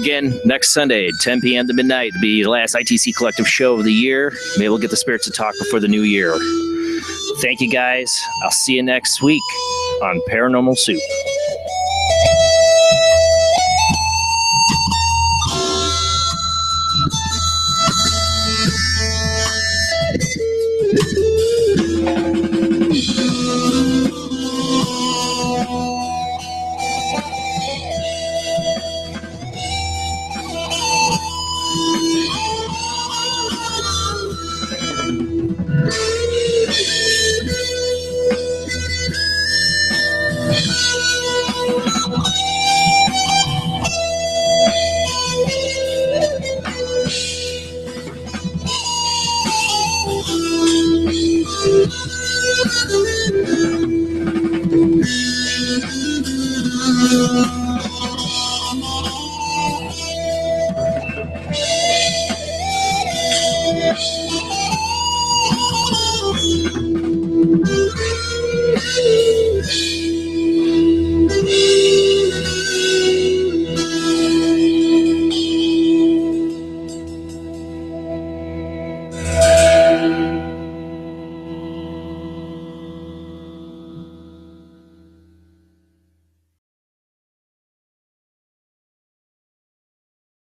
Again, next Sunday, 10 p.m. to midnight, will be the last ITC Collective show of the year. Maybe we'll get the spirits to talk before the new year. Thank you, guys. I'll see you next week on Paranormal Soup.